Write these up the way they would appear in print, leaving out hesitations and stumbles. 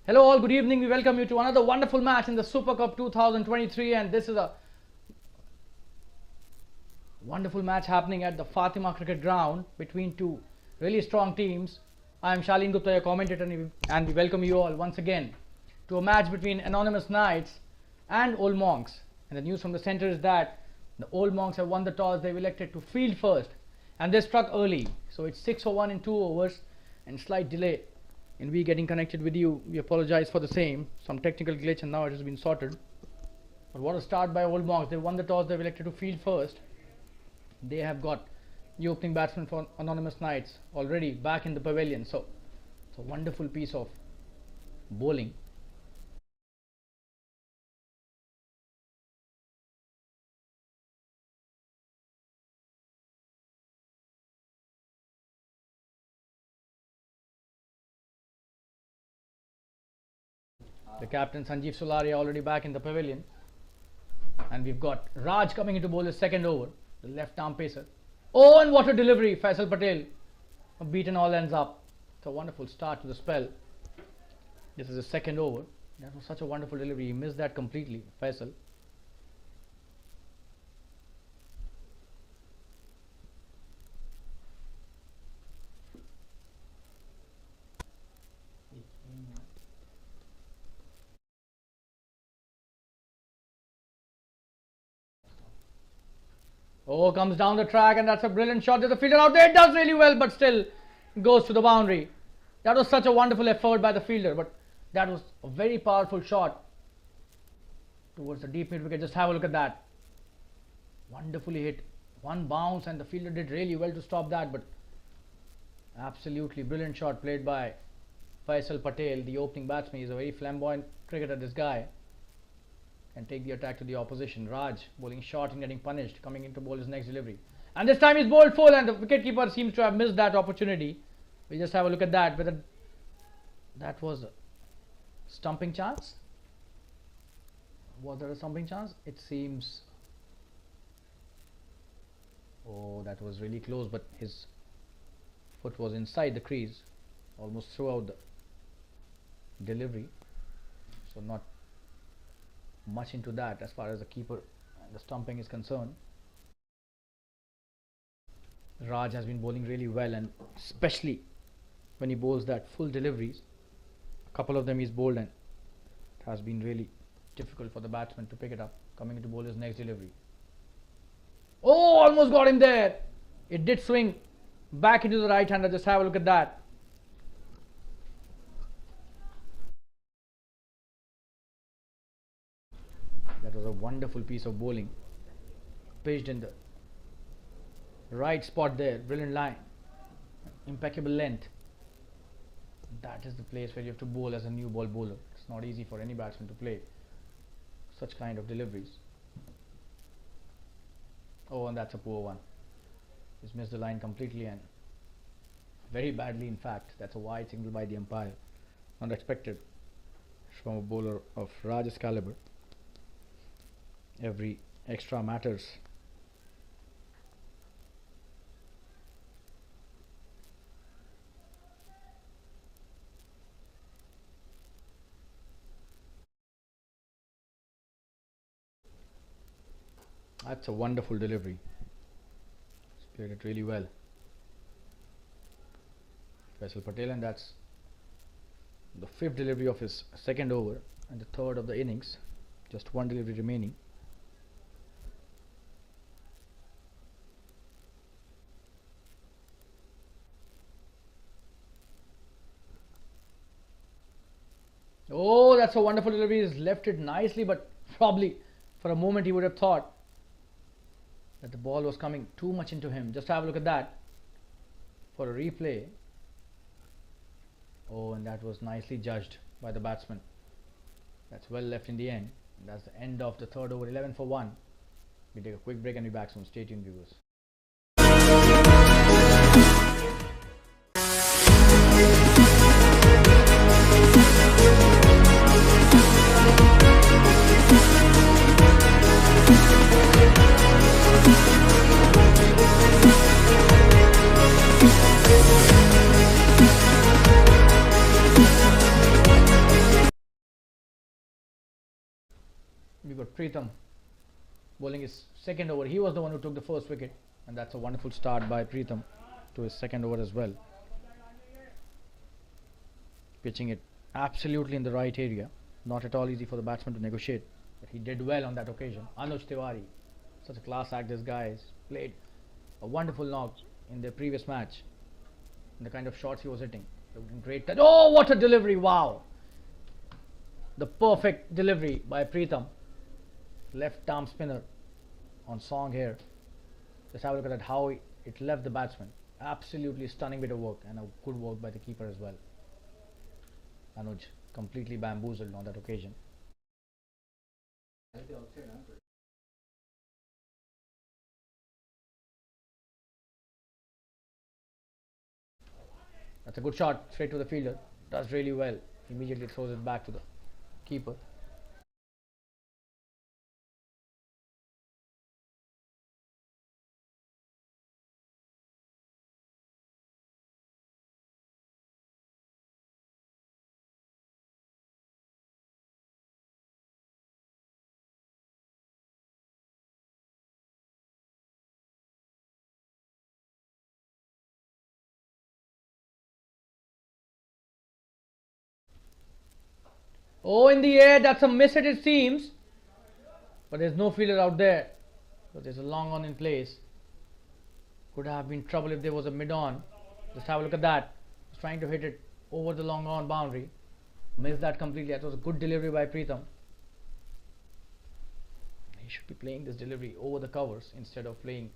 Hello all, good evening. We welcome you to another wonderful match in the Super Cup 2023, and this is a wonderful match happening at the Fatima Cricket Ground between two really strong teams. I am Shalin Gupta, your commentator, and we welcome you all once again to a match between Anonymous Knights and Old Monks. And the news from the centre is that the Old Monks have won the toss. They've elected to field first, and they struck early. So it's 6 for 1 in 2 overs, and slight delay in we getting connected with you. We apologize for the same, some technical glitch, and now it has been sorted. But what a start by Old Monks. They won the toss. They've elected to field first. They have got the opening batsman for Anonymous Knights already back in the pavilion. So it's a wonderful piece of bowling. The captain Sanjeev Solaria already back in the pavilion, and we've got Raj coming into bowl his second over, the left arm pacer. Oh, and what a delivery! Faisal Patel beaten all ends up. It's a wonderful start to the spell. This is his second over. That was such a wonderful delivery. He missed that completely, Faisal. Oh, comes down the track, and that's a brilliant shot. There's a fielder out there. It does really well, but still goes to the boundary. That was such a wonderful effort by the fielder, but that was a very powerful shot towards the deep mid wicket. Just have a look at that. Wonderfully hit. One bounce, and the fielder did really well to stop that, but absolutely brilliant shot played by Faisal Patel, the opening batsman. He's a very flamboyant cricketer, this guy. And take the attack to the opposition. Raj bowling short and getting punished, coming into bowl his next delivery. And this time he's bowled full, and the wicketkeeper seems to have missed that opportunity. We just have a look at that. Whether that was a stumping chance? Was there a stumping chance? It seems. Oh, that was really close, but his foot was inside the crease, almost throughout the delivery. So not much into that as far as the keeper and the stumping is concerned. Raj has been bowling really well, and especially when he bowls that full deliveries, a couple of them he's bowled, and it has been really difficult for the batsman to pick it up. Coming into bowl his next delivery. Oh, almost got him there. It did swing back into the right hander. Just have a look at that. That was a wonderful piece of bowling, pitched in the right spot there. Brilliant line, impeccable length. That is the place where you have to bowl as a new ball bowler. It's not easy for any batsman to play such kind of deliveries. Oh, and that's a poor one. He's missed the line completely, and very badly in fact. That's a wide signal by the umpire. Not expected from a bowler of Raj's caliber. Every extra matters. That's a wonderful delivery. He's played it really well, Faisal Patel, and that's the 5th delivery of his second over and the 3rd of the innings. Just one delivery remaining. Oh, that's a wonderful delivery. He's left it nicely, but probably for a moment he would have thought that the ball was coming too much into him. Just have a look at that for a replay. Oh, and that was nicely judged by the batsman. That's well left in the end. And that's the end of the 3rd over, 11 for 1. We take a quick break and be back soon. Stay tuned, viewers. We got Pritham bowling his second over. He was the one who took the first wicket, and that's a wonderful start by Pritham to his second over as well. Pitching it absolutely in the right area. Not at all easy for the batsman to negotiate, but he did well on that occasion. Anuj Tiwari, such a class act this guy has played a wonderful knock in their previous match. And the kind of shots he was hitting. Great touch. Oh, what a delivery! Wow! The perfect delivery by Pritham. Left arm spinner on song here. Just have a look at that, how it left the batsman. Absolutely stunning bit of work, and a good work by the keeper as well. Anuj completely bamboozled on that occasion. That's a good shot straight to the fielder. Does really well. Immediately throws it back to the keeper. Oh, in the air, that's a miss hit it seems. But there's no fielder out there. So there's a long on in place. Could have been trouble if there was a mid on. Just have a look at that. He's trying to hit it over the long on boundary. Missed that completely. That was a good delivery by Pritham. He should be playing this delivery over the covers instead of playing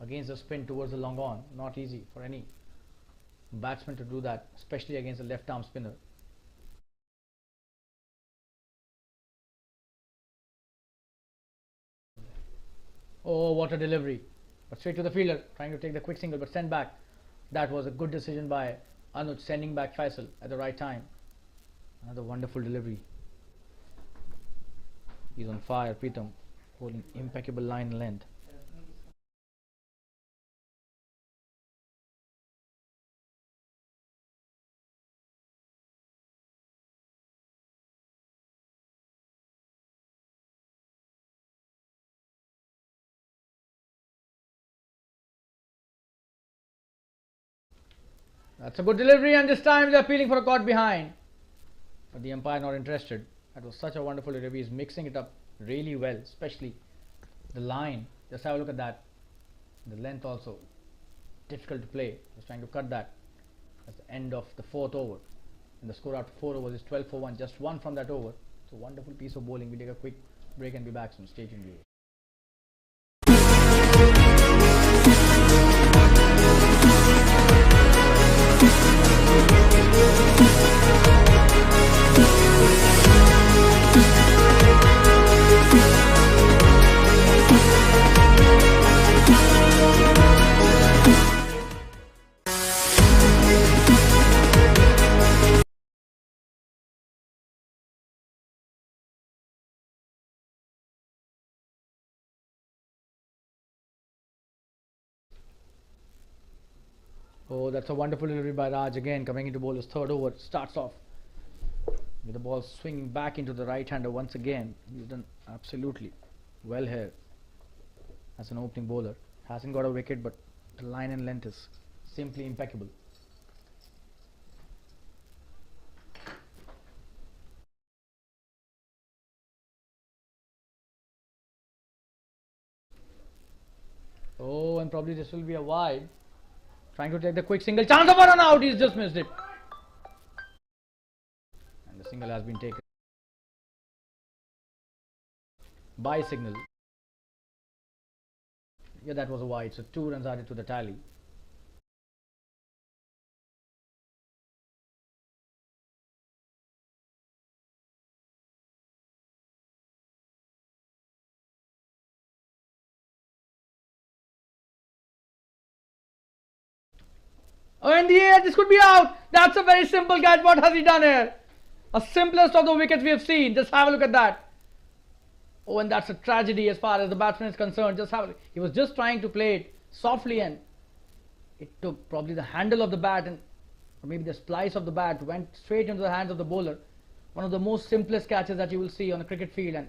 against the spin towards the long on. Not easy for any batsman to do that, especially against a left arm spinner. Oh, what a delivery. But straight to the fielder, trying to take the quick single, but sent back. That was a good decision by Anuj, sending back Faisal at the right time. Another wonderful delivery. He's on fire, Pritham, holding impeccable line length. That's a good delivery, and this time they're appealing for a caught behind. But the umpire not interested. That was such a wonderful delivery. He's mixing it up really well, especially the line. Just have a look at that. The length also difficult to play. He's trying to cut that. That's the end of the fourth over. And the score after 4 overs is 12 for 1. Just one from that over. It's a wonderful piece of bowling. We'll take a quick break and be back soon. Stay tuned. Oh, that's a wonderful delivery by Raj again, coming into bowler's third over. Starts off with the ball swinging back into the right hander once again. He's done absolutely well here as an opening bowler. Hasn't got a wicket, but the line and length is simply impeccable. Oh, and probably this will be a wide. Trying to take the quick single. Chance of a run out. He's just missed it. And the single has been taken by signal. Yeah, that was a wide. So 2 runs added to the tally. Oh, in the air, this could be out. That's a very simple catch. What has he done here? A simplest of the wickets we have seen. Just have a look at that. Oh, and that's a tragedy as far as the batsman is concerned. Just have a look. He was just trying to play it softly, and it took probably the handle of the bat and or maybe the splice of the bat went straight into the hands of the bowler. One of the most simplest catches that you will see on a cricket field, and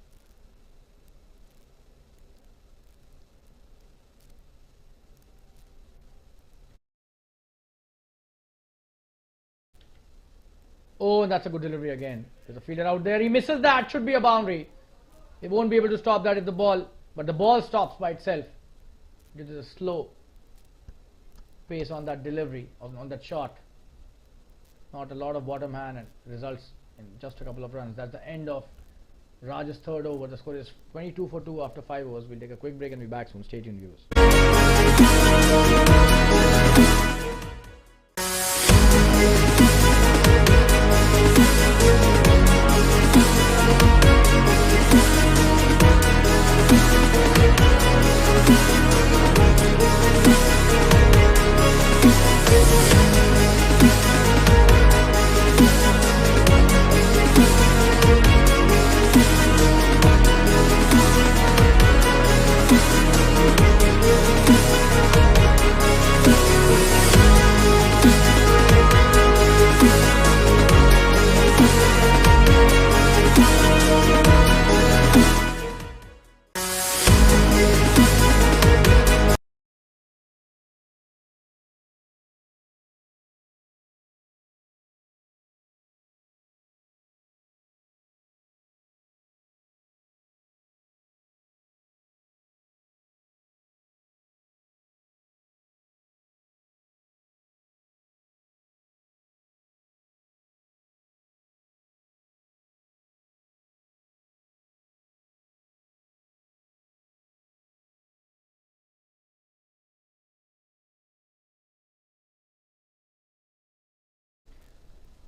Oh, that's a good delivery again. There's a fielder out there. He misses that. Should be a boundary. He won't be able to stop that if the ball, but the ball stops by itself due to the slow pace on that delivery, on that shot. Not a lot of bottom hand and results in just a couple of runs. That's the end of Raj's third over. The score is 22 for 2 after 5 overs. We'll take a quick break and be back soon. Stay tuned, viewers.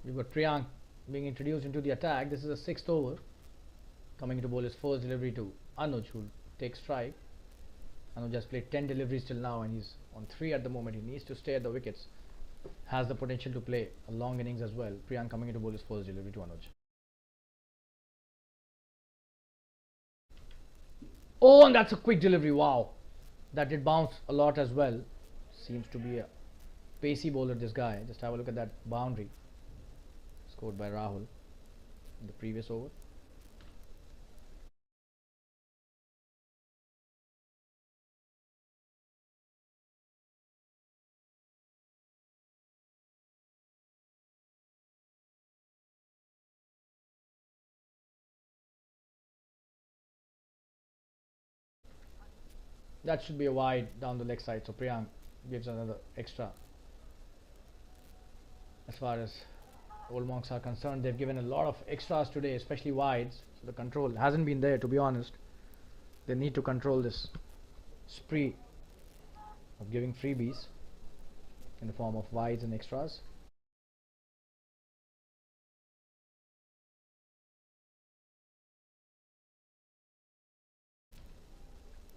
We've got Priyank being introduced into the attack. This is the 6th over. Coming to bowl his first delivery to Anuj, who takes strike. Anuj has played 10 deliveries till now and he's on 3 at the moment. He needs to stay at the wickets. Has the potential to play a long innings as well. Priyank coming into bowl his first delivery to Anuj. Oh, and that's a quick delivery. Wow. That did bounce a lot as well. Seems to be a pacey bowler, this guy. Just have a look at that boundary scored by Rahul in the previous over. That should be a wide down the leg side, so Priyank gives another extra. As far as Old Monks are concerned, they've given a lot of extras today, especially wides, so the control hasn't been there, to be honest. They need to control this spree of giving freebies in the form of wides and extras.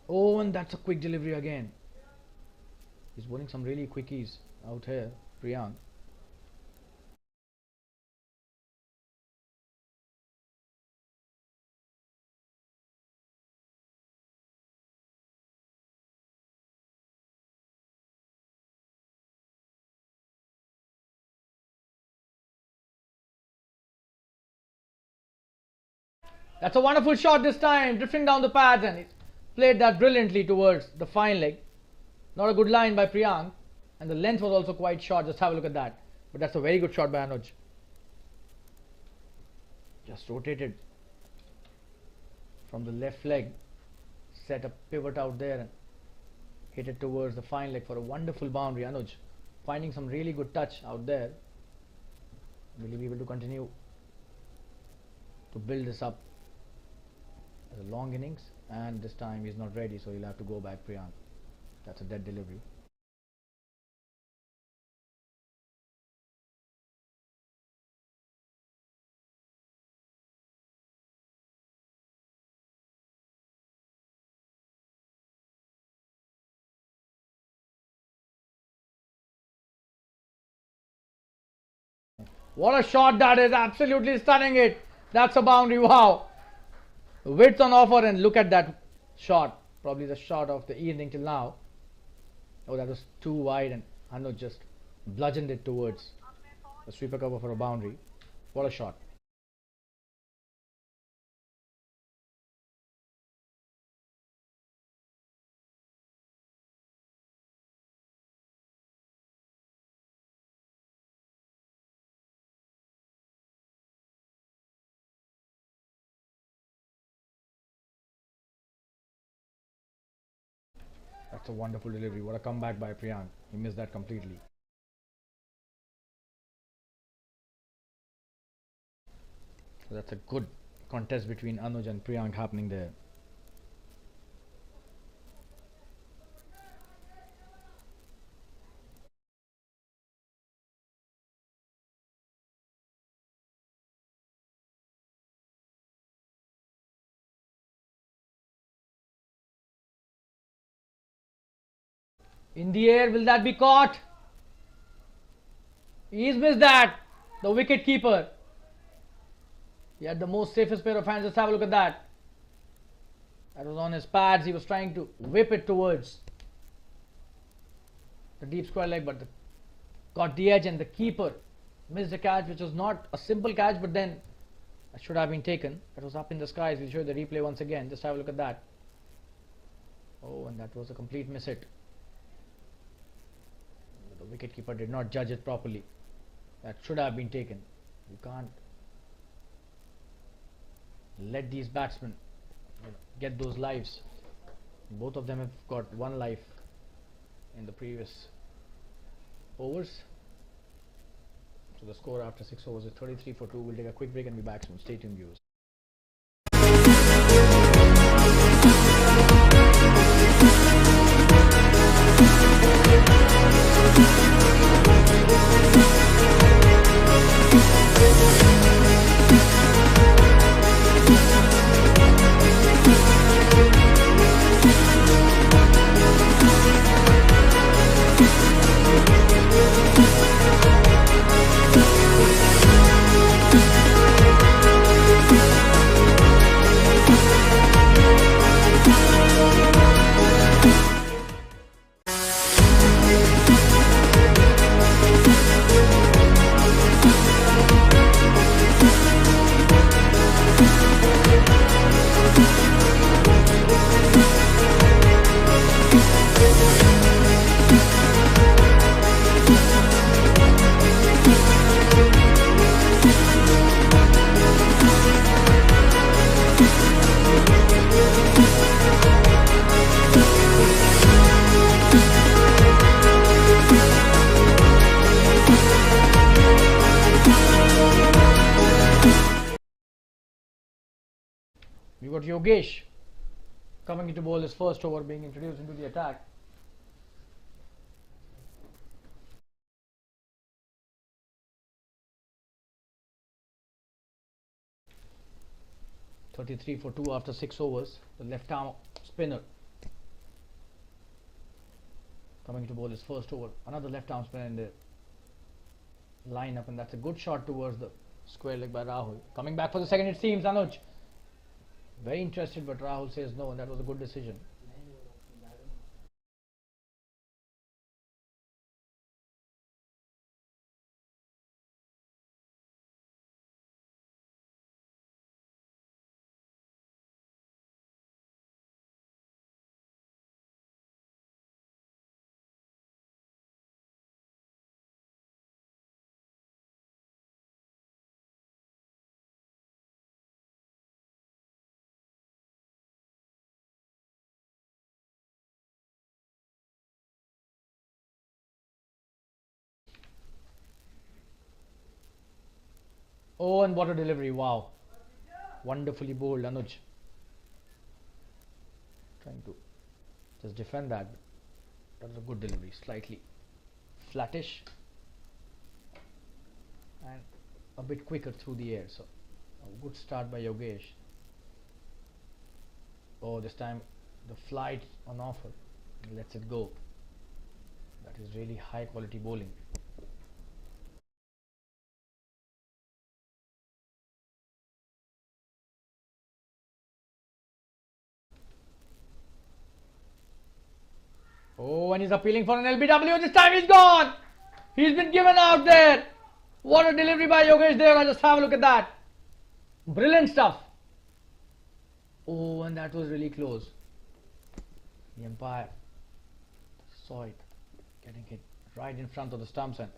Oh, and that's a quick delivery again. He's bowling some really quickies out here, Priyank. That's a wonderful shot this time, drifting down the pads, and he's played that brilliantly towards the fine leg. Not a good line by Priyank, and the length was also quite short. Just have a look at that. But that's a very good shot by Anuj. Just rotated from the left leg, set a pivot out there and hit it towards the fine leg for a wonderful boundary. Anuj finding some really good touch out there. Will he be able to continue to build this up as a long innings? And this time he's not ready, so he'll have to go back. Priyank. That's a dead delivery. What a shot that is, absolutely stunning it. That's a boundary, wow. Width on offer, and look at that shot. Probably the shot of the evening till now. Oh, that was too wide and Anuj just bludgeoned it towards the sweeper cover for a boundary. What a shot. That's a wonderful delivery. What a comeback by Priyank. He missed that completely. So that's a good contest between Anuj and Priyank happening there. In the air, will that be caught? He's missed that. The wicket keeper. He had the most safest pair of hands. Let's have a look at that. That was on his pads. He was trying to whip it towards the deep square leg, but got the edge, and the keeper missed the catch, which was not a simple catch, but then that should have been taken. That was up in the skies. We'll show you the replay once again. Just have a look at that. Oh, and that was a complete miss hit. The wicketkeeper did not judge it properly. That should have been taken. You can't let these batsmen get those lives. Both of them have got one life in the previous overs. So the score after 6 overs is 33 for 2. We'll take a quick break and be back soon. Stay tuned, viewers. We got Yogesh coming into bowl his first over, being introduced into the attack. .33 for 2 after 6 overs. The left arm spinner coming to bowl his first over. Another left arm spinner in the lineup, and that's a good shot towards the square leg by Rahul. Coming back for the second, it seems. Anuj very interested, but Rahul says no, and that was a good decision. Oh, and what a delivery. Wow. Wonderfully bowled, Anuj. Trying to just defend that. That was a good delivery. Slightly flattish and a bit quicker through the air. So, a good start by Yogesh. Oh, this time the flight on offer. He lets it go. That is really high quality bowling. Oh, and he's appealing for an LBW. This time he's gone. He's been given out there. What a delivery by Yogesh there. Just have a look at that. Brilliant stuff. Oh, and that was really close. The umpire saw it, getting hit right in front of the stumps, and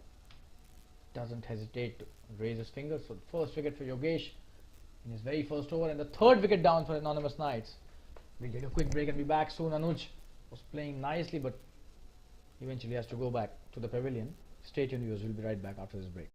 doesn't hesitate to raise his fingers. So the first wicket for Yogesh in his very first over, and the third wicket down for Anonymous Knights. We'll take a quick break and be back soon. Anuj Was playing nicely, but eventually has to go back to the pavilion. Stay tuned, viewers. We'll be right back after this break.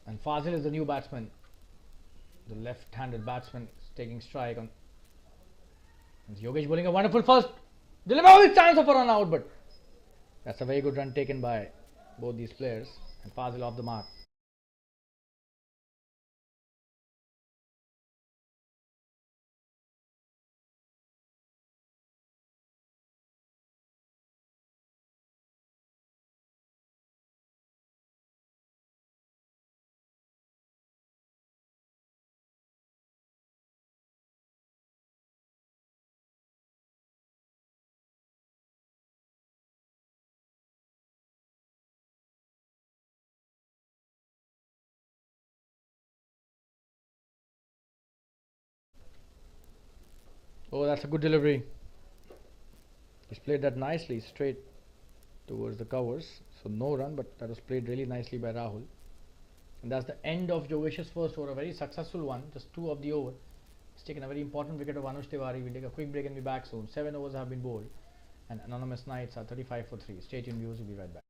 And Fazil is the new batsman. The left-handed batsman is taking strike on. And Yogesh bowling a wonderful first delivery with chance of a run out, but that's a very good run taken by both these players. And Fazil off the mark. Oh, that's a good delivery. He's played that nicely straight towards the covers. So no run, but that was played really nicely by Rahul. And that's the end of Jogesh's first over, a very successful one, just 2 of the over. He's taken a very important wicket of Anush Tiwari. We'll take a quick break and be back soon. 7 overs have been bowled, and Anonymous Knights are 35 for 3. Stay tuned, viewers. We'll be right back.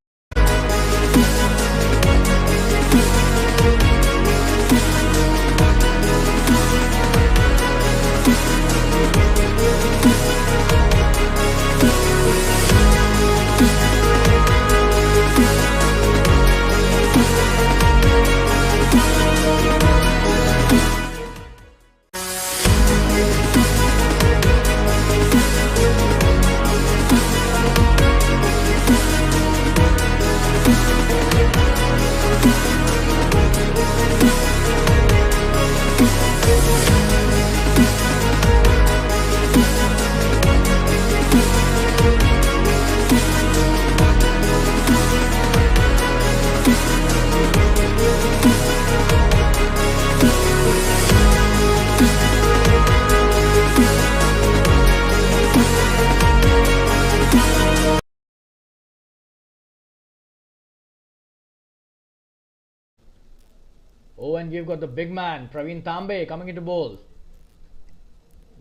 Oh, and we've got the big man, Praveen Tambe, coming into bowl.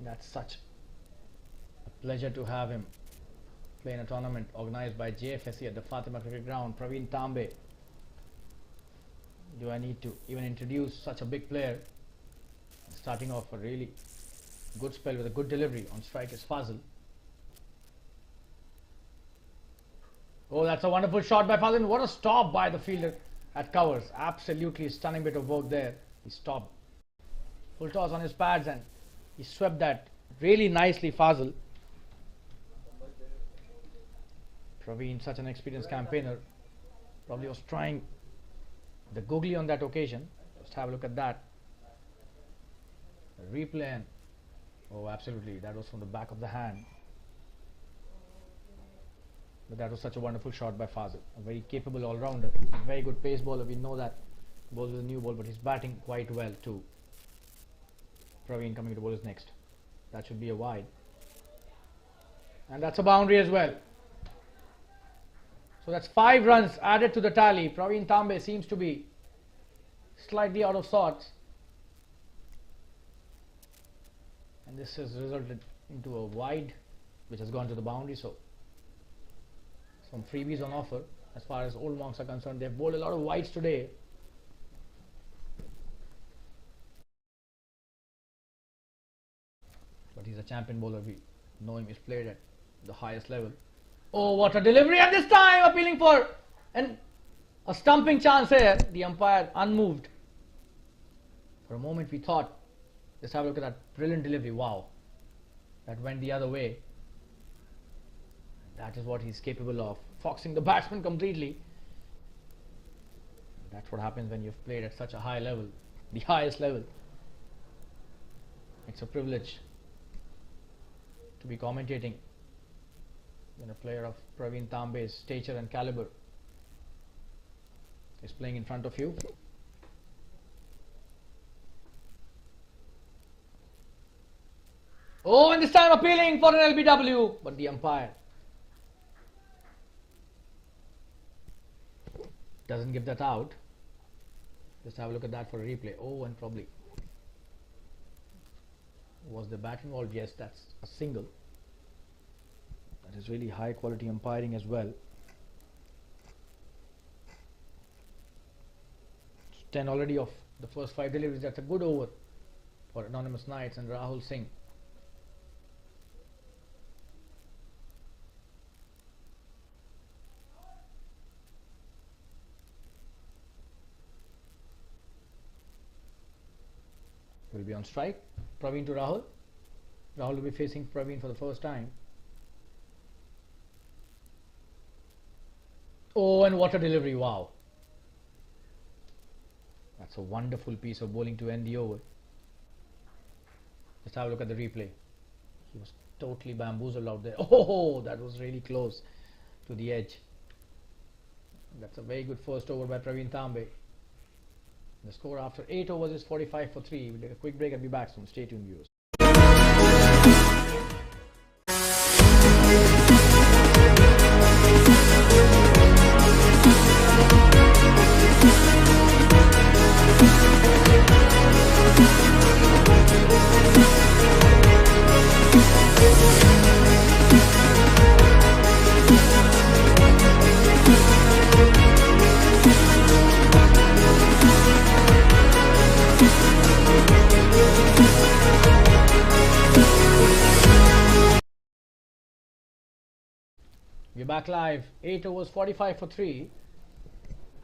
That's such a pleasure to have him play in a tournament organized by Jfsc at the Fatima Cricket Ground. Praveen Tambe. Do I need to even introduce such a big player? Starting off a really good spell with a good delivery on strike is Fazil. Oh, that's a wonderful shot by Fazil. What a stop by the fielder at covers. Absolutely stunning bit of work there. He stopped. Full toss on his pads and he swept that really nicely, Fazil. Praveen, such an experienced campaigner, probably was trying the googly on that occasion. Just have a look at that. A replay and oh, absolutely, that was from the back of the hand. But that was such a wonderful shot by Fazil. A very capable all-rounder, a very good pace bowler. We know that. Bowls with a new ball, but he's batting quite well too. Praveen coming to bowl is next. That should be a wide. And that's a boundary as well. So that's 5 runs added to the tally. Praveen Tambe seems to be slightly out of sorts. And this has resulted into a wide which has gone to the boundary. So some freebies on offer as far as Old Monks are concerned. They've bowled a lot of wides today. But he's a champion bowler. We know him. He's played at the highest level. Oh, what a delivery! And this time appealing for a stumping chance here. The umpire unmoved. For a moment we thought, just have a look at that brilliant delivery. Wow, that went the other way. That is what he's capable of, foxing the batsman completely. That's what happens when you've played at such a high level, the highest level. It's a privilege to be commentating when a player of Praveen Tambe's stature and caliber is playing in front of you. Oh, and this time appealing for an LBW, but the umpire doesn't give that out. Just have a look at that for a replay. Oh, and probably was the bat involved? Yes, that's a single. That is really high quality umpiring as well. 10 already of the first 5 deliveries. That's a good over for Anonymous Knights and Rahul Singh. Will be on strike. Praveen to Rahul. Rahul will be facing Praveen for the first time. Oh, and what a delivery. Wow. That's a wonderful piece of bowling to end the over. Just have a look at the replay. He was totally bamboozled out there. Oh, that was really close to the edge. That's a very good first over by Praveen Tambe. The score after 8 overs is 45 for 3. We'll take a quick break and be back soon. Stay tuned, viewers. We're back live. 8 overs, 45 for 3.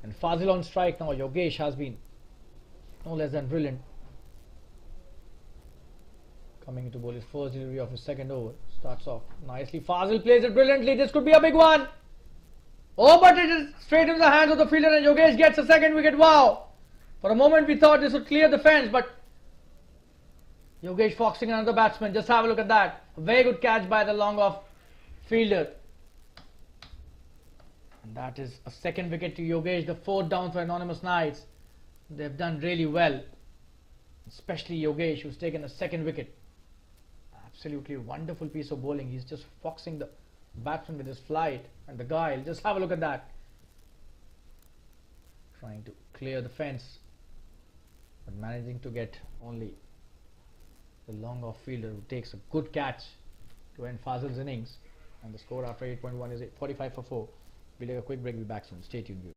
And Fazil on strike now. Yogesh has been no less than brilliant. Coming to bowl his first delivery of his second over. Starts off nicely. Fazil plays it brilliantly. This could be a big one. Oh, but it is straight into the hands of the fielder and Yogesh gets a second wicket. Wow. For a moment we thought this would clear the fence, but Yogesh foxing another batsman. Just have a look at that. A very good catch by the long off fielder. And that is a second wicket to Yogesh, the 4th down for Anonymous Knights. They've done really well, especially Yogesh, who's taken a second wicket. Absolutely wonderful piece of bowling. He's just foxing the batsman with his flight and the guile. Just have a look at that. Trying to clear the fence, but managing to get only the long off fielder who takes a good catch to end Fazil's innings. And the score after 8.1 is 45 for 4. We'll take a quick break. We'll be back soon. Stay tuned.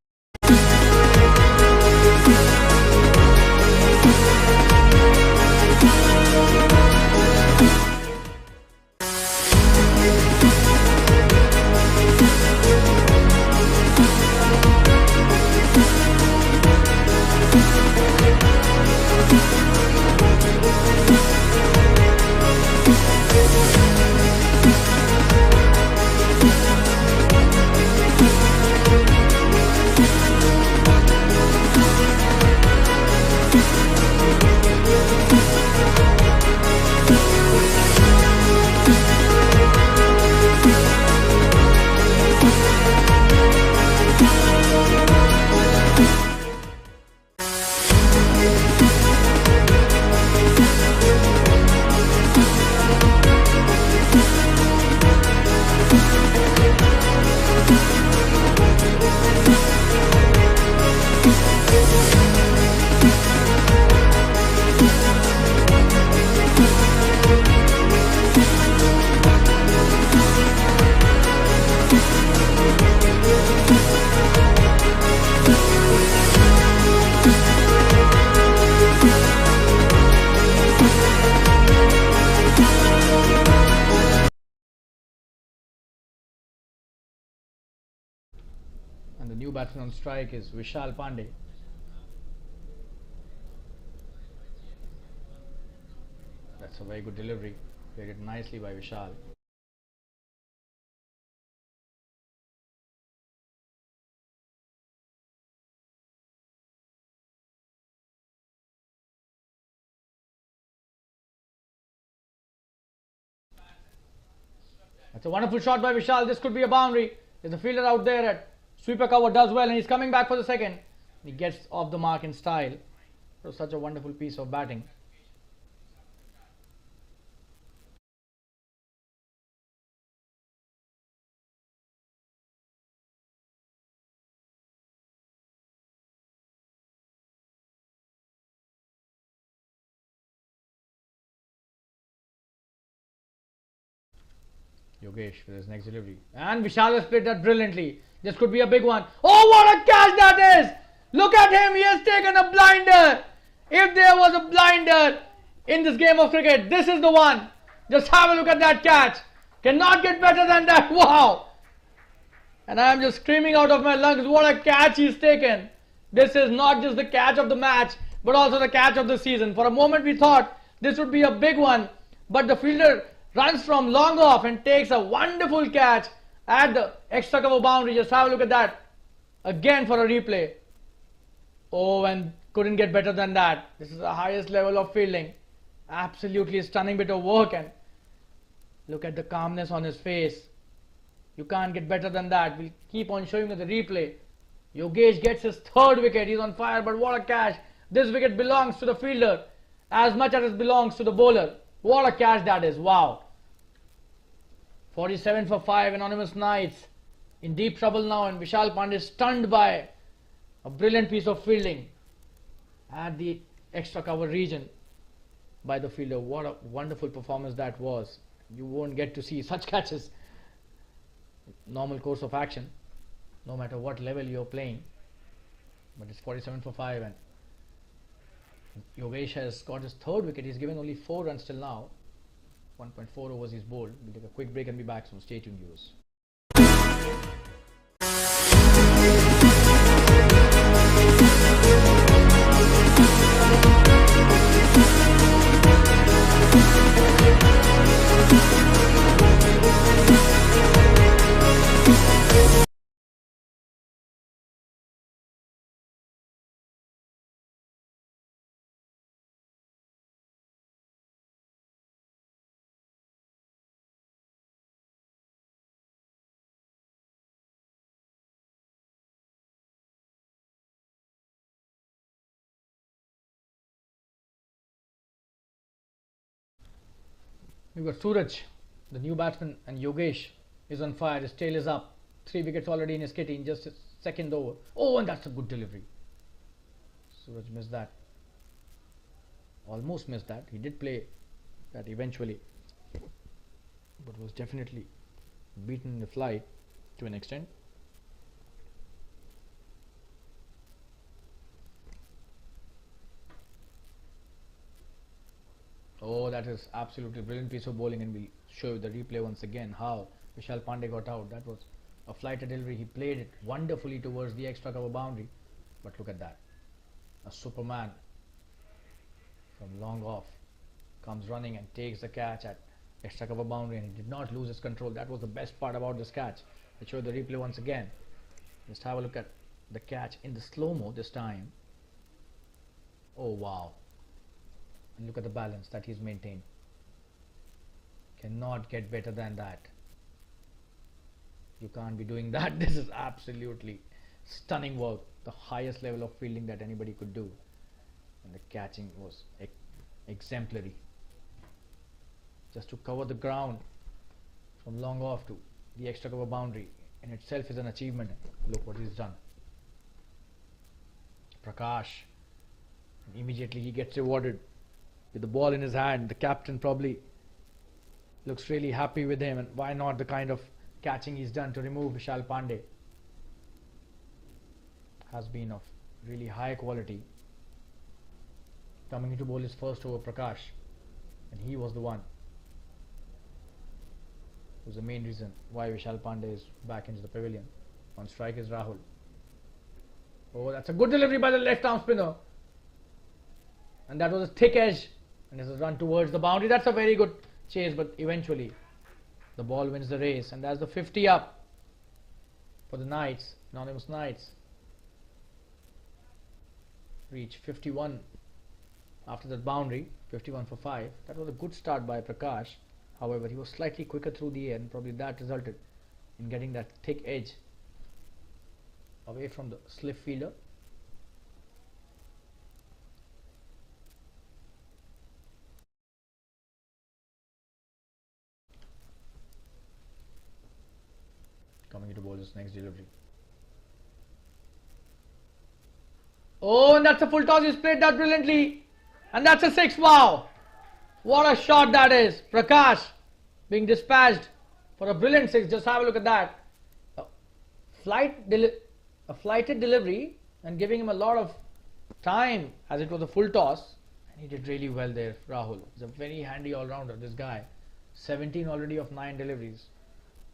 batsman on strike is Vishal Pandey. That's a very good delivery. Played it nicely by Vishal. That's a wonderful shot by Vishal. This could be a boundary. There's a fielder out there at sweeper cover, does well, and he's coming back for the second. He gets off the mark in style. It was such a wonderful piece of batting. Yogesh with his next delivery. And Vishal has played that brilliantly. This could be a big one. Oh, what a catch that is! Look at him, he has taken a blinder. If there was a blinder in this game of cricket, this is the one. Just have a look at that catch. Cannot get better than that. Wow! And I am just screaming out of my lungs, what a catch he's taken. This is not just the catch of the match, but also the catch of the season. For a moment we thought this would be a big one, but the fielder runs from long off and takes a wonderful catch at the extra cover boundary. Just have a look at that. Again for a replay. Oh, and couldn't get better than that. This is the highest level of fielding. Absolutely stunning bit of work, and look at the calmness on his face. You can't get better than that. We'll keep on showing you the replay. Yogesh gets his third wicket. He's on fire, but what a catch. This wicket belongs to the fielder as much as it belongs to the bowler. What a catch that is. Wow. 47 for 5. Anonymous Knights in deep trouble now, and Vishal Pandey stunned by a brilliant piece of fielding at the extra cover region by the fielder. What a wonderful performance that was. You won't get to see such catches normal course of action, no matter what level you're playing. But it's 47 for 5, and Yogesh has got his third wicket. He's given only 4 runs till now. 1.4 overs he's bowled. We'll take a quick break and be back, so stay tuned, viewers. We've got Suraj, the new batsman, and Yogesh is on fire. His tail is up. 3 wickets already in his kitty in just his second over. Oh, and that's a good delivery. Suraj missed that. Almost missed that. He did play that eventually, but was definitely beaten in the flight to an extent. Oh, that is absolutely brilliant piece of bowling, and we'll show you the replay once again how Vishal Pandey got out. That was a flighted delivery. He played it wonderfully towards the extra cover boundary, but look at that. A Superman from long off comes running and takes the catch at extra cover boundary, and he did not lose his control. That was the best part about this catch. I'll show you the replay once again. Just have a look at the catch in the slow-mo this time. Oh wow. And look at the balance that he's maintained. Cannot get better than that. You can't be doing that. This is absolutely stunning work. The highest level of fielding that anybody could do. And the catching was exemplary. Just to cover the ground from long off to the extra cover boundary in itself is an achievement. Look what he's done. Prakash. And immediately he gets rewarded with the ball in his hand. The captain probably looks really happy with him, and why not the kind of catching he's done to remove Vishal Pandey has been of really high quality. Coming into bowl his first over, Prakash, and he was the one who's the main reason why Vishal Pandey is back into the pavilion. On strike is Rahul. Oh, that's a good delivery by the left arm spinner. And that was a thick edge. And this is run towards the boundary. That's a very good chase, but eventually the ball wins the race. And that's the 50 up for the Knights, Anonymous Knights. Reach 51 after that boundary, 51 for 5. That was a good start by Prakash. However, he was slightly quicker through the air, and probably that resulted in getting that thick edge away from the slip fielder. Coming into bowler's next delivery. Oh, and that's a full toss. He's played that brilliantly. And that's a 6. Wow. What a shot that is. Prakash being dispatched for a brilliant 6. Just have a look at that. A flighted delivery and giving him a lot of time as it was a full toss. And he did really well there, Rahul. He's a very handy all-rounder, this guy. 17 already of 9 deliveries.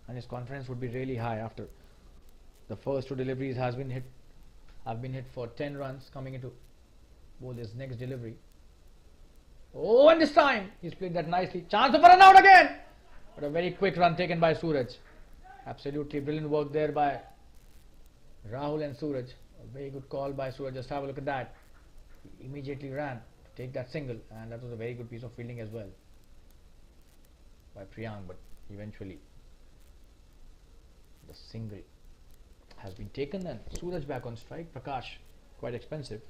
And his confidence would be really high after the first 2 deliveries have been hit for 10 runs. Coming into bowl his next delivery. Oh, and this time he's played that nicely. Chance for a run out again. But a very quick run taken by Suraj. Absolutely brilliant work there by Rahul and Suraj. A very good call by Suraj. Just have a look at that. He immediately ran to take that single, and that was a very good piece of fielding as well by Priyank. But eventually the single has been taken, and Suraj back on strike. Prakash quite expensive.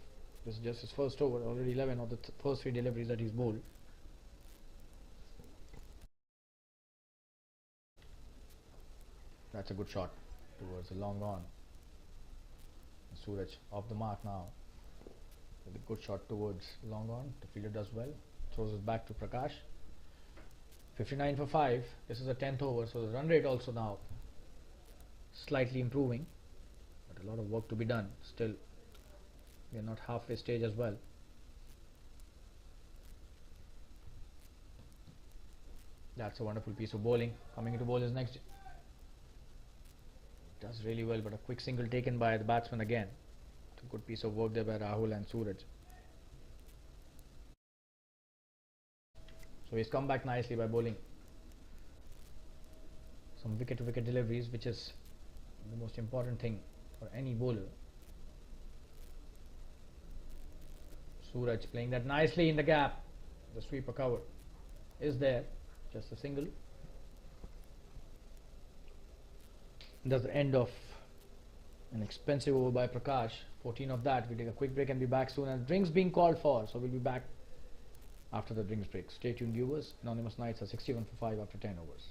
This is just his first over, already 11 of the first 3 deliveries that he's bowled. That's a good shot towards the long on. Suraj off the mark now. With a good shot towards long on. The fielder does well. Throws it back to Prakash. 59 for 5. This is the 10th over, so the run rate also now slightly improving. But a lot of work to be done. Still, we are not halfway stage as well. That's a wonderful piece of bowling. Coming into bowl is next. Does really well, but a quick single taken by the batsman again. It's a good piece of work there by Rahul and Suraj. So he's come back nicely by bowling some wicket-to-wicket deliveries, which is the most important thing for any bowler. Suraj playing that nicely in the gap. The sweeper cover is there. Just a single. That's the end of an expensive over by Prakash. 14 of that. We take a quick break and be back soon. And drinks being called for, so we'll be back after the drinks break. Stay tuned, viewers. Anonymous Knights are 61 for 5 after 10 overs.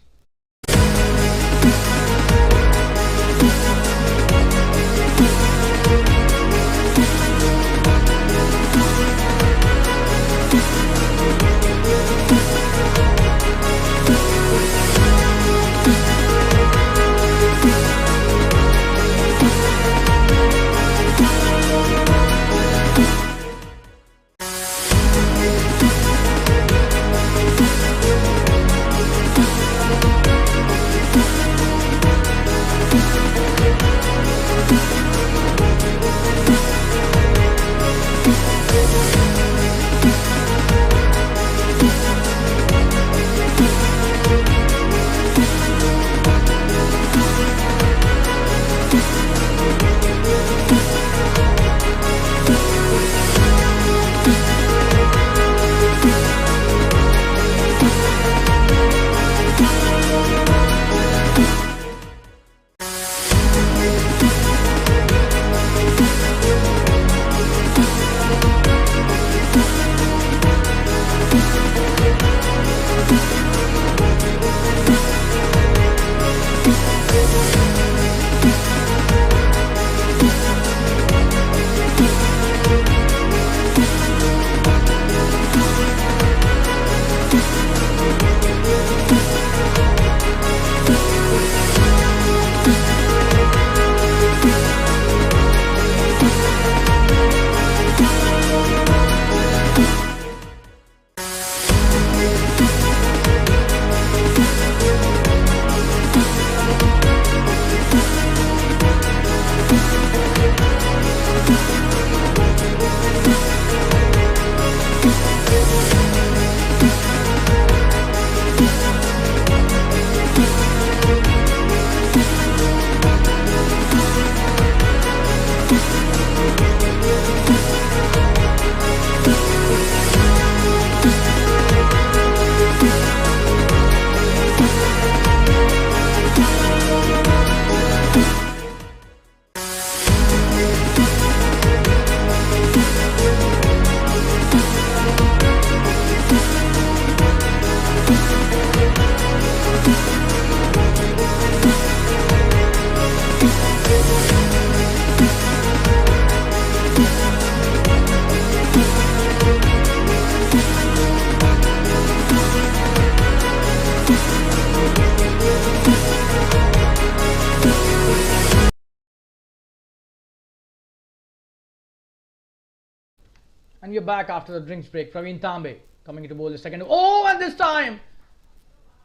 And we're back after the drinks break. Praveen Tambe coming to bowl the second. Oh, and this time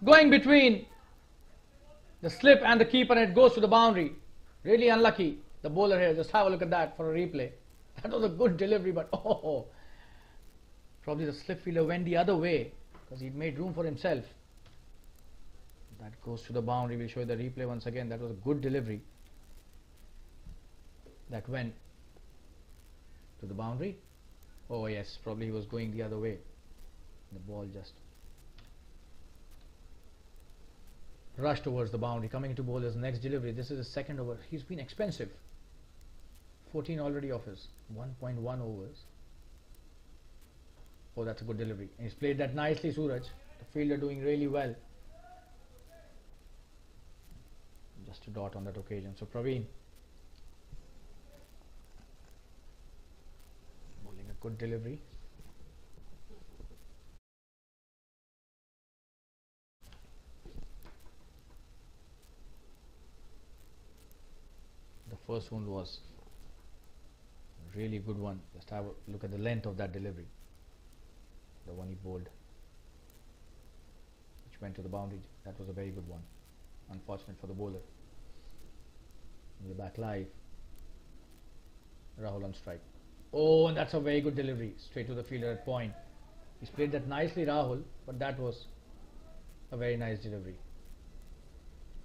going between the slip and the keeper, and it goes to the boundary. Really unlucky, the bowler here. Just have a look at that for a replay. That was a good delivery, but probably the slip fielder went the other way because he'd made room for himself. That goes to the boundary. We'll show you the replay once again. That was a good delivery. That went to the boundary. Oh yes, probably he was going the other way. The ball just rushed towards the boundary. Coming into bowler's next delivery. This is his second over. He's been expensive. 14 already of his 1.1 overs. Oh, that's a good delivery. And he's played that nicely, Suraj. The fielder doing really well. Just a dot on that occasion. So Praveen bowling a good delivery. The first one was a really good one. Just have a look at the length of that delivery. The one he bowled, which went to the boundary. That was a very good one. Unfortunate for the bowler. We're back live. Rahul on strike. Oh, and that's a very good delivery. Straight to the fielder at point. He's played that nicely, Rahul, but that was a very nice delivery.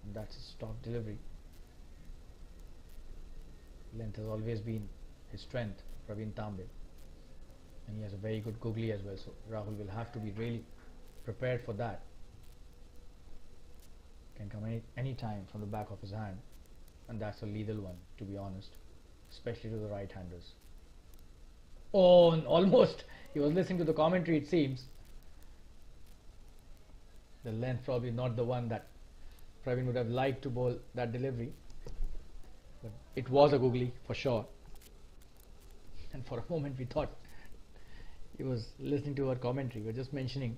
And that's his top delivery. Length has always been his strength, Praveen Tambe. And he has a very good googly as well, so Rahul will have to be really prepared for that. Can come any time from the back of his hand, and that's a lethal one, to be honest, especially to the right-handers. Oh, and almost he was listening to the commentary, it seems. The length probably not the one that Praveen would have liked to bowl that delivery, but it was a googly for sure. And for a moment we thought he was listening to our commentary. We're just mentioning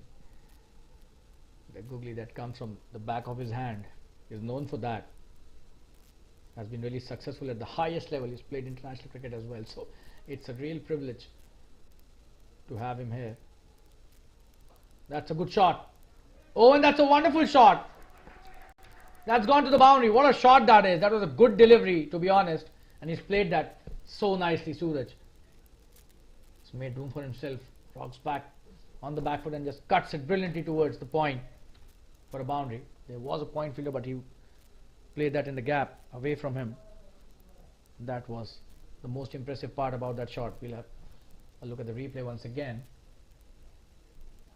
the googly that comes from the back of his hand. He is known for that. Has been really successful at the highest level. He's played international cricket as well, so it's a real privilege to have him here. That's a good shot. Oh, and that's a wonderful shot. That's gone to the boundary. What a shot that is. That was a good delivery, to be honest, and he's played that so nicely, Suraj. He's made room for himself, rocks back on the back foot and just cuts it brilliantly towards the point for a boundary. There was a point fielder, but he played that in the gap away from him. That was the most impressive part about that shot. We'll have a look at the replay once again.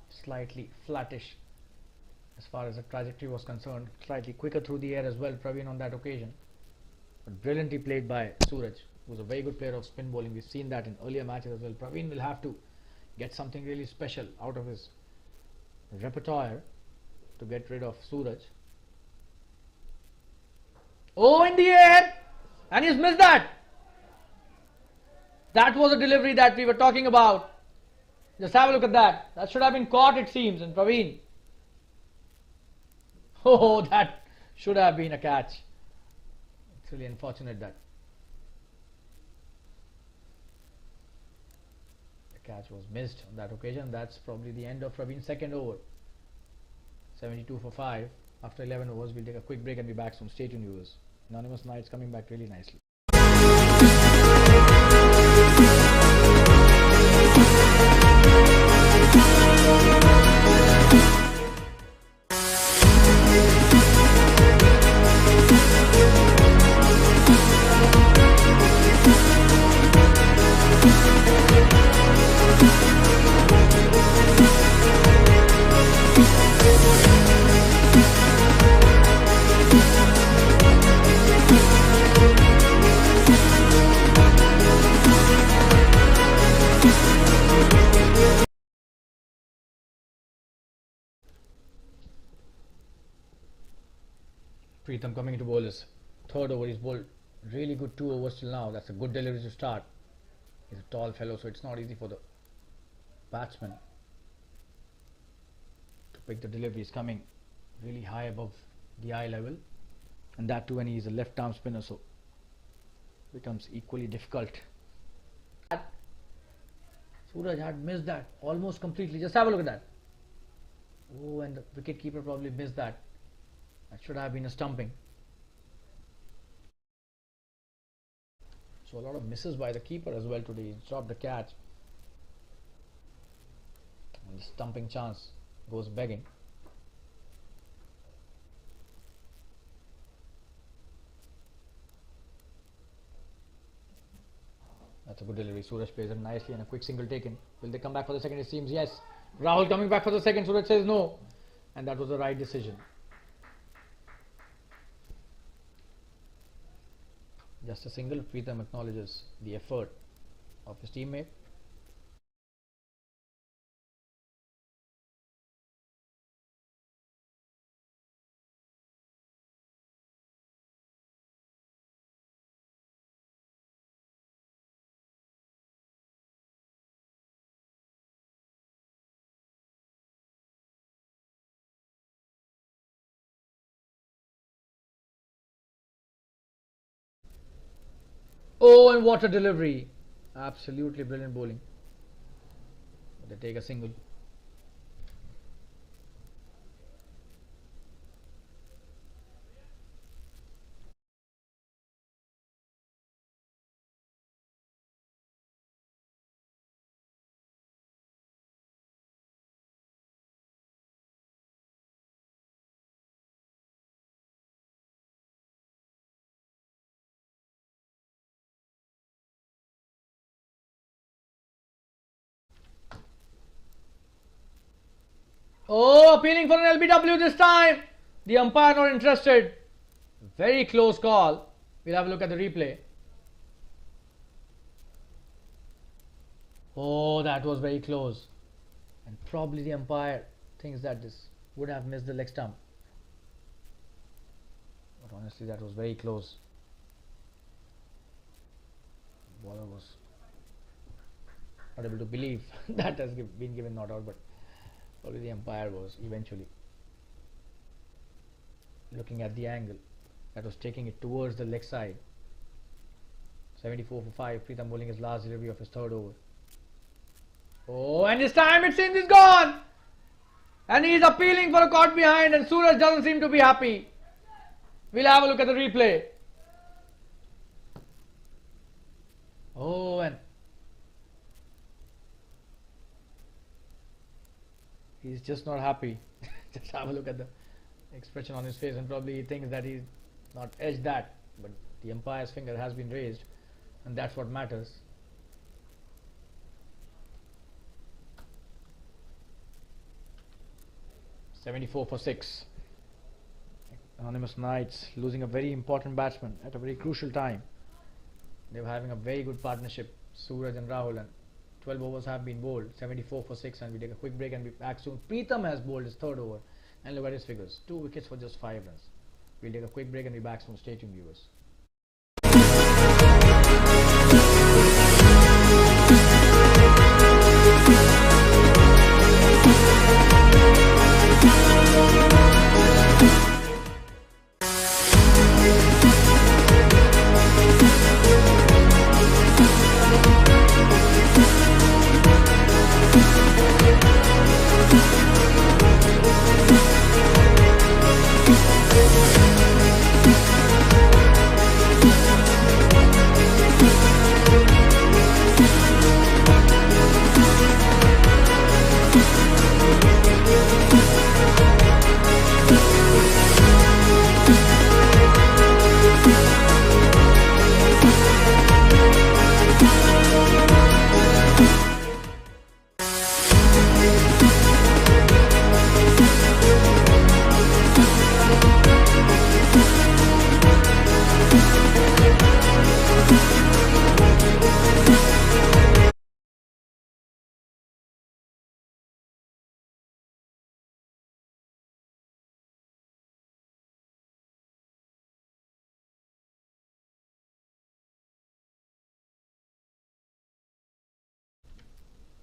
Slightly flattish as far as the trajectory was concerned. Slightly quicker through the air as well, Praveen, on that occasion. But brilliantly played by Suraj, who's a very good player of spin bowling. We've seen that in earlier matches as well. Praveen will have to get something really special out of his repertoire to get rid of Suraj. Oh, in the air! And he's missed that! That was a delivery that we were talking about. Just have a look at that. That should have been caught, it seems, and Praveen. Oh, that should have been a catch. It's really unfortunate that the catch was missed on that occasion. That's probably the end of Praveen's second over. 72 for 5. After 11 overs, we'll take a quick break and be back soon. Stay tuned, viewers. Anonymous Knights coming back really nicely. Preetham coming into bowl his third over. He's bowled really good 2 overs till now. That's a good delivery to start. He's a tall fellow, so it's not easy for the batsman to pick the delivery. He's coming really high above the eye level, and that too when he's a left arm spinner, so it becomes equally difficult. Suraj had missed that almost completely. Just have a look at that. Oh, and the wicket keeper probably missed that. That should have been a stumping. So a lot of misses by the keeper as well today. He dropped the catch. And the stumping chance goes begging. That's a good delivery. Suraj plays it nicely and a quick single taken. Will they come back for the second? It seems yes. Rahul coming back for the second. Suraj says no. And that was the right decision. Just a single. Pritham acknowledges the effort of his teammate. Oh, and what a delivery. Absolutely brilliant bowling. They take a single. Oh, appealing for an LBW this time. The umpire not interested. Very close call. We'll have a look at the replay. Oh, that was very close. And probably the umpire thinks that this would have missed the leg stump. But honestly, that was very close. The bowler was not able to believe that has been given not out, but probably the umpire was eventually looking at the angle that was taking it towards the leg side. 74 for 5. Pritham bowling his last delivery of his third over. Oh, and this time it seems he's gone. And he's appealing for a caught behind, and Suraj doesn't seem to be happy. We'll have a look at the replay. Oh, and he's just not happy. Just have a look at the expression on his face, and probably he thinks that he's not edged that, but the umpire's finger has been raised, and that's what matters. .74 for 6. Anonymous Knights losing a very important batsman at a very crucial time. They were having a very good partnership, Suraj and Rahul, and 12 overs have been bowled. 74 for 6, and we take a quick break and be back soon. Pritham has bowled his third over, and look at his figures. 2 wickets for just 5 runs. We'll take a quick break and be back soon. Stay tuned, viewers.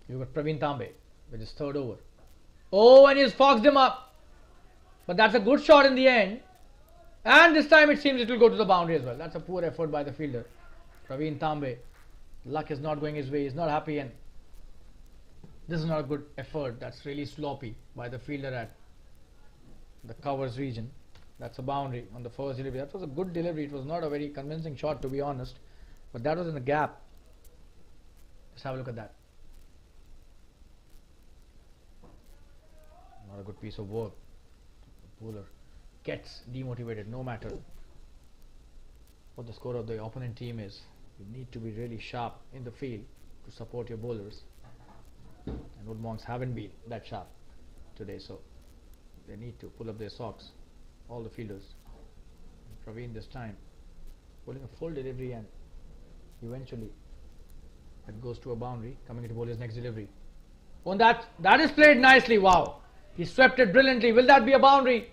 You got Praveen Tambe with his third over. Oh, and he's foxed him up. But that's a good shot in the end. And this time it seems it will go to the boundary as well. That's a poor effort by the fielder. Praveen Tambe. Luck is not going his way. He's not happy, and This is not a good effort. That's really sloppy by the fielder at the covers region. That's a boundary on the first delivery. That was a good delivery. It was not a very convincing shot, to be honest, but that was in the gap. Just have a look at that. Not a good piece of work. The bowler gets demotivated no matter what the score of the opponent team is. You need to be really sharp in the field to support your bowlers, and Wood Monks haven't been that sharp today, so they need to pull up their socks, all the fielders. Praveen this time bowling a full delivery, and eventually it goes to a boundary. Coming into bowl his next delivery. Oh, and that is played nicely. Wow, he swept it brilliantly. Will that be a boundary?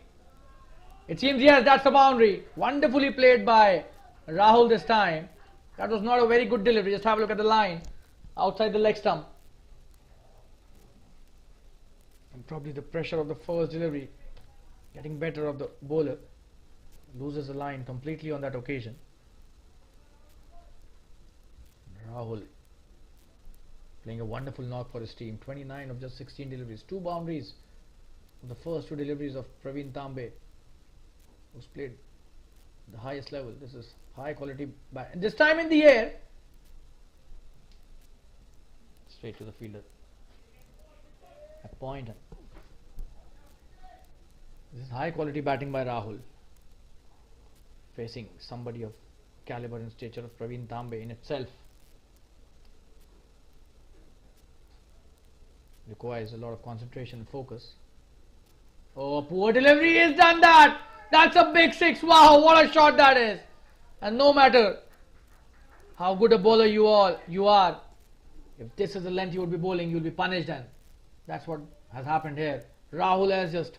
It seems yes, that's a boundary. Wonderfully played by Rahul this time. That was not a very good delivery. Just have a look at the line outside the leg stump. And probably the pressure of the first delivery getting better of the bowler. Loses the line completely on that occasion. Rahul playing a wonderful knock for his team. 29 of just 16 deliveries. 2 boundaries of the first 2 deliveries of Praveen Tambe, who's played the highest level. This is high quality bat. And this time in the air. Straight to the fielder. At point. This is high quality batting by Rahul. Facing somebody of caliber and stature of Praveen Tambe in itself requires a lot of concentration and focus. Oh, poor delivery. He's done that. That's a big 6. Wow, what a shot that is. And no matter how good a bowler you are, if this is the length you would be bowling, you will be punished, and that's what has happened here. Rahul has just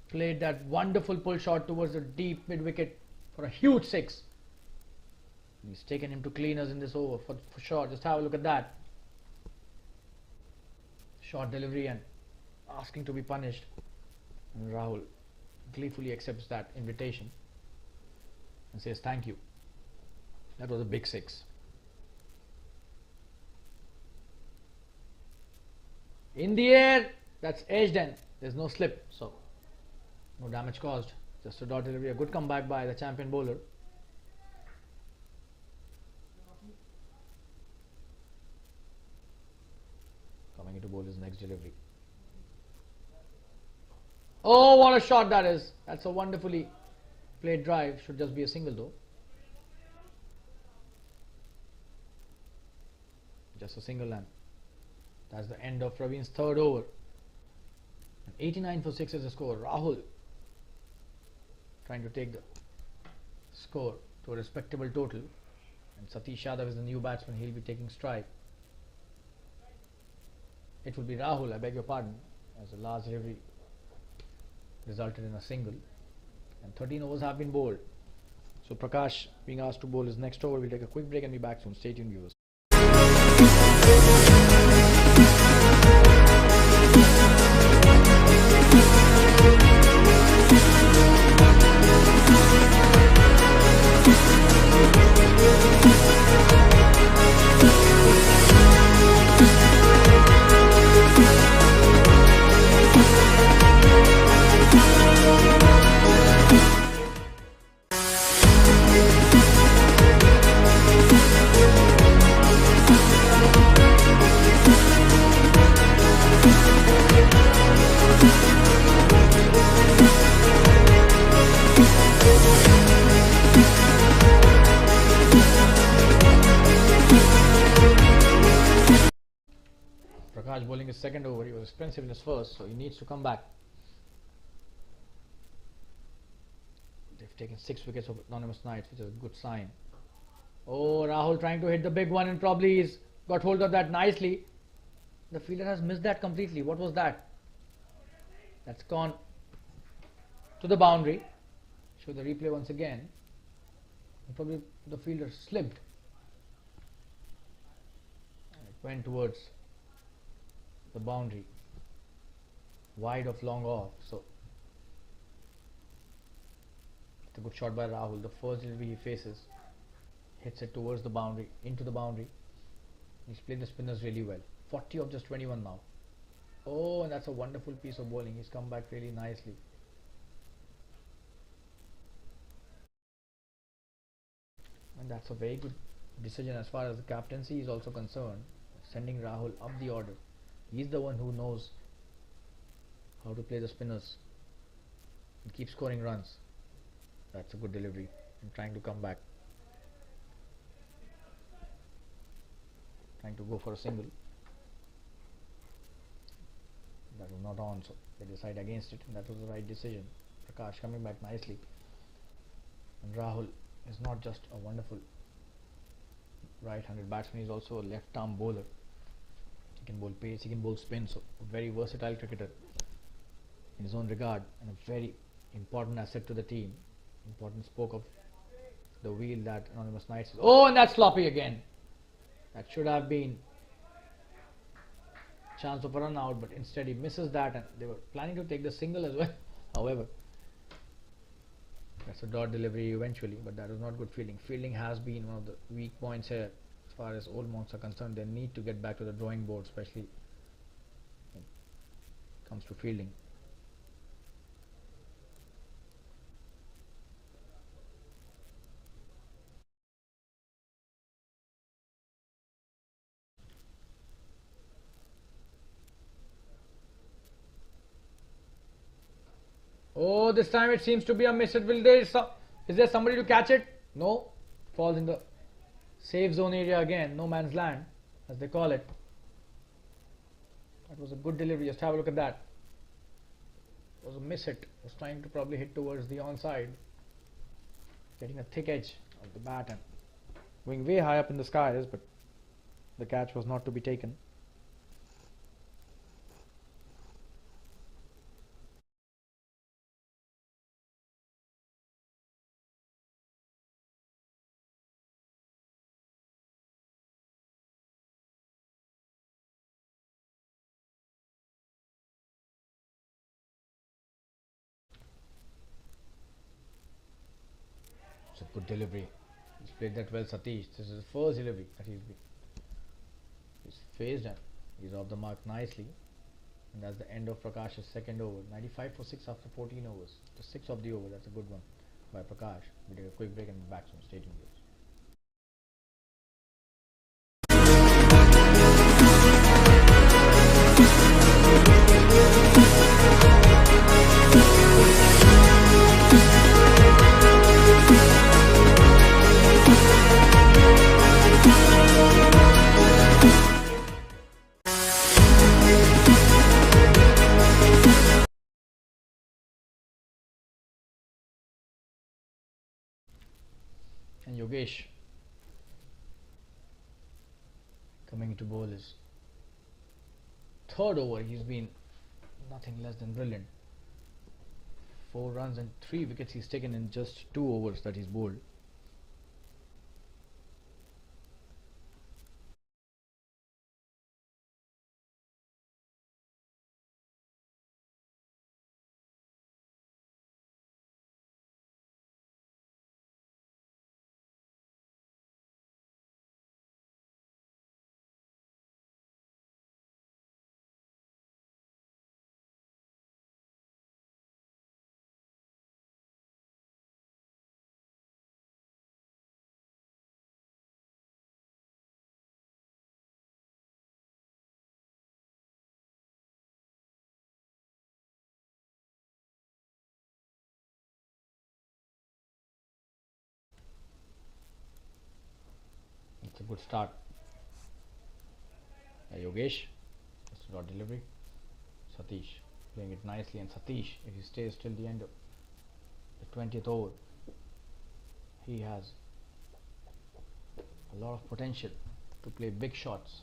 played that wonderful pull shot towards the deep mid wicket for a huge 6. He's taken him to cleaners in this over for sure. Just have a look at that. Short delivery and asking to be punished. And Rahul gleefully accepts that invitation and says thank you. That was a big 6. In the air, that's edged, and there's no slip, so no damage caused. Just a dot delivery. A good comeback by the champion bowler. Coming into bowl his next delivery. Oh, what a shot that is. That's a wonderfully played drive. Should just be a single though. Just a single, and that's the end of Praveen's third over. 89 for 6 is the score. Rahul trying to take the score to a respectable total. And Satish Yadav is the new batsman. He'll be taking strike. It will be Rahul, I beg your pardon, as the last delivery resulted in a single. And 13 overs have been bowled. So Prakash being asked to bowl his next over. We'll take a quick break and be back soon. Stay tuned, viewers. Prakash bowling his second over. He was expensive in his first, so he needs to come back. They've taken 6 wickets of Anonymous Knights, which is a good sign. Oh, Rahul trying to hit the big one, and probably he's got hold of that nicely. The fielder has missed that completely. What was that? That's gone to the boundary. Show the replay once again. And probably the fielder slipped. And it went towards the boundary, wide of long off. So it's a good shot by Rahul. The first delivery he faces, hits it towards the boundary, into the boundary. He's played the spinners really well. 40 of just 21 now. Oh, and that's a wonderful piece of bowling. He's come back really nicely. And that's a very good decision as far as the captaincy is also concerned. Sending Rahul up the order. He's the one who knows how to play the spinners and keep scoring runs. That's a good delivery and trying to come back. Trying to go for a single. That was not on, so they decide against it, and that was the right decision. Prakash coming back nicely. And Rahul is not just a wonderful right-handed batsman, he is also a left-arm bowler. He can bowl pace, he can bowl spin, so a very versatile cricketer in his own regard, and a very important asset to the team. Important spoke of the wheel that Anonymous Knights is. Oh, and that's sloppy again. That should have been chance of a run out, but instead he misses that, and they were planning to take the single as well. However, that's a dot delivery eventually, but that was not good fielding. Fielding has been one of the weak points here as far as Old Monks are concerned. They need to get back to the drawing board, especially when it comes to fielding. Oh, this time it seems to be a miss. Is there somebody to catch it? No. Falls in the safe zone area again. No man's land, as they call it. That was a good delivery. Just have a look at that. It was a miss hit. Was trying to probably hit towards the onside. Getting a thick edge of the bat and going way high up in the skies, but the catch was not to be taken. It's a good delivery. He's played that well, Satish. This is the first delivery that he's faced, and he's off the mark nicely. And that's the end of Prakash's second over. 95 for 6 after 14 overs. The 6th of the over. That's a good one by Prakash. We take a quick break and back from Stadium News. And Yogesh coming into bowl his third over. He's been nothing less than brilliant. 4 runs and 3 wickets he's taken in just 2 overs that he's bowled. It's a good start. Yogesh, it's a dot delivery. Satish playing it nicely, and Satish, if he stays till the end of the 20th over, he has a lot of potential to play big shots,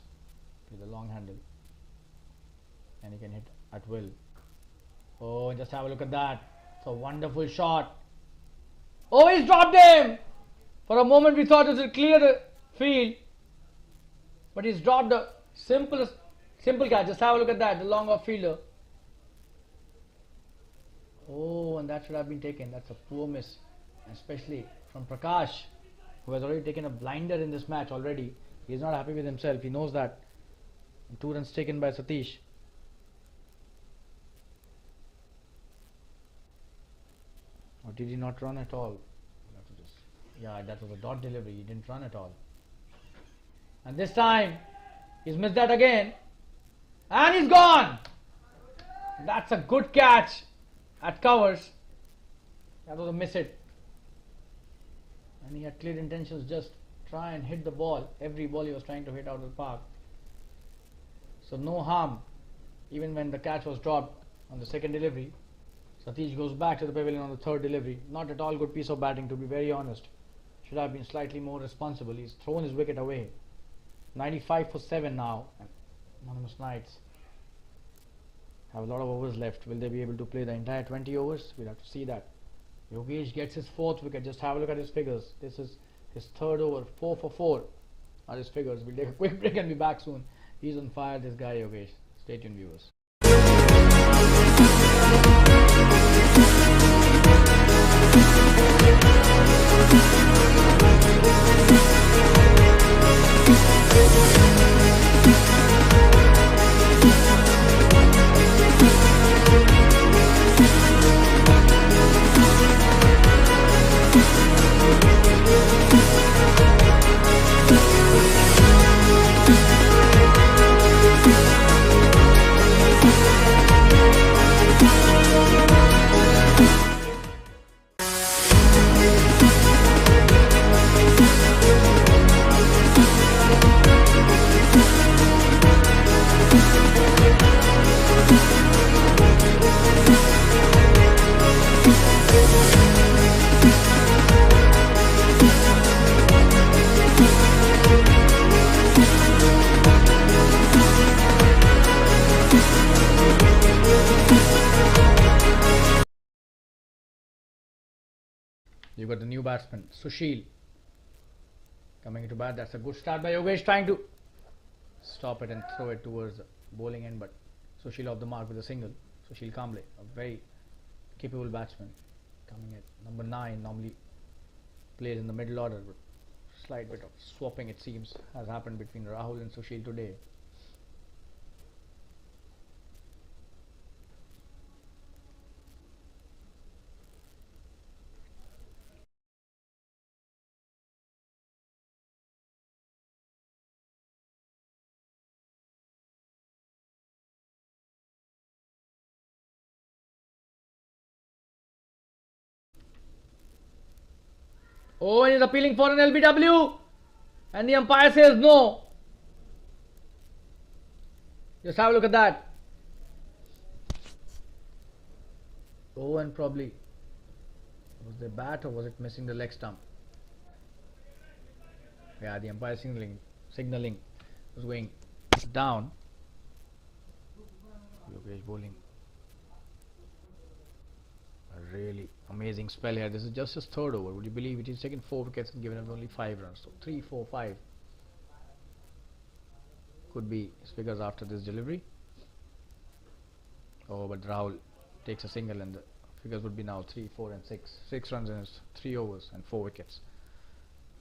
play the long handle, and he can hit at will. Oh, just have a look at that. It's a wonderful shot. Oh, he's dropped him! For a moment we thought it would clear the field, but he's dropped the simple catch. Just have a look at that, the long off fielder. Oh, and that should have been taken. That's a poor miss, especially from Prakash, who has already taken a blinder in this match already. He's not happy with himself. He knows that 2 runs taken by Satish. Or did he not run at all? Yeah, that was a dot delivery. He didn't run at all. And this time, he's missed that again. And he's gone! That's a good catch at covers. That was a miss it. And he had clear intentions, just try and hit the ball. Every ball he was trying to hit out of the park. So no harm. Even when the catch was dropped on the second delivery, Satish goes back to the pavilion on the third delivery. Not at all good piece of batting, to be very honest. Should have been slightly more responsible. He's thrown his wicket away. 95 for 7 now. Anonymous Knights have a lot of overs left. Will they be able to play the entire 20 overs? We'll have to see that. Yogesh gets his 4th wicket. Just have a look at his figures. This is his 3rd over. 4 for 4 are his figures. We'll take a quick break and be back soon. He's on fire, this guy Yogesh. Stay tuned, viewers. You've got the new batsman, Sushil, coming into bat. That's a good start by Yogesh, trying to stop it and throw it towards the bowling end, but Sushil off the mark with a single. Sushil Kamble, a very capable batsman, coming at number 9, normally plays in the middle order, but slight bit of swapping, it seems, has happened between Rahul and Sushil today. Oh, and he's appealing for an LBW, and the umpire says no. Just have a look at that. Oh, and probably was the bat or was it missing the leg stump? Yeah, the umpire signaling was going down. Yogesh bowling a really amazing spell here. This is just his 3rd over. Would you believe it? He's taken 4 wickets and given up only 5 runs. So 3, 4, 5 could be his figures after this delivery. Oh, but Rahul takes a single and the figures would be now 3, 4 and 6. 6 runs in his 3 overs and 4 wickets.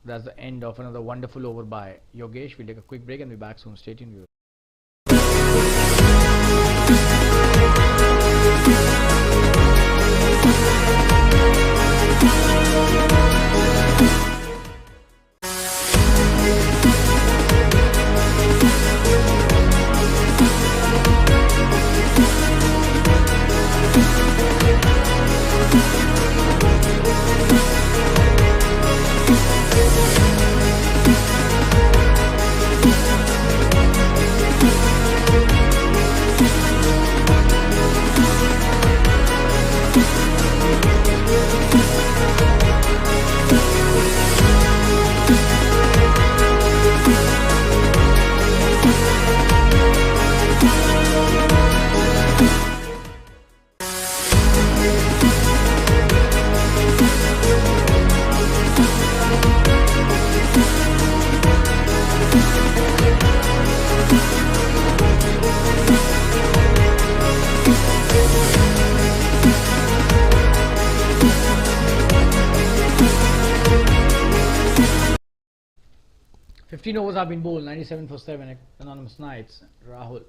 That's the end of another wonderful over by Yogesh. We'll take a quick break and be back soon. Stay tuned, viewers. 15 overs have been bowled, 97 for 7, Anonymous Knights. Rahul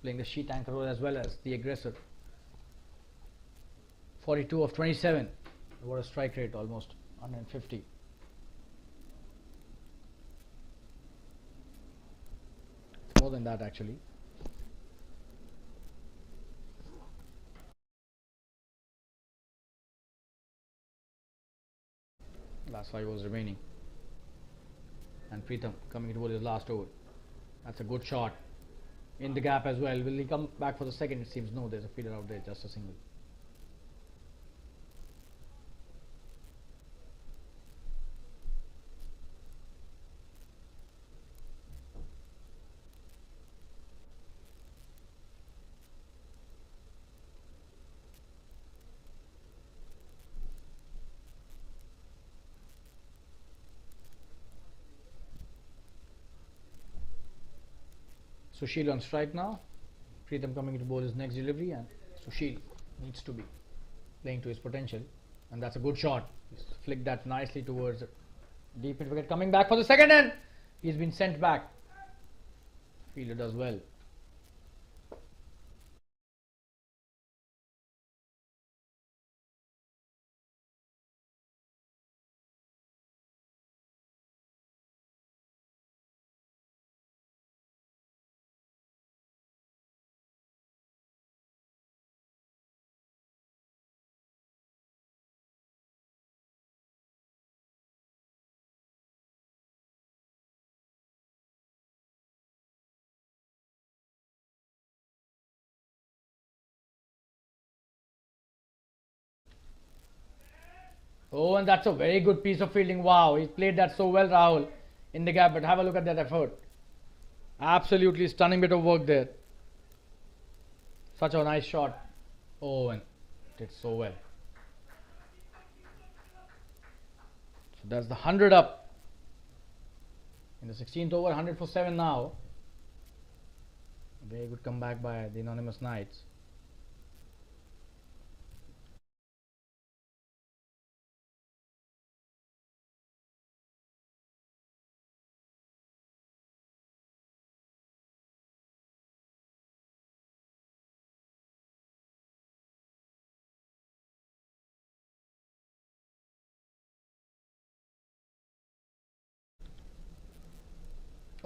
playing the sheet anchor role as well as the aggressor. 42 of 27. What a strike rate, almost 150. It's more than that actually. Last 5 overs remaining. And Pritham coming to bowl his last over. That's a good shot. In the gap as well. Will he come back for the second? It seems no, there's a fielder out there, just a single. Sushil on strike now. Pritham coming to bowl his next delivery, and Sushil needs to be playing to his potential, and that's a good shot. He's flicked that nicely towards deep mid wicket. Coming back for the second, and he's been sent back. Fielder does well. Oh, and that's a very good piece of fielding. Wow, he played that so well, Rahul, in the gap. But have a look at that effort. Absolutely stunning bit of work there. Such a nice shot. Oh, and did so well. So that's the 100 up. In the 16th over, 100 for 7 now. A very good comeback by the Anonymous Knights.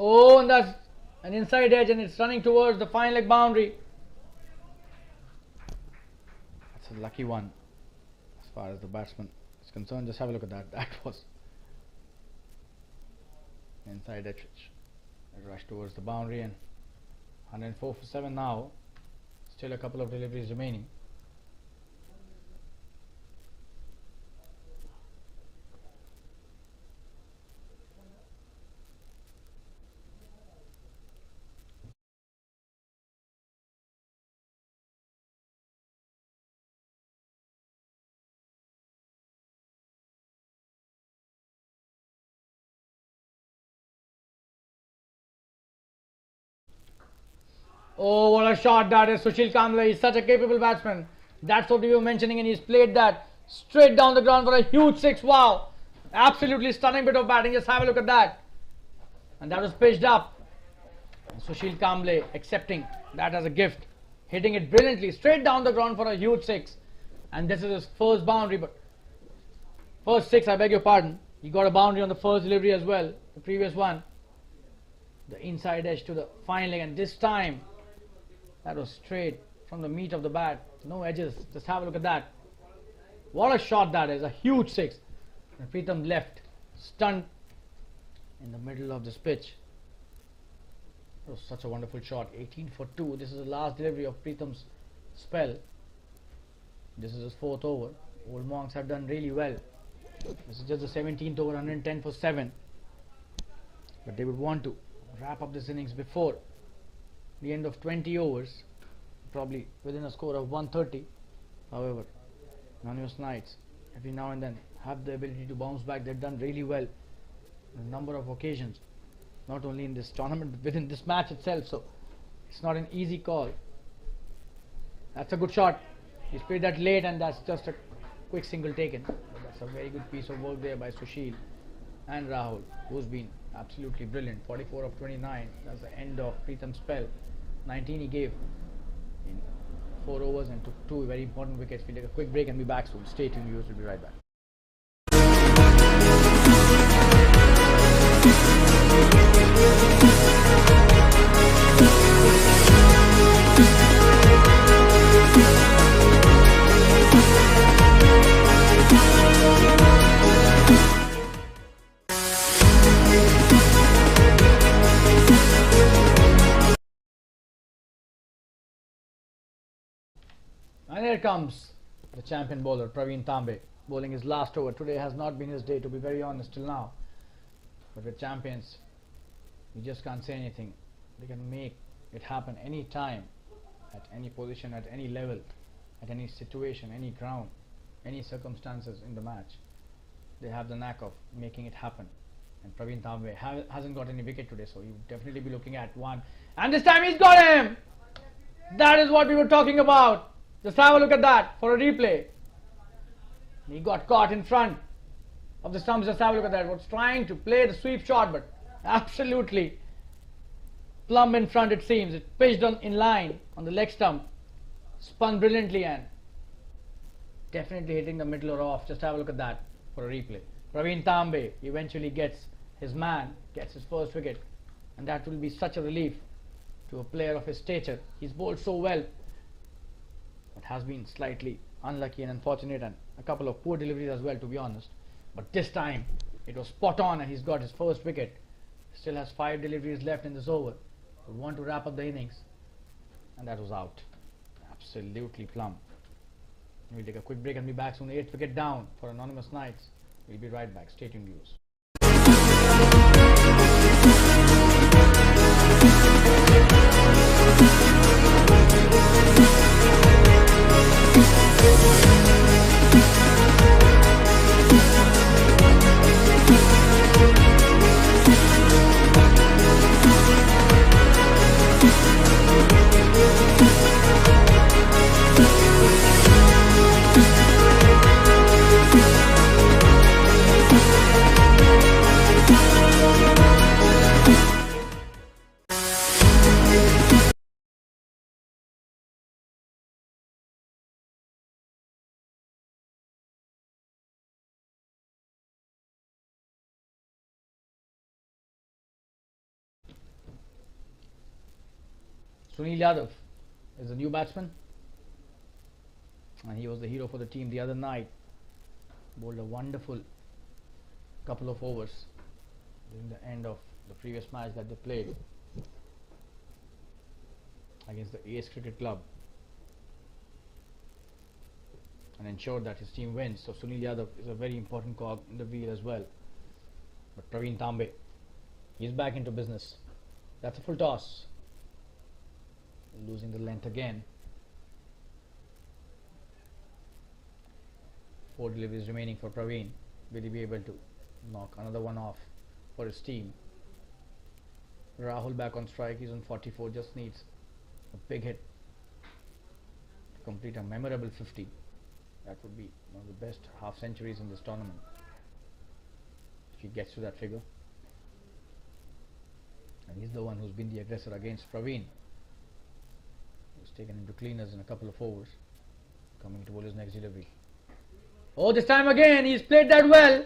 Oh, and that's an inside edge, and it's running towards the fine leg boundary. That's a lucky one as far as the batsman is concerned. Just have a look at that. That was inside edge. It rushed towards the boundary, and 104 for 7 now. Still a couple of deliveries remaining. Oh, what a shot that is. Sushil Kamble is such a capable batsman. That's what we were mentioning, and he's played that straight down the ground for a huge 6. Wow. Absolutely stunning bit of batting. Just have a look at that. And that was pitched up. And Sushil Kamble accepting that as a gift. Hitting it brilliantly straight down the ground for a huge 6. And this is his first boundary, but first 6, I beg your pardon. He got a boundary on the first delivery as well. The previous one. The inside edge to the fine leg, and this time that was straight from the meat of the bat. No edges. Just have a look at that. What a shot that is. A huge 6. And Pritham left stunned in the middle of this pitch. It was such a wonderful shot. 18 for 2. This is the last delivery of Pritham's spell. This is his 4th over. Old Monks have done really well. This is just the 17th over, 110 for 7. But they would want to wrap up this innings before the end of 20 overs, probably within a score of 130. However, Anonymous Knights every now and then have the ability to bounce back. They've done really well on a number of occasions, not only in this tournament but within this match itself. So it's not an easy call. That's a good shot. He's played that late, and that's just a quick single taken. But that's a very good piece of work there by Sushil and Rahul, who's been Absolutely brilliant. 44 of 29. That's the end of Preetham's spell. 19 he gave in 4 overs and took 2 very important wickets. We'll take a quick break and be back soon. Stay tuned, viewers. We'll be right back. And here comes the champion bowler, Praveen Tambe, bowling his last over. Today has not been his day, to be very honest, till now. But with champions, you just can't say anything. They can make it happen any time, at any position, at any level, at any situation, any ground, any circumstances in the match. They have the knack of making it happen. And Praveen Tambe hasn't got any wicket today, so he'll definitely be looking at one. And this time he's got him! That is what we were talking about. Just have a look at that for a replay. He got caught in front of the stumps. Just have a look at that. Was trying to play the sweep shot, but absolutely plumb in front it seems. It pitched in line on the leg stump. Spun brilliantly and definitely hitting the middle or off. Just have a look at that for a replay. Praveen Tambe eventually gets his man, gets his first wicket. And that will be such a relief to a player of his stature. He's bowled so well. It has been slightly unlucky and unfortunate and a couple of poor deliveries as well, to be honest. But this time it was spot on and he's got his first wicket. Still has 5 deliveries left in this over. Would want to wrap up the innings. And that was out. Absolutely plumb. We'll take a quick break and be back soon. 8th wicket down for Anonymous Knights. We'll be right back. Stay tuned, viewers. Sunil Yadav is the new batsman, and he was the hero for the team the other night. Bowled a wonderful couple of overs during the end of the previous match that they played against the Ace Cricket Club and ensured that his team wins. So Sunil Yadav is a very important cog in the wheel as well. But Praveen Tambe, he's back into business. That's a full toss. Losing the length again. 4 deliveries remaining for Praveen. Will he be able to knock another one off for his team? Rahul back on strike. He's on 44. Just needs a big hit to complete a memorable 50. That would be one of the best half centuries in this tournament if he gets to that figure. And he's the one who's been the aggressor against Praveen. He's taken him to cleaners in a couple of overs. Coming to bowl his next delivery. Oh, this time again he's played that well.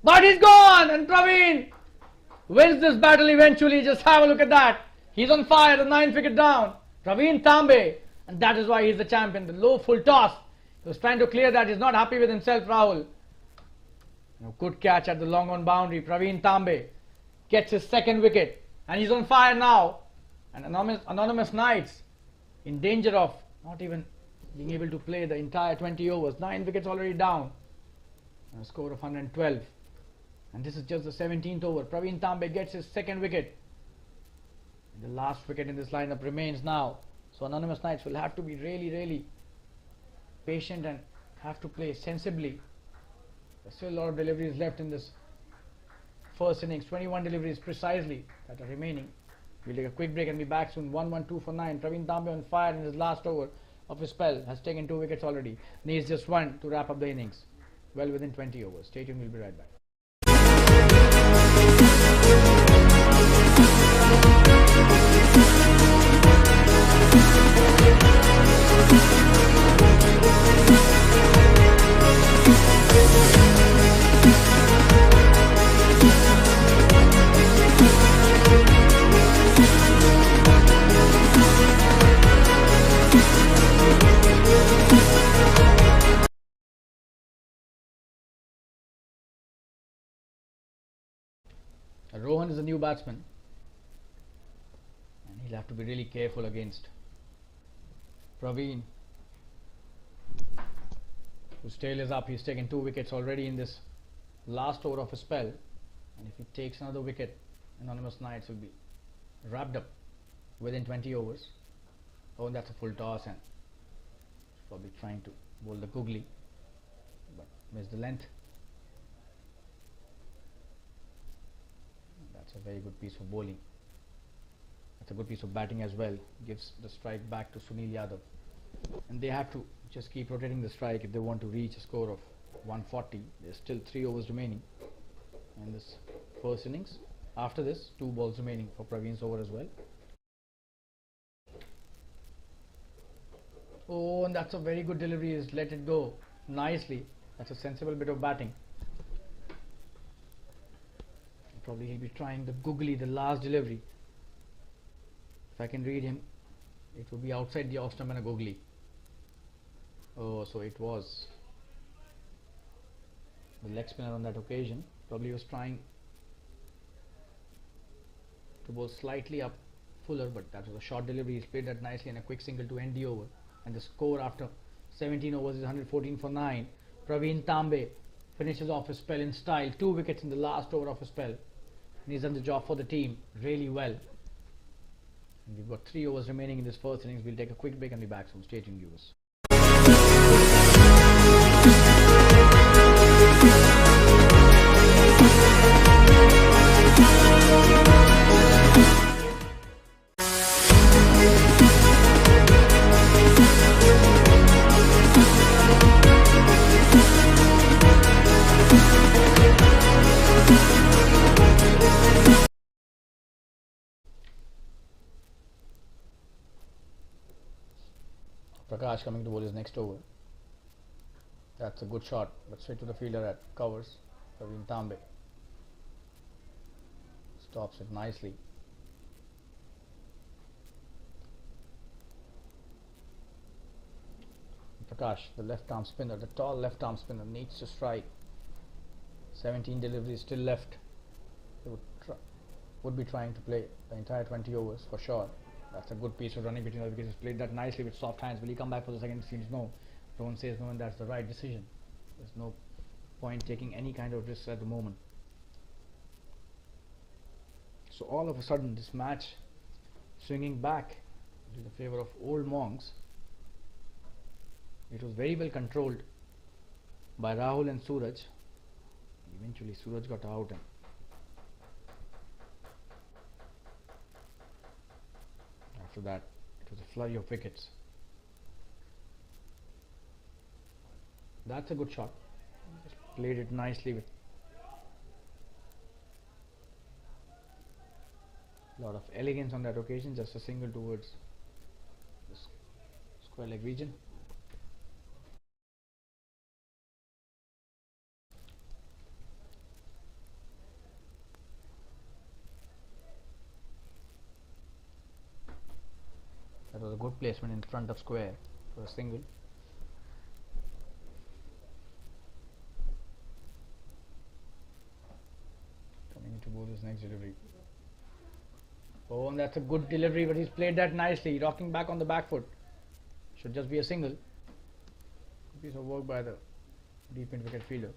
But he's gone and Praveen wins this battle eventually. Just have a look at that. He's on fire, the 9th wicket down. Praveen Tambe. And that is why he's the champion. The low full toss. He was trying to clear that. He's not happy with himself, Rahul. Good catch at the long on boundary. Praveen Tambe gets his 2nd wicket. And he's on fire now. And Anonymous Knights in danger of not even being able to play the entire 20 overs. 9 wickets already down. And a score of 112. And this is just the 17th over. Praveen Tambe gets his 2nd wicket. The last wicket in this lineup remains now. So Anonymous Knights will have to be really patient and have to play sensibly. There's still a lot of deliveries left in this first innings. 21 deliveries precisely that are remaining. We'll take a quick break and be back soon. 1-1-2 for 9. Praveen Tambe on fire in his last over of his spell. Has taken 2 wickets already. Needs just 1 to wrap up the innings. Well within 20 overs. Stay tuned, we'll be right back. new batsman, and he'll have to be really careful against Praveen, whose tail is up. He's taken 2 wickets already in this last over of his spell, and if he takes another wicket, Anonymous Knights will be wrapped up within 20 overs. Oh, that's a full toss, and probably trying to bowl the googly, but missed the length. That's a very good piece of bowling. That's a good piece of batting as well. Gives the strike back to Sunil Yadav, and they have to just keep rotating the strike if they want to reach a score of 140. There's still 3 overs remaining in this first innings. After this, 2 balls remaining for Praveen's over as well. Oh, and that's a very good delivery. He's let it go nicely. That's a sensible bit of batting. Probably he'll be trying the googly, the last delivery. If I can read him, it would be outside the off stump and a googly. Oh, so it was the leg spinner on that occasion. Probably was trying to bowl slightly up fuller, but that was a short delivery. He's played that nicely and a quick single to end the over. And the score after 17 overs is 114 for 9. Praveen Tambe finishes off his spell in style. 2 wickets in the last over of his spell. And he's done the job for the team really well. And we've got 3 overs remaining in this first innings. We'll take a quick break and be back soon. Stay tuned, viewers. Prakash coming to bowl his next over. That's a good shot, but straight to the fielder at covers. Praveen Tambe stops it nicely. Prakash, the left arm spinner, the tall left arm spinner, needs to strike. 17 deliveries still left. They would be trying to play the entire 20 overs for sure. That's a good piece of running between the wickets. He's played that nicely with soft hands. Will he come back for the second? It seems no. Rohan says no, and that's the right decision. There's no point taking any kind of risks at the moment. So all of a sudden, this match swinging back to the favor of old monks. It was very well controlled by Rahul and Suraj. Eventually, Suraj got out, and after that, it was a flurry of wickets. That's a good shot. Just played it nicely with a lot of elegance on that occasion. Just a single towards the square leg region. That was a good placement in front of square for a single. Coming into bowl his next delivery. Oh, and that's a good delivery, but he's played that nicely, rocking back on the back foot. Should just be a single. Good piece of work by the deep in wicket fielder,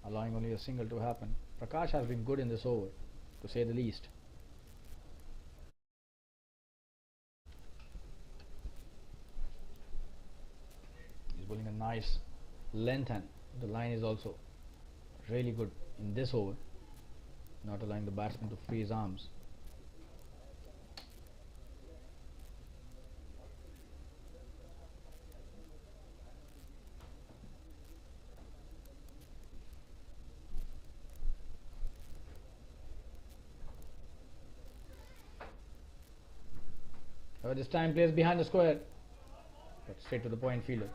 allowing only a single to happen. Prakash has been good in this over, to say the least. Bowling a nice length, and the line is also really good in this over, not allowing the batsman to free his arms. This time plays behind the square, but straight to the point fielder.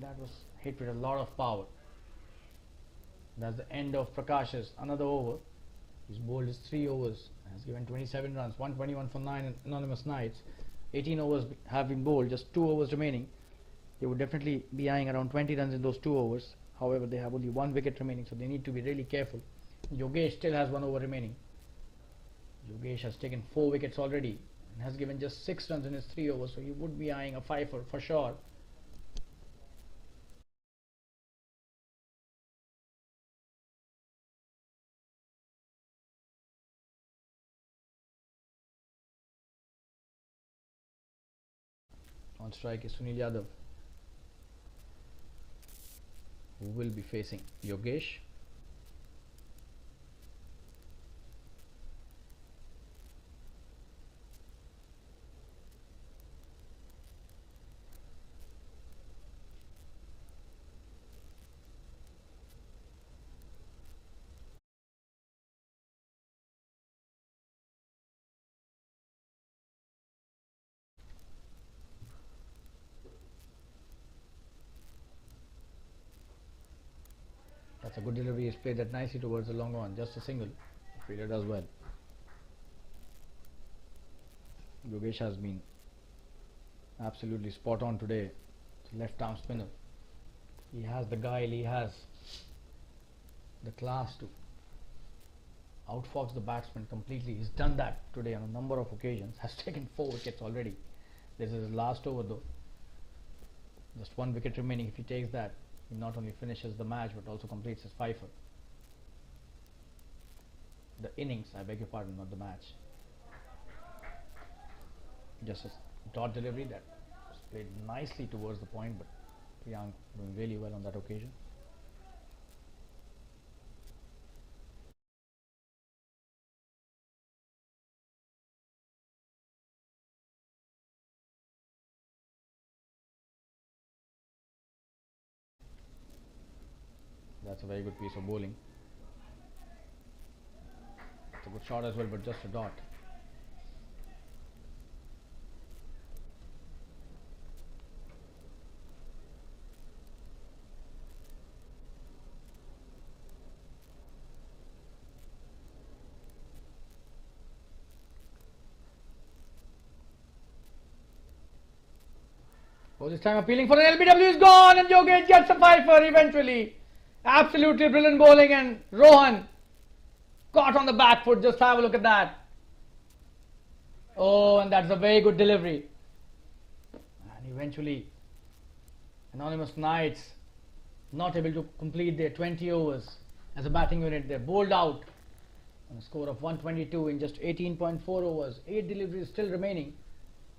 That was hit with a lot of power. That's the end of Prakash's another over. He's bowled his 3 overs, has given 27 runs, 121 for 9 Anonymous Knights. 18 overs have been bowled, just 2 overs remaining. They would definitely be eyeing around 20 runs in those 2 overs. However, they have only 1 wicket remaining, so they need to be really careful. Yogesh still has 1 over remaining. Yogesh has taken 4 wickets already and has given just 6 runs in his 3 overs, so he would be eyeing a 5 for sure. On strike is Sunil Yadav, who will be facing Yogesh. That's a good delivery. He's played that nicely towards the long one. Just a single. The fielder does well. Yogesh has been absolutely spot on today. It's a left arm spinner. He has the guile, he has the class to outfox the batsman completely. He's done that today on a number of occasions. Has taken 4 wickets already. This is his last over though. Just 1 wicket remaining. If he takes that, he not only finishes the match but also completes his 5. The innings, I beg your pardon, not the match. Just a dot delivery that was played nicely towards the point, but Priyank doing really well on that occasion. That's a very good piece of bowling. It's a good shot as well, but just a dot. Oh, this time appealing for an LBW is gone, and Yogesh gets a 5 eventually. Absolutely brilliant bowling, and Rohan caught on the back foot. Just have a look at that. Oh, and that's a very good delivery. And eventually, Anonymous Knights not able to complete their 20 overs as a batting unit. They're bowled out on a score of 122 in just 18.4 overs. 8 deliveries still remaining,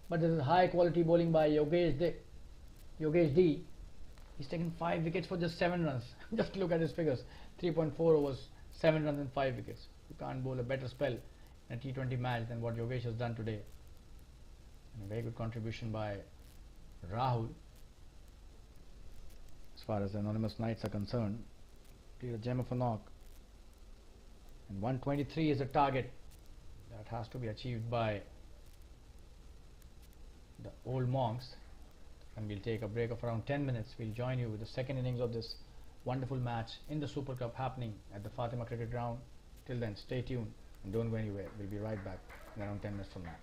but this is high quality bowling by Yogesh D. He's taken 5 wickets for just 7 runs. Just look at his figures. 3.4 overs, 7 runs and 5 wickets. You can't bowl a better spell in a T20 match than what Yogesh has done today. And a very good contribution by Rahul. As far as the Anonymous Knights are concerned, clear a gem of a knock. And 123 is the target that has to be achieved by the old monks. And we'll take a break of around 10 minutes. We'll join you with the second innings of this wonderful match in the Super Cup happening at the Fatima Cricket Ground. Till then, stay tuned and don't go anywhere. We'll be right back in around 10 minutes from now.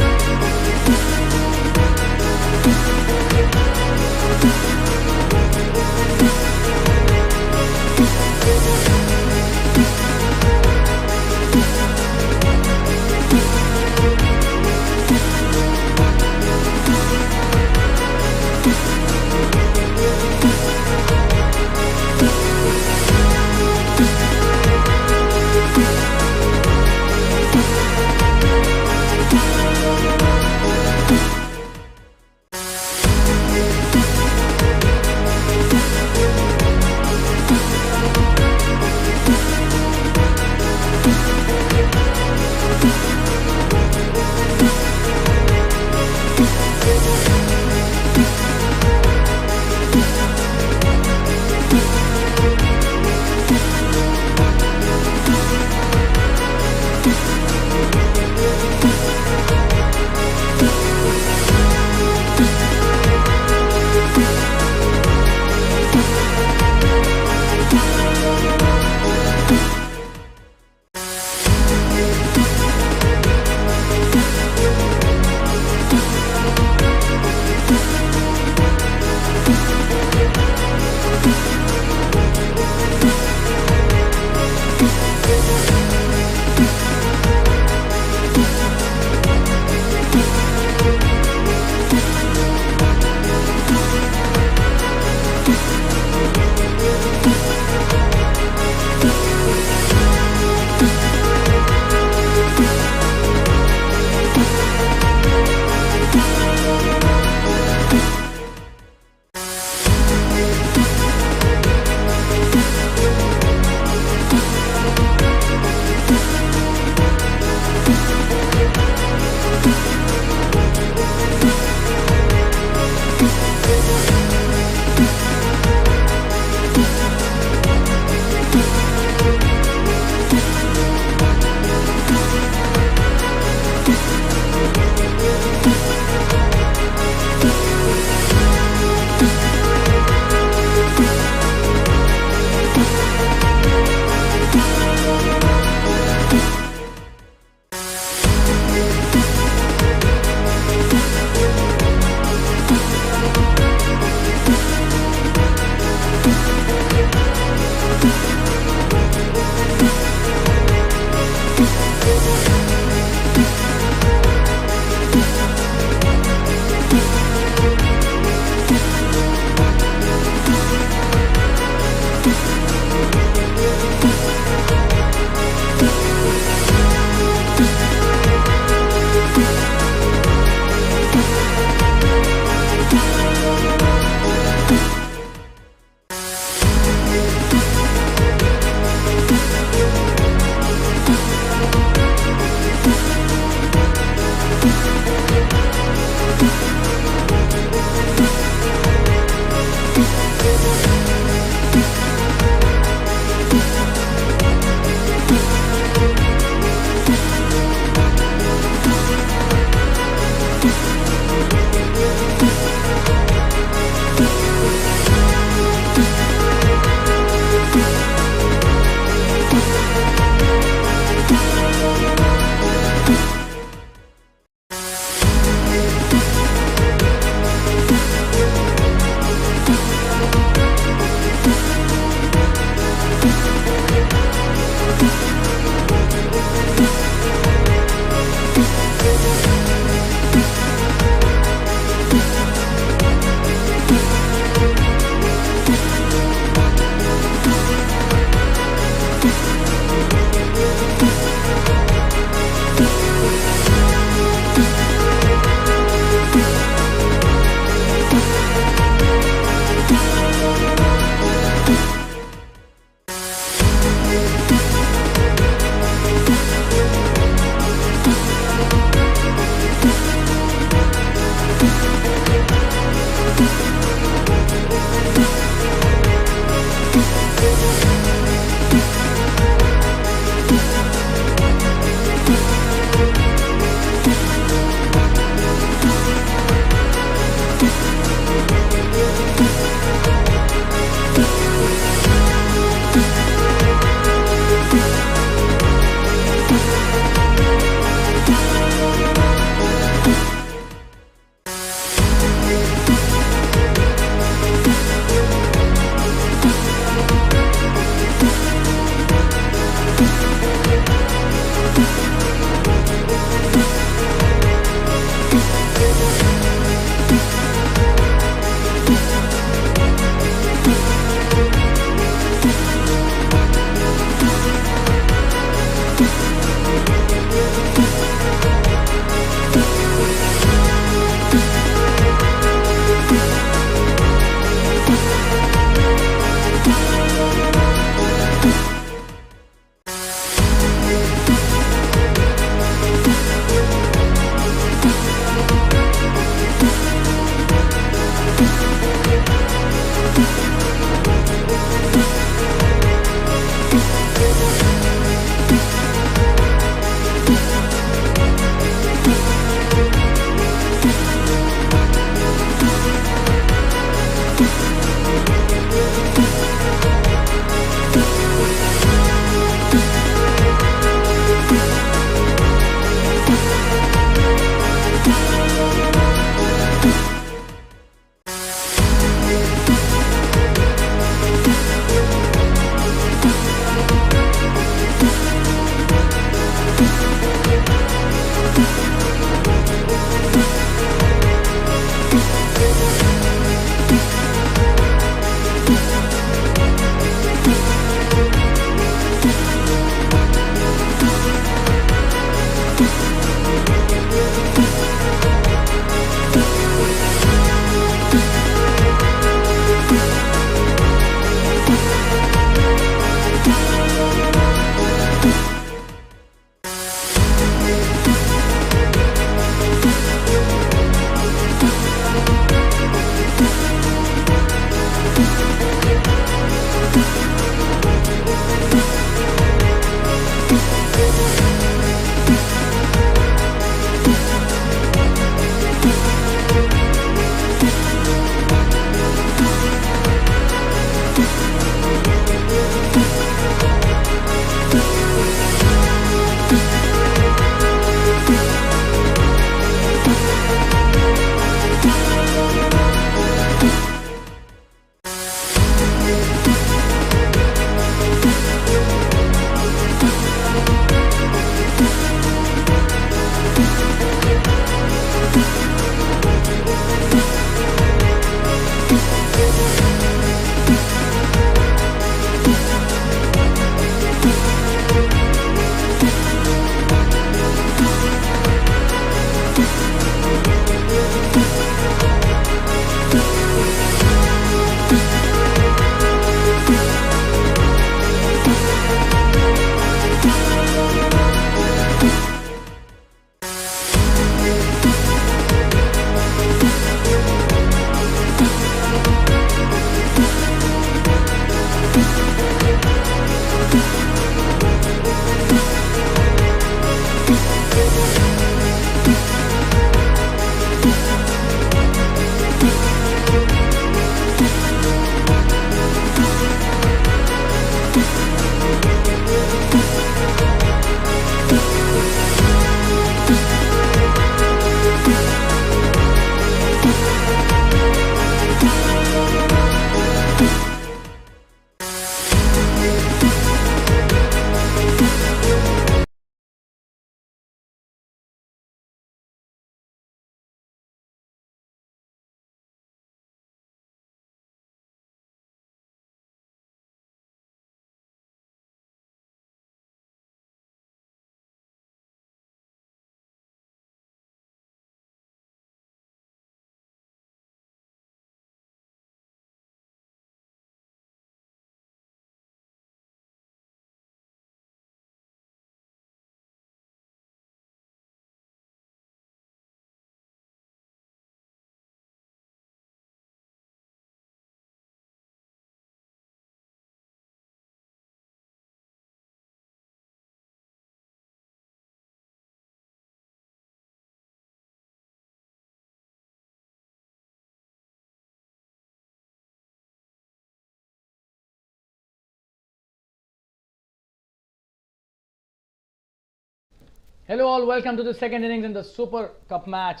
Hello all, welcome to the second innings in the Super Cup match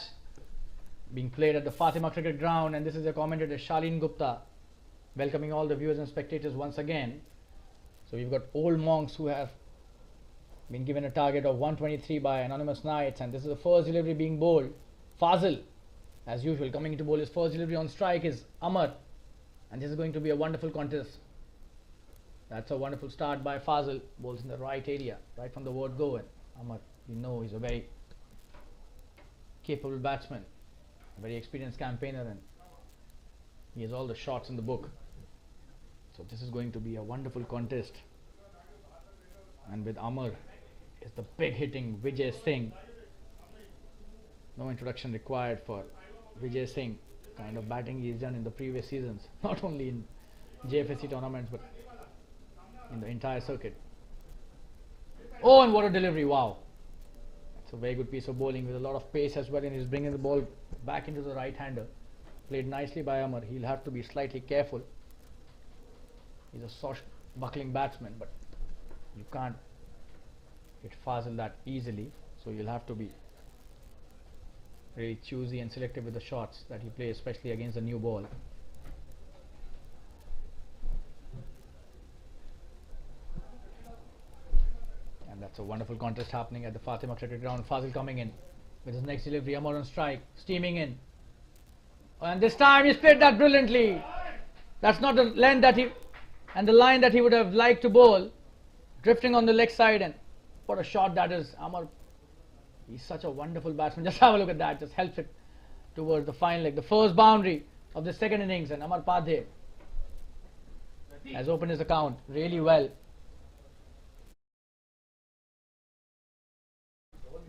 being played at the Fatima Cricket Ground, and this is your commentator Shalin Gupta welcoming all the viewers and spectators once again. So we've got old monks who have been given a target of 123 by Anonymous Knights, and this is the first delivery being bowled. Fazil, as usual, coming into bowl. His first delivery on strike is Amar, and this is going to be a wonderful contest. That's a wonderful start by Fazil. Bowls in the right area, right from the word go, and Amar, you know, he's a very capable batsman, a very experienced campaigner, and he has all the shots in the book. So this is going to be a wonderful contest. And with Amar is the big hitting Jfsc. No introduction required for Jfsc. Kind of batting he's done in the previous seasons, not only in Jfsc tournaments but in the entire circuit. Oh, and what a delivery! Wow, it's a very good piece of bowling with a lot of pace as well, and he's bringing the ball back into the right-hander. Played nicely by Amar. He'll have to be slightly careful. He's a swashbuckling batsman, but you can't hit Fazil that easily, so you'll have to be really choosy and selective with the shots that he plays, especially against the new ball. And that's a wonderful contest happening at the Fatima Cricket Ground. Fazil coming in with his next delivery. Amar on strike, steaming in, and this time he played that brilliantly. That's not the length that he and the line that he would have liked to bowl, drifting on the leg side, and what a shot that is. Amar He's such a wonderful batsman. Just have a look at that. Just helps it towards the final leg. The first boundary of the second innings, and Amar Padhe has opened his account really well.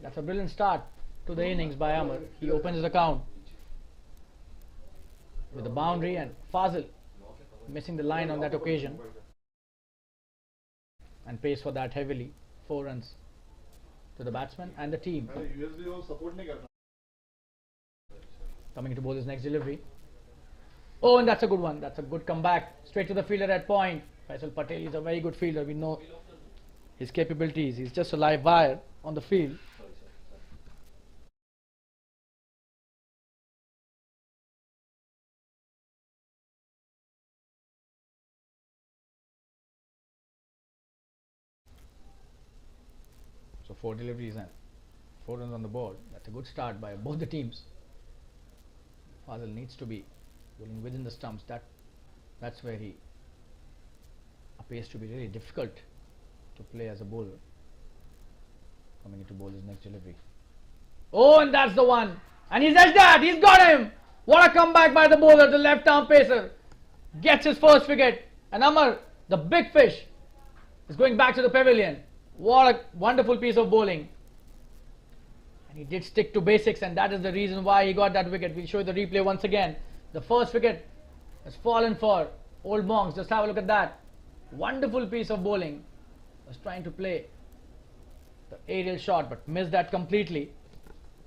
That's a brilliant start to the innings by Amar. He opens his account with the boundary, and Fazil missing the line on that occasion and pays for that heavily. 4 runs to the batsman and the team. Coming to bowl his next delivery. Oh, and that's a good one. That's a good comeback. Straight to the fielder at point. Faisal Patel is a very good fielder. We know his capabilities. He's just a live wire on the field. So 4 deliveries and 4 runs on the board. That's a good start by both the teams. Fazil needs to be bowling within the stumps. That's where he appears to be really difficult to play as a bowler. Coming into bowl his next delivery. Oh, and that's the one. And he says that. He's got him. What a comeback by the bowler, the left arm pacer. Gets his first wicket. And Amar, the big fish, is going back to the pavilion. What a wonderful piece of bowling. And he did stick to basics, and that is the reason why he got that wicket. We'll show you the replay once again. The first wicket has fallen for Old Monks. Just have a look at that. Wonderful piece of bowling. Was trying to play the aerial shot but missed that completely.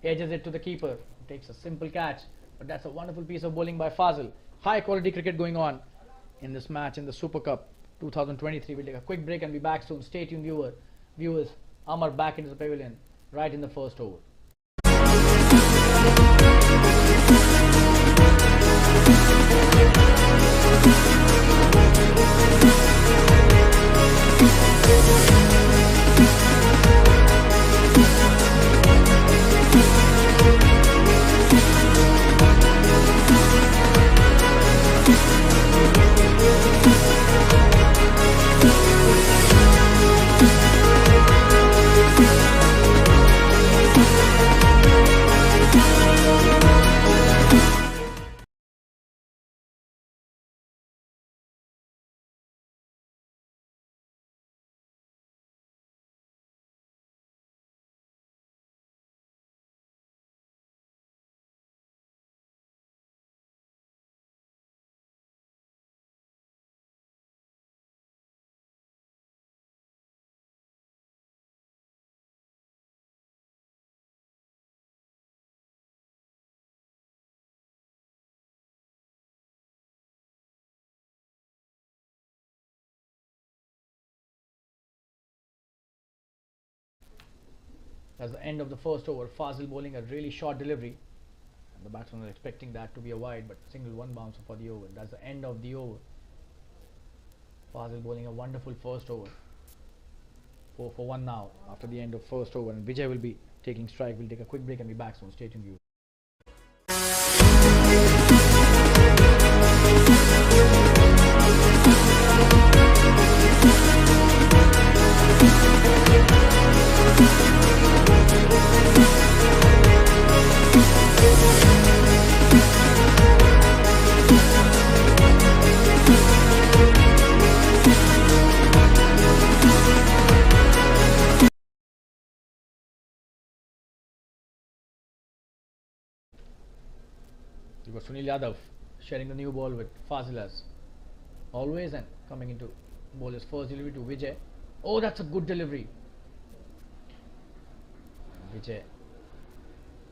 Edges it to the keeper. Takes a simple catch. But that's a wonderful piece of bowling by Fazil. High quality cricket going on in this match in the Super Cup 2023. We'll take a quick break and be back soon. Stay tuned, viewers. Amar back into the pavilion right in the first over. That's the end of the first over. Fazil bowling a really short delivery. And the batsman was expecting that to be a wide, but single one bouncer for the over. That's the end of the over. Fazil bowling a wonderful first over. 4 for 1 now after the end of first over. And Vijay will be taking strike. We'll take a quick break and be back soon. Stay tuned, viewers. It was Sunil Yadav sharing the new ball with Fazil as always, and coming into bowl his first delivery to Vijay. Oh, that's a good delivery. Vijay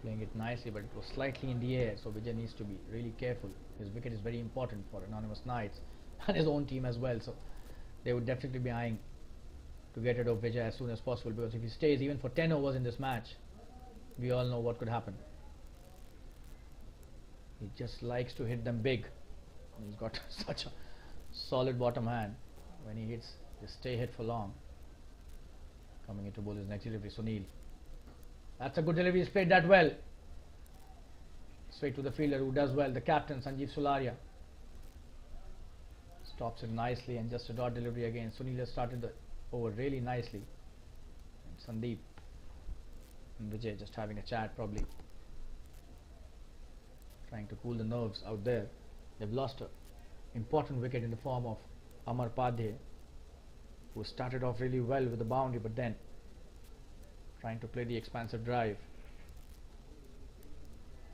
playing it nicely, but it was slightly in the air, so Vijay needs to be really careful. His wicket is very important for Anonymous Knights and his own team as well, so they would definitely be eyeing to get rid of Vijay as soon as possible, because if he stays even for 10 overs in this match, we all know what could happen. He just likes to hit them big. He's got such a solid bottom hand. When he hits, just stay hit for long. Coming into bowl his next delivery, Sunil. That's a good delivery. He's played that well. Straight to the fielder who does well. The captain, Sanjeev Sularia. Stops it nicely, and just a dot delivery again. Sunil has started the over really nicely. And Sandeep And Vijay just having a chat, probably trying to cool the nerves out there. They've lost a important wicket in the form of Amar Padhe, who started off really well with the boundary, but then trying to play the expansive drive,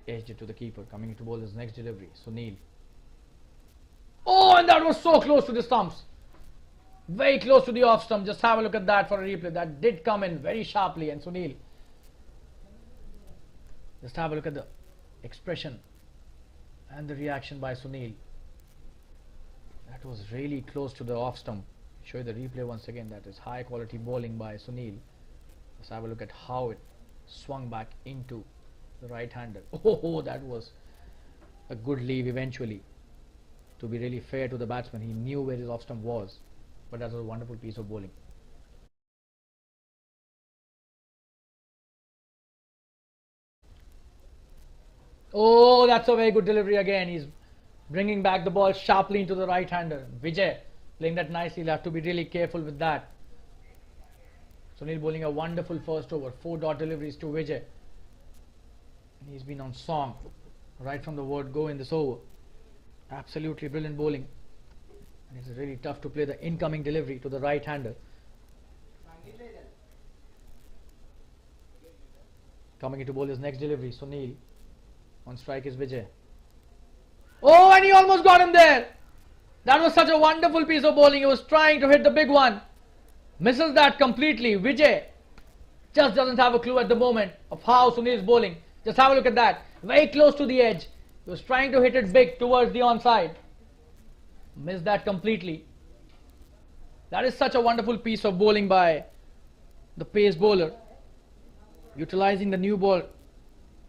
edged it to the keeper. Coming into bowl his next delivery, Sunil. Oh, and that was so close to the stumps. Very close to the off stump. Just have a look at that for a replay. That did come in very sharply, and Sunil. Just have a look at the expression and the reaction by Sunil. That was really close to the off stump. Show you the replay once again. That is high quality bowling by Sunil. Let's have a look at how it swung back into the right-hander. Oh, that was a good leave eventually. To be really fair to the batsman, he knew where his off stump was, but that was a wonderful piece of bowling. Oh, that's a very good delivery again. He's bringing back the ball sharply into the right-hander. Vijay playing that nicely. He'll have to be really careful with that. Sunil bowling a wonderful first over. 4 dot deliveries to Vijay. And he's been on song right from the word go in this over. Absolutely brilliant bowling. And it's really tough to play the incoming delivery to the right-hander. Coming into bowl his next delivery, Sunil. On strike is Vijay. Oh, and he almost got him there. That was such a wonderful piece of bowling. He was trying to hit the big one. Misses that completely. Vijay just doesn't have a clue at the moment of how Sunil is bowling. Just have a look at that. Very close to the edge. He was trying to hit it big towards the onside. Missed that completely. That is such a wonderful piece of bowling by the pace bowler. Utilizing the new ball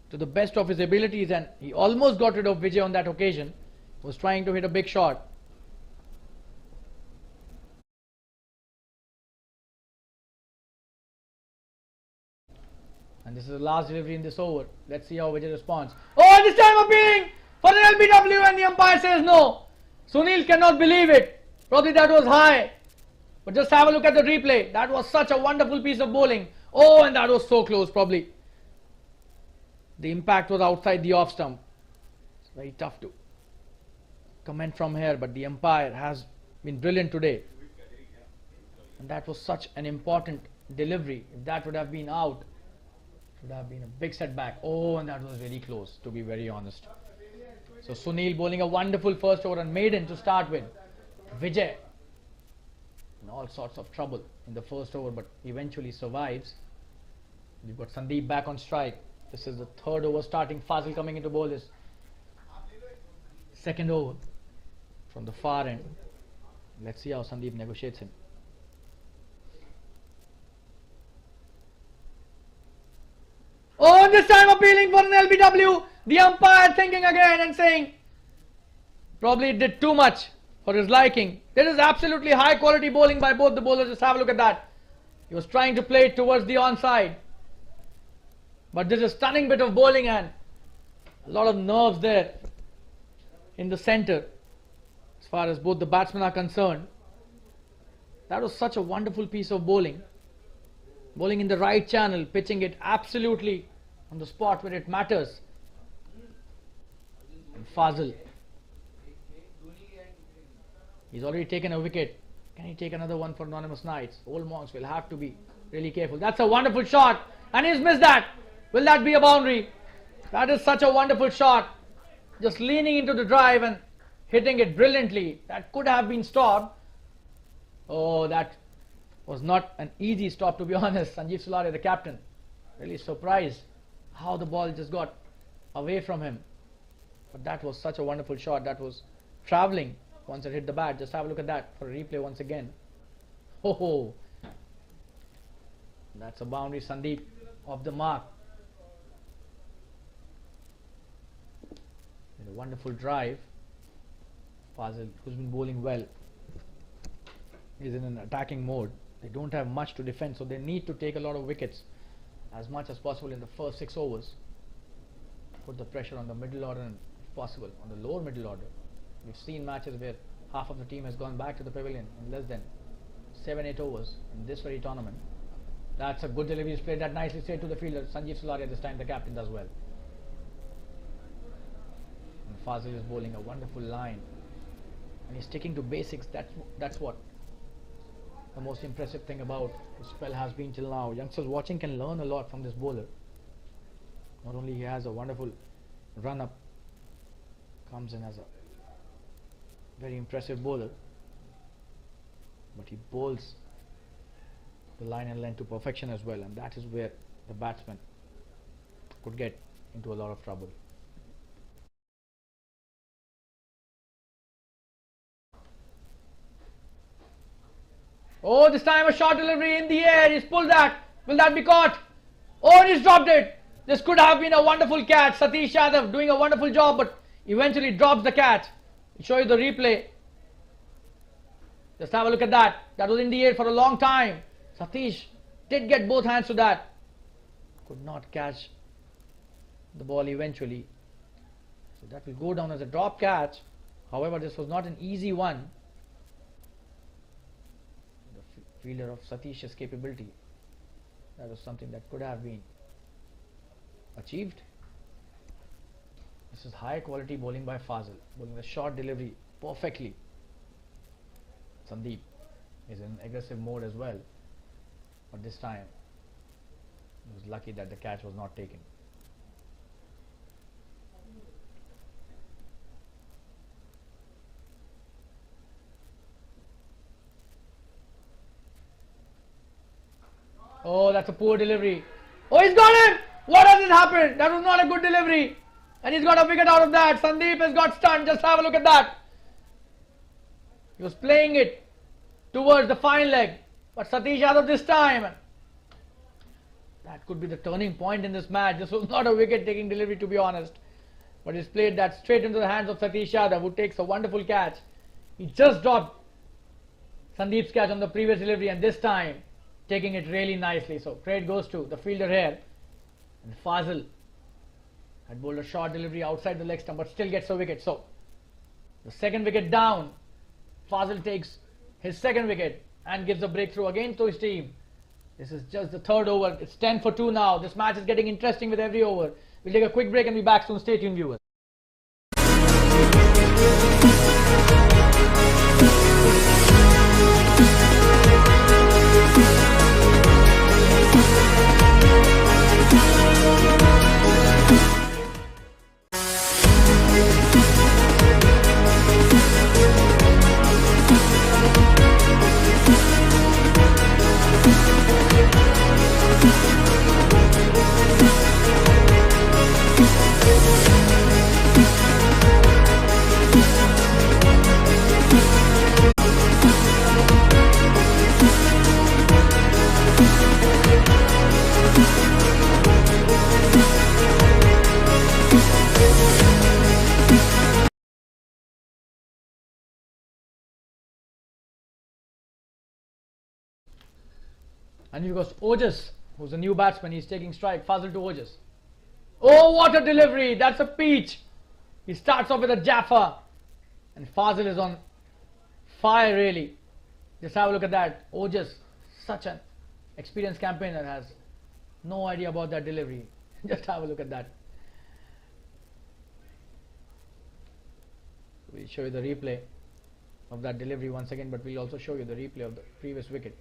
to the best of his abilities, and he almost got rid of Vijay on that occasion. Was trying to hit a big shot. And this is the last delivery in this over. Let's see how Vijay responds. Oh, this time appealing for an LBW, and the umpire says no. Sunil cannot believe it. Probably that was high. But just have a look at the replay. That was such a wonderful piece of bowling. Oh, and that was so close probably. The impact was outside the off stump. It's very tough to comment from here, but the umpire has been brilliant today. And that was such an important delivery. If that would have been out, it would have been a big setback. Oh, and that was really close, to be very honest. So Sunil bowling a wonderful first over and maiden to start with. Vijay in all sorts of trouble in the first over, but eventually survives. We've got Sandeep back on strike. This is the third over starting. Fazil coming into bowl is second over from the far end. Let's see how Sandeep negotiates him. Oh, this time appealing for an LBW. The umpire thinking again and saying probably it did too much for his liking. There is absolutely high quality bowling by both the bowlers. Just have a look at that. He was trying to play it towards the onside. But this is a stunning bit of bowling and a lot of nerves there in the center as far as both the batsmen are concerned. That was such a wonderful piece of bowling. Bowling in the right channel, pitching it absolutely on the spot where it matters. And Fazil, he's already taken a wicket. Can he take another one for Anonymous Knights? Old Monks will have to be really careful. That's a wonderful shot and he's missed that. Will that be a boundary? That is such a wonderful shot. Just leaning into the drive and hitting it brilliantly. That could have been stopped. Oh, that was not an easy stop, to be honest. Sanjeev Sulare, the captain, really surprised how the ball just got away from him. But that was such a wonderful shot. That was travelling once it hit the bat. Just have a look at that for a replay once again. Oh, that's a boundary. Sandeep off the mark. A wonderful drive. Fazil, who's been bowling well, is in an attacking mode. They don't have much to defend, so they need to take a lot of wickets as much as possible in the first 6 overs. Put the pressure on the middle order and, if possible, on the lower middle order. We've seen matches where half of the team has gone back to the pavilion in less than 7-8 overs in this very tournament. That's a good delivery. He's played that nicely straight to the fielder. Sanjeev Sularia this time, the captain, does well. And Fazil is bowling a wonderful line. And he's sticking to basics. That's what the most impressive thing about his spell has been till now. Youngsters watching can learn a lot from this bowler. Not only he has a wonderful run up, comes in as a very impressive bowler, but he bowls the line and length to perfection as well, and that is where the batsman could get into a lot of trouble. Oh, this time a short delivery in the air. He's pulled that. Will that be caught? Oh, and he's dropped it. This could have been a wonderful catch. Satish Yadav doing a wonderful job, but eventually drops the catch. I'll show you the replay. Just have a look at that. That was in the air for a long time. Satish did get both hands to that. Could not catch the ball eventually. So that will go down as a drop catch. However, this was not an easy one. The fielder of Satish's capability. That was something that could have been achieved. This is high quality bowling by Fazil, bowling the short delivery perfectly. Sandeep is in aggressive mode as well, but this time he was lucky that the catch was not taken. Oh, that's a poor delivery. Oh, he's got him! What has happened? That was not a good delivery. And he's got a wicket out of that. Sandeep has got stunned. Just have a look at that. He was playing it towards the fine leg. But Satish Yadav this time. That could be the turning point in this match. This was not a wicket-taking delivery, to be honest. But he's played that straight into the hands of Satish Yadav, who takes a wonderful catch. He just dropped Sandeep's catch on the previous delivery, and this time taking it really nicely. So credit goes to the fielder here. And Fazil had bowled a short delivery outside the leg stump, but still gets a wicket. So the second wicket down. Fazil takes his second wicket and gives a breakthrough again to his team. This is just the third over. It's 10 for 2 now. This match is getting interesting with every over. We'll take a quick break and be back soon. Stay tuned, viewers. And you've got Ojas, who's a new batsman. He's taking strike. Fazil to Ojas. Oh, what a delivery. That's a peach. He starts off with a Jaffa. And Fazil is on fire, really. Just have a look at that. Ojas, such an experienced campaigner, has no idea about that delivery. Just have a look at that. We'll show you the replay of that delivery once again, but we'll also show you the replay of the previous wicket.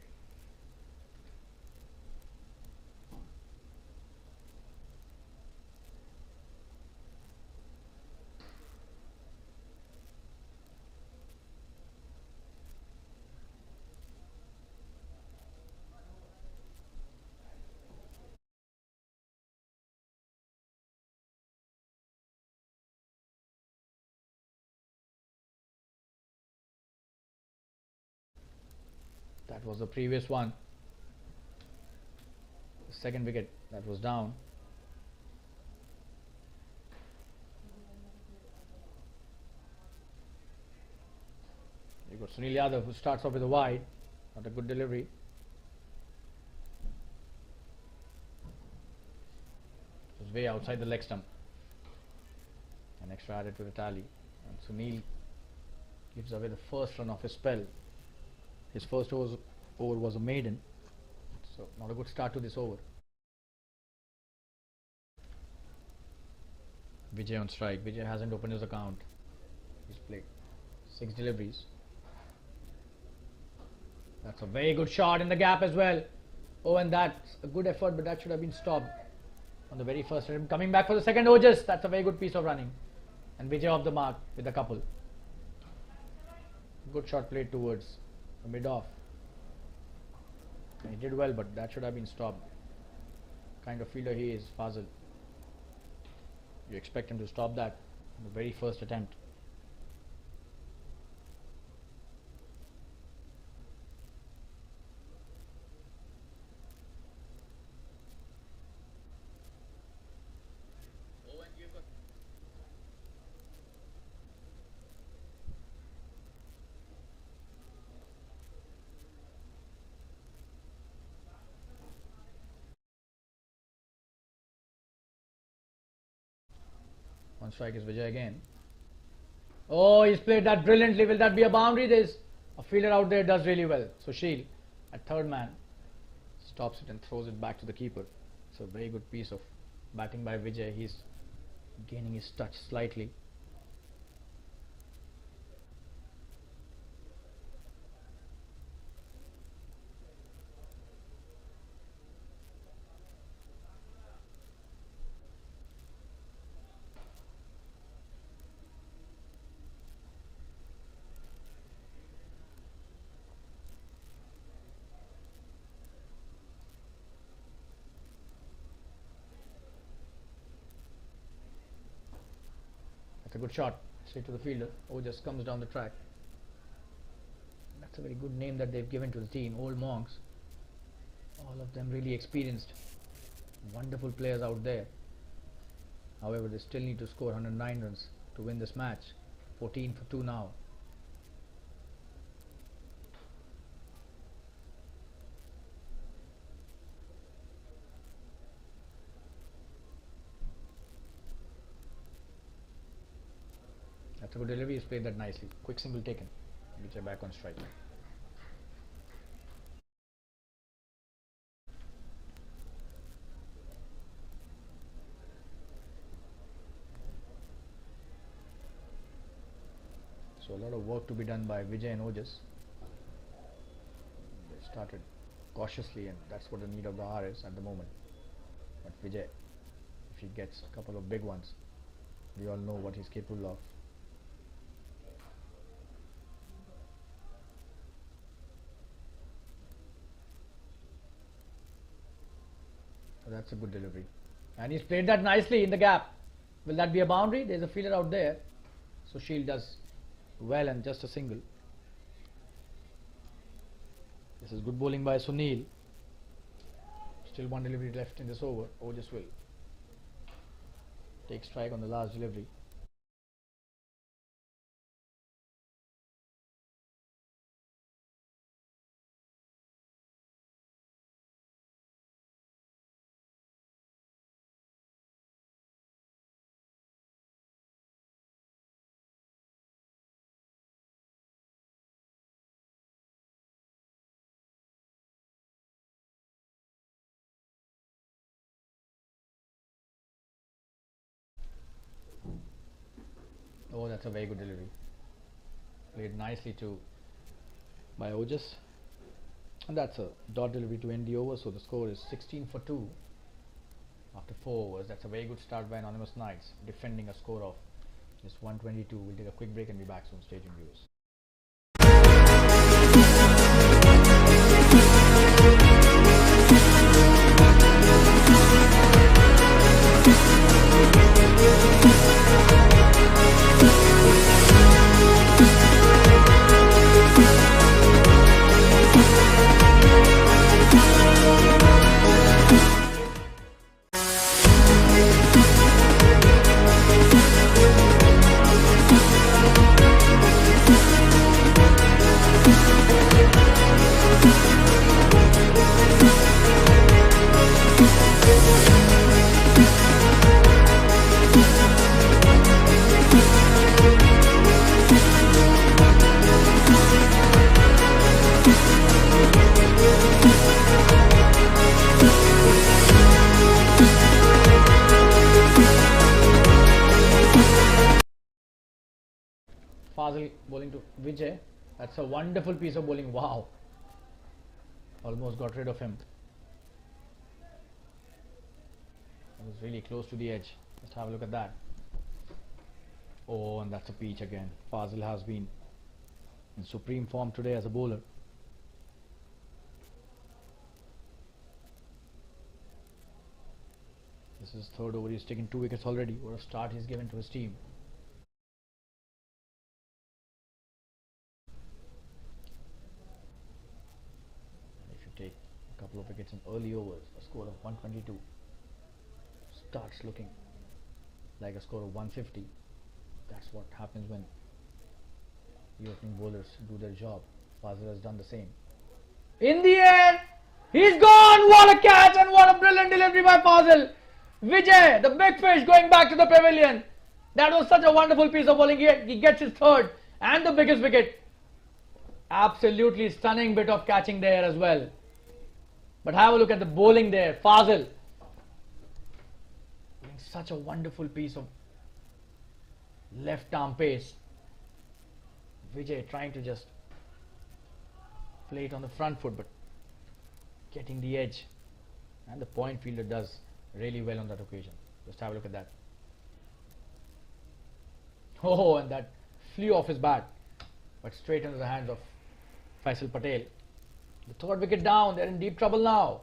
That was the previous one. The second wicket that was down. You got Sunil Yadav, who starts off with a wide. Not a good delivery. It was way outside the leg stump. An extra added to the tally. And Sunil gives away the first run of his spell. His first over was a maiden. So not a good start to this over. Vijay on strike. Vijay hasn't opened his account. He's played 6 deliveries. That's a very good shot in the gap as well. Oh, and that's a good effort, but that should have been stopped on the very first attempt. Coming back for the second Ojas. That's a very good piece of running. And Vijay off the mark with a couple. Good shot played towards the mid-off. He did well, but that should have been stopped. Kind of fielder he is, Fazil. You expect him to stop that in the very first attempt. On strike is Vijay again. Oh, he's played that brilliantly. Will that be a boundary? There's a fielder out there does really well. So Shield at third man stops it and throws it back to the keeper. It's a very good piece of batting by Vijay. He's gaining his touch slightly. That's a good shot straight to the fielder. Oh, just comes down the track. That's a very good name that they've given to the team. Old Monks. All of them really experienced. Wonderful players out there. However, they still need to score 109 runs to win this match. 14 for 2 now. That's a good delivery. He's played that nicely. Quick single taken. Vijay back on strike. So a lot of work to be done by Vijay and Ojas. They started cautiously, and that's what the need of the hour is at the moment. But Vijay, if he gets a couple of big ones, we all know what he's capable of. So that's a good delivery. And he's played that nicely in the gap. Will that be a boundary? There's a fielder out there. So Shield does well and just a single. This is good bowling by Sunil. Still one delivery left in this over. Ojas will take strike on the last delivery. Oh, that's a very good delivery. Played nicely too by Ojas. And that's a dot delivery to end the over. So the score is 16 for 2 after 4 overs. That's a very good start by Anonymous Knights, defending a score of just 122. We'll take a quick break and be back soon, stadium viewers. Fazil bowling to Vijay. That's a wonderful piece of bowling. Wow. Almost got rid of him. It was really close to the edge. Just have a look at that. Oh, and that's a peach again. Fazil has been in supreme form today as a bowler. This is third over. He's taken 2 wickets already. What a start he's given to his team. And if you take a couple of wickets in early overs, a score of 122 starts looking like a score of 150. That's what happens when the opening bowlers do their job. Fazil has done the same. In the air, he's gone! What a catch and what a brilliant delivery by Fazil! Vijay, the big fish, going back to the pavilion. That was such a wonderful piece of bowling. He gets his third and the biggest wicket. Absolutely stunning bit of catching there as well. But have a look at the bowling there. Fazil, such a wonderful piece of left arm pace. Vijay trying to just play it on the front foot, but getting the edge, and the point fielder does really well on that occasion. Just have a look at that. Oh, and that flew off his bat, but straight into the hands of Faisal Patel. The third wicket down. They're in deep trouble now.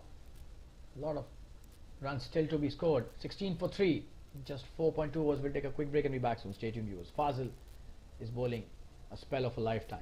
A lot of runs still to be scored. 16 for 3. Just 4.2 overs. We'll take a quick break and be back soon. Stay tuned, viewers. Fazil is bowling a spell of a lifetime.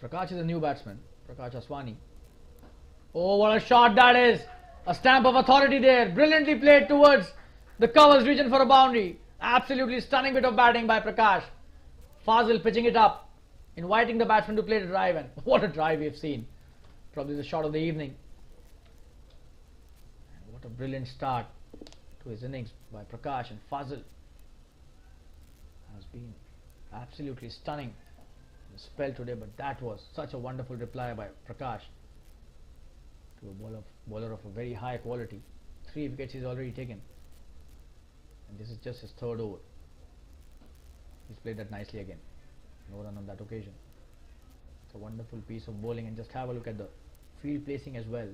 Prakash is a new batsman, Prakash Aswani. Oh, what a shot that is! A stamp of authority there, brilliantly played towards the covers region for a boundary. Absolutely stunning bit of batting by Prakash. Fazil pitching it up, inviting the batsman to play the drive, and what a drive we've seen. Probably the shot of the evening. And what a brilliant start to his innings by Prakash, and Fazil has been absolutely stunning spell today, but that was such a wonderful reply by Prakash to a bowler of a very high quality. 3 wickets he's already taken, and this is just his third over. He's played that nicely again. No run on that occasion. It's a wonderful piece of bowling, and just have a look at the field placing as well.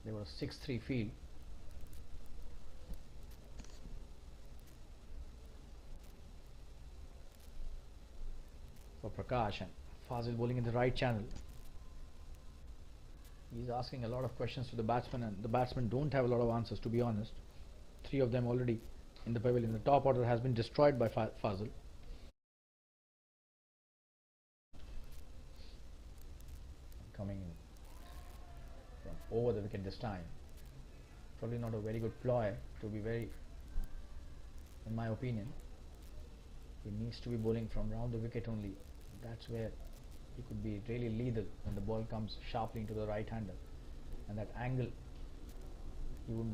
They were a 6-3 field. For Prakash, and Fazil bowling in the right channel. He's asking a lot of questions to the batsman, and the batsmen don't have a lot of answers, to be honest. 3 of them already in the pavilion. The top order has been destroyed by Fazil. Coming in from over the wicket this time. Probably not a very good ploy, to be very, in my opinion. He needs to be bowling from round the wicket only. That's where he could be really lethal when the ball comes sharply into the right hander, and that angle he won't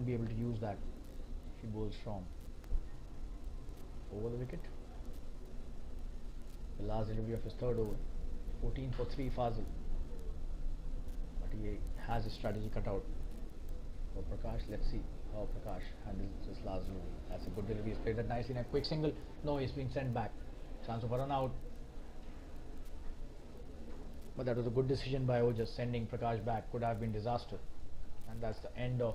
be able to use that if he bowls from over the wicket. The last delivery of his third over. 14 for 3 Fazil, but he has his strategy cut out for Prakash. Let's see how Prakash handles this last delivery. That's a good delivery. He's played that nicely in a quick single. No, he's being sent back. Chance of a run out. But that was a good decision by Ojas. Sending Prakash back could have been disaster. And that's the end of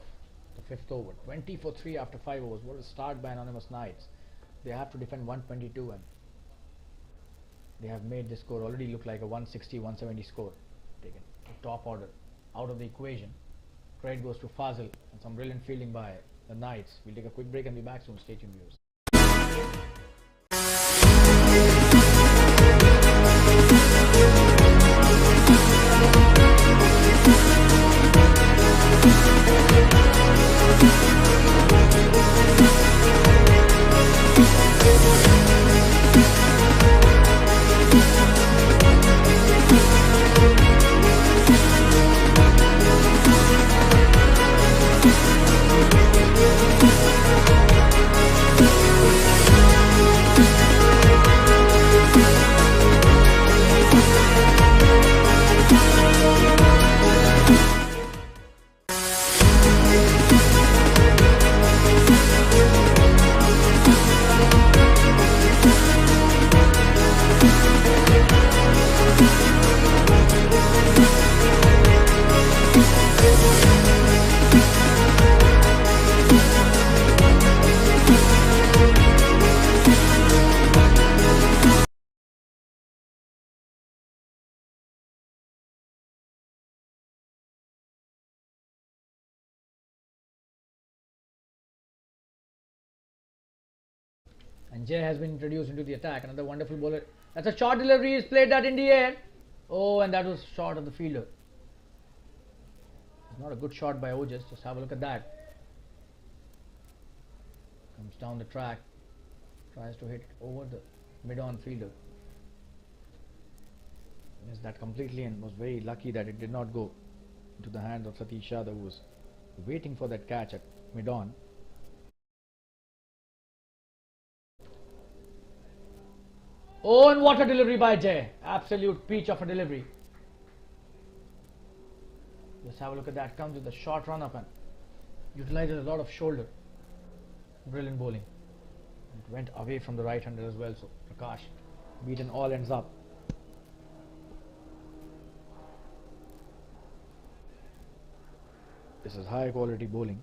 the 5th over. 20 for 3 after 5 overs. What a start by Anonymous Knights. They have to defend 122, and they have made this score already look like a 160-170 score. Taken the top order out of the equation. Credit goes to Fazil and some brilliant fielding by the Knights. We'll take a quick break and be back soon. Stay tuned, viewers. And Jay has been introduced into the attack. Another wonderful bowler. That's a short delivery. He's played that in the air. Oh, and that was short of the fielder. It's not a good shot by Ojas. Just have a look at that. Comes down the track. Tries to hit over the mid-on fielder. Missed that completely and was very lucky that it did not go into the hands of Satish Yadav, who was waiting for that catch at mid-on. Oh, and what a delivery by Jay. Absolute peach of a delivery. Just have a look at that. Comes with a short run up and utilizes a lot of shoulder. Brilliant bowling. It went away from the right hander as well. So Prakash beaten all ends up. This is high quality bowling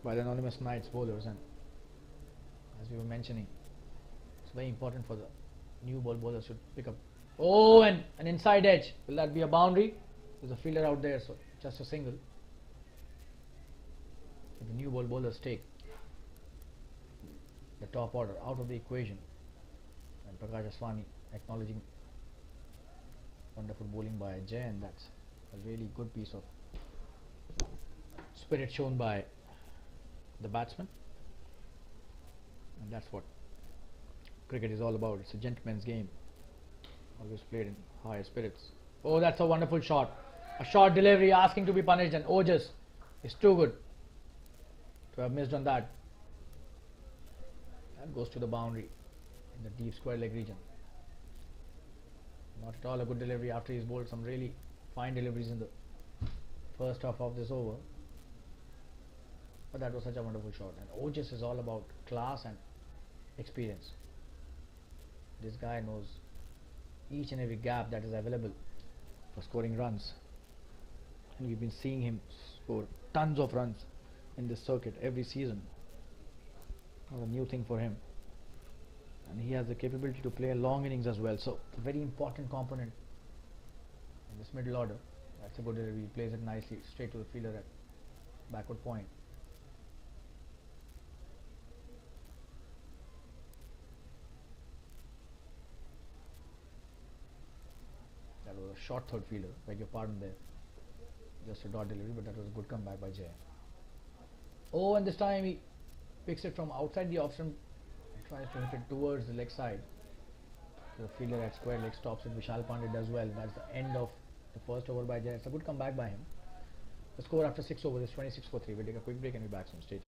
by the anonymous Knights bowlers, and as we were mentioning, it's very important for the new ball bowlers should pick up. Oh, and an inside edge. Will that be a boundary? There's a fielder out there, so just a single. If the new ball bowlers take the top order out of the equation, and Prakash Aswani acknowledging wonderful bowling by Jay, and that's a really good piece of spirit shown by the batsman, and that's what cricket is all about. It's a gentleman's game, always played in higher spirits. Oh, that's a wonderful shot. A short delivery asking to be punished, and Ojas is too good to have missed on that. That goes to the boundary in the deep square leg region. Not at all a good delivery after he's bowled some really fine deliveries in the first half of this over. But that was such a wonderful shot, and Ojas is all about class and experience. This guy knows each and every gap that is available for scoring runs, and we've been seeing him score tons of runs in this circuit every season. Not a new thing for him, and he has the capability to play long innings as well, so a very important component in this middle order. That's a good delivery. He plays it nicely straight to the fielder at backward point. That was a short third fielder, beg your pardon there. Just a dot delivery, but that was a good comeback by Jay. Oh, and this time he picks it from outside the off stump, tries to hit it towards the leg side. The fielder at square leg stops it. Vishal Pandey does well. That's the end of the first over by Jay. It's a good comeback by him. The score after 6 overs is 26 for 3. We'll take a quick break and be back soon. Stay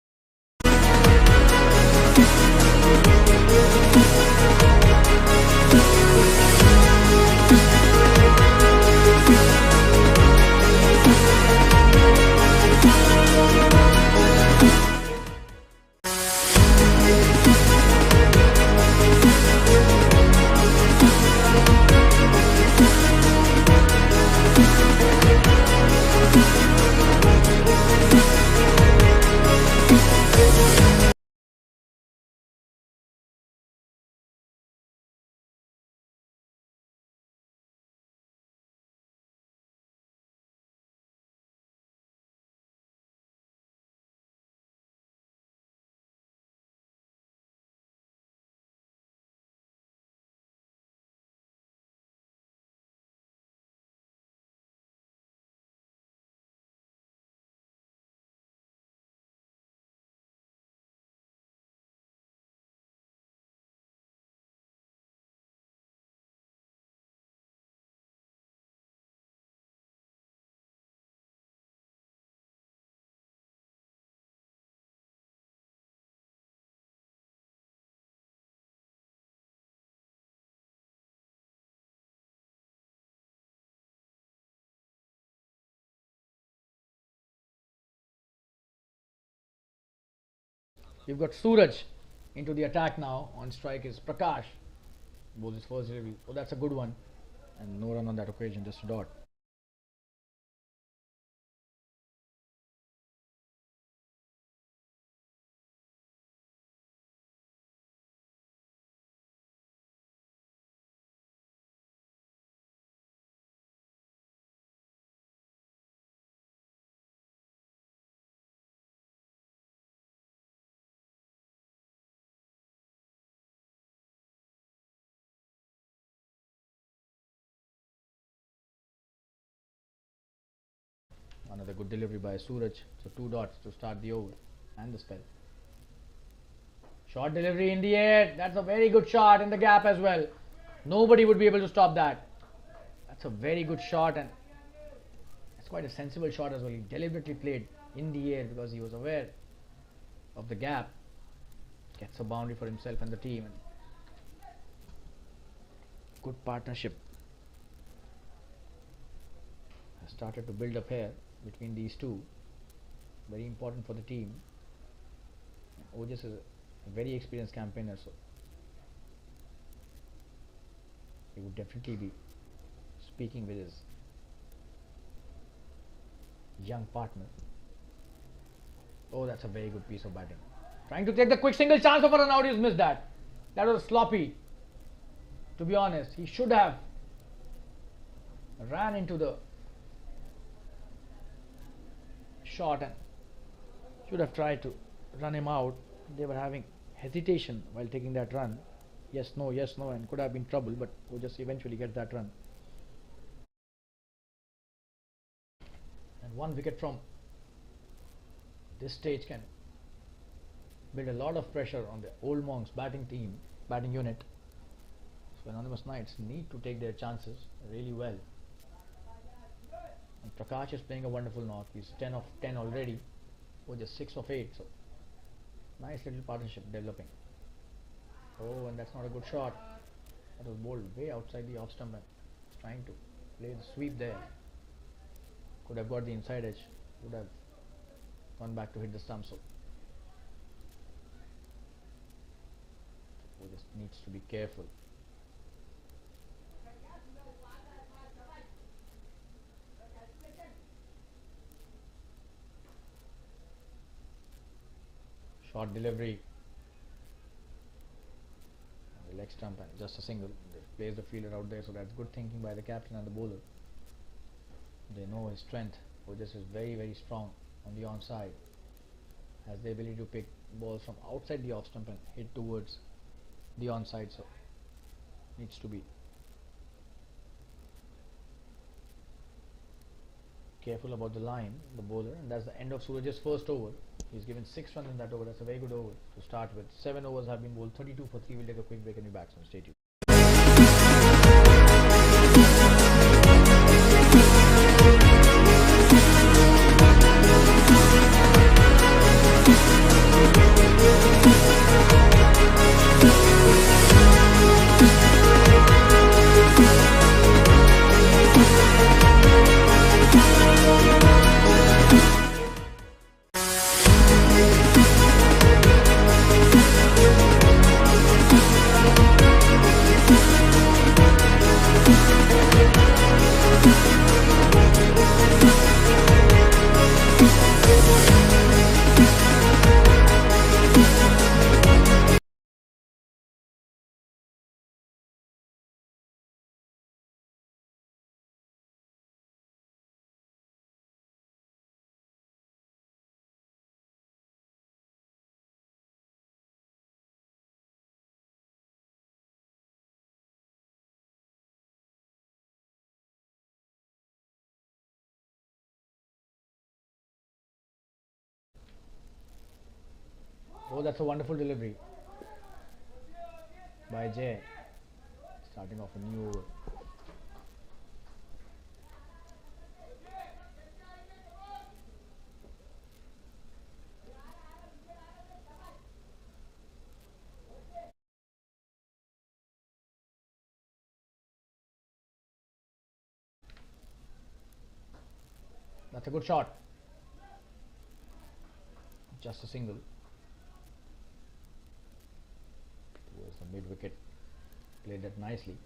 You've got Suraj into the attack now. On strike is Prakash. Bowls his first delivery. Oh, that's a good one. And no run on that occasion, just a dot. Another good delivery by Suraj. So 2 dots to start the over and the spell. Short delivery in the air. That's a very good shot in the gap as well. Nobody would be able to stop that. That's a very good shot, and it's quite a sensible shot as well. He deliberately played in the air because he was aware of the gap. Gets a boundary for himself and the team. And good partnership has started to build up here between these two. Very important for the team. Ojas is a very experienced campaigner, so he would definitely be speaking with his young partner. Oh, that's a very good piece of batting. Trying to take the quick single chance of a run out, he's missed that. That was sloppy. To be honest, he should have ran into the shot and should have tried to run him out. They were having hesitation while taking that run. Yes, no, and could have been trouble, but we'll just eventually get that run. And 1 wicket from this stage can build a lot of pressure on the Old Monks batting unit. So Anonymous Knights need to take their chances really well. And Prakash is playing a wonderful knock. He's 10 of 10 already, or just 6 of 8. So nice little partnership developing. Oh, and that's not a good shot. That was bowled way outside the off stump and trying to play the sweep there. Could have got the inside edge. Would have gone back to hit the stump. So just needs to be careful. Short delivery. The leg stump and just a single. They plays the fielder out there, so that's good thinking by the captain and the bowler. They know his strength. Ojas is very, very strong on the onside. Has the ability to pick balls from outside the off stump and hit towards the onside, so needs to be careful about the line, the bowler. And that's the end of Suraj's first over. He's given 6 runs in that over. That's a very good over to start with. 7 overs have been bowled, 32 for 3. We'll take a quick break and be back, so stay tuned. Oh, that's a wonderful delivery by Jay. Starting off a new over. That's a good shot. Just a single. mid wicket. Played that nicely.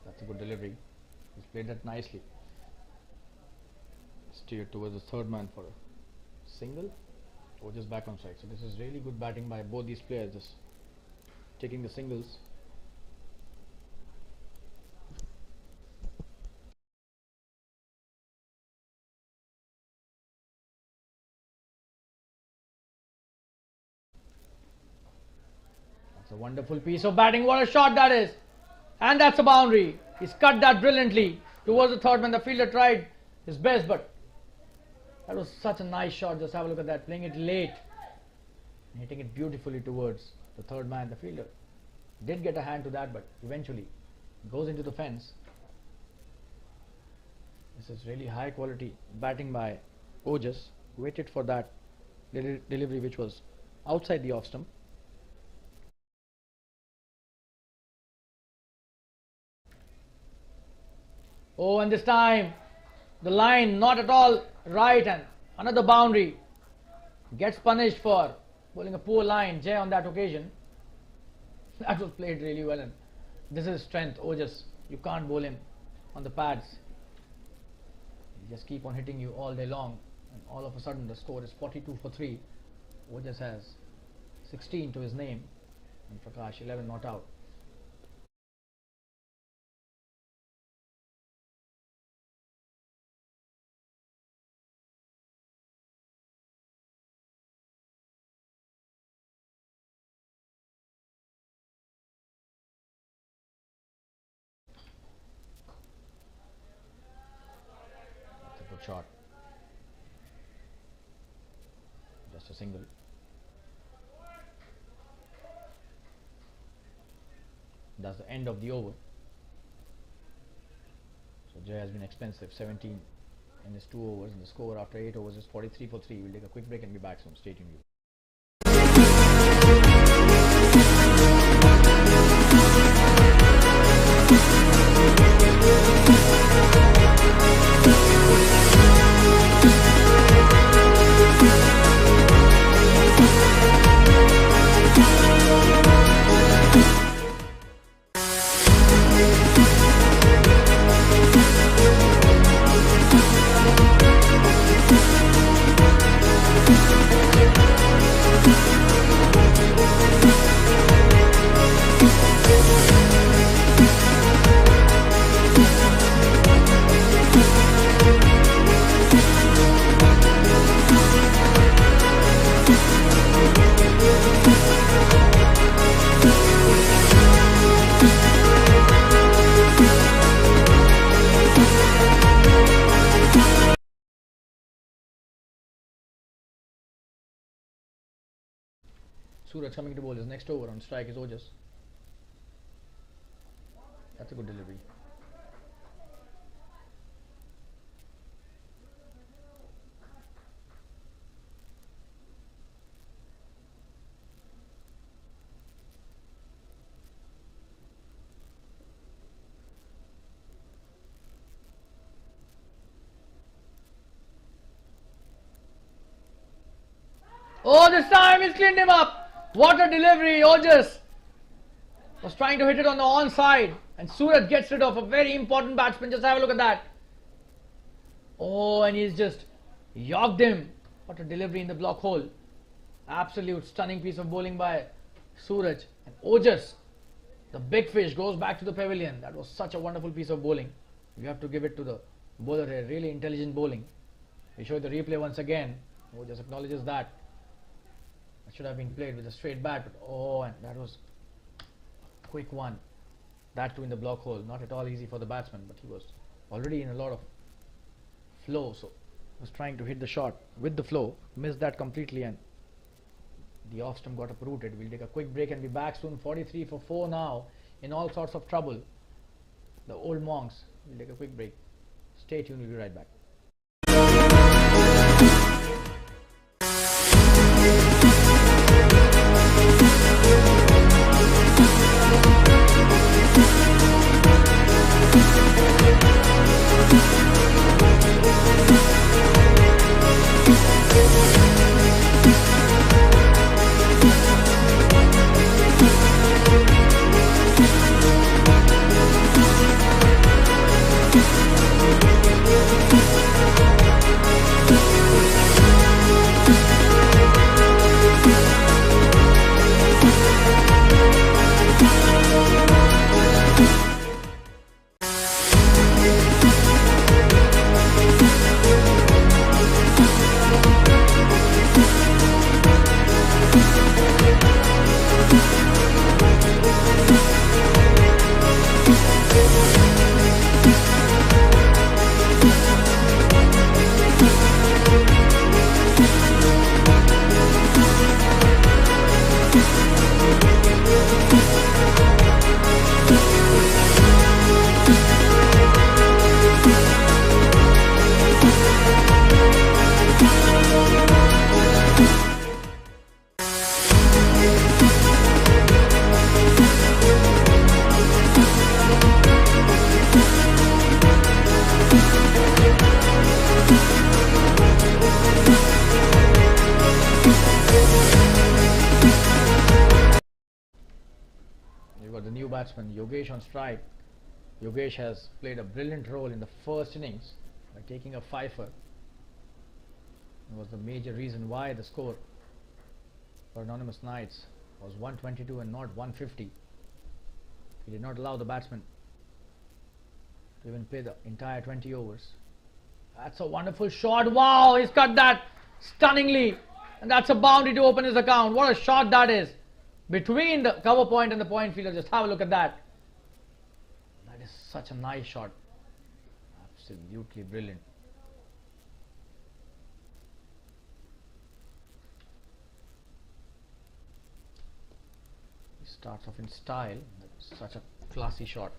That's a good delivery. He's played that nicely. Steered towards the third man for a single. Or just back on strike. So this is really good batting by both these players, just taking the singles. That's a wonderful piece of batting. What a shot that is. And that's a boundary. He's cut that brilliantly towards the third man. The fielder tried his best, but that was such a nice shot. Just have a look at that. Playing it late. Hitting it beautifully towards the third man. The fielder did get a hand to that, but eventually goes into the fence. This is really high quality batting by Ojas. Waited for that delivery which was outside the off stump. Oh, and this time the line not at all right, and another boundary. Gets punished for bowling a poor line, Jay, on that occasion. That was played really well, and this is strength. Ojas, you can't bowl him on the pads. He just keep on hitting you all day long, and all of a sudden the score is 42 for 3. Ojas has 16 to his name, and Prakash 11 not out. Shot. Just a single. That's the end of the over. So Jay has been expensive. 17 in his 2 overs, and the score after 8 overs is 43 for 3. We'll take a quick break and be back soon. Stay tuned. Suraj coming to bowl his next over. On strike is Ojas. That's a good delivery. Oh, this time he's cleaned him up. What a delivery. Ojas was trying to hit it on the onside, and Suraj gets rid of a very important batsman. Just have a look at that. Oh, and he's just yorked him. What a delivery in the block hole. Absolute stunning piece of bowling by Suraj. And Ojas, the big fish, goes back to the pavilion. That was such a wonderful piece of bowling. You have to give it to the bowler here. Really intelligent bowling. We show the replay once again. Ojas acknowledges that. That should have been played with a straight bat, but oh, and that was a quick one. That too in the block hole. Not at all easy for the batsman, but he was already in a lot of flow, so was trying to hit the shot with the flow. Missed that completely, and the off stump got uprooted. We'll take a quick break and be back soon. 43 for 4 now, in all sorts of trouble. The old monks. We'll take a quick break. Stay tuned, we'll be right back. batsman Yogesh on strike. Yogesh has played a brilliant role in the first innings by taking a fifer. It was the major reason why the score for Anonymous Knights was 122 and not 150. He did not allow the batsman to even play the entire 20 overs. That's a wonderful shot. Wow, he's cut that stunningly. And that's a boundary to open his account. What a shot that is. Between the cover point and the point fielder. Just have a look at that. That is such a nice shot. Absolutely brilliant. He starts off in style. That's such a classy shot.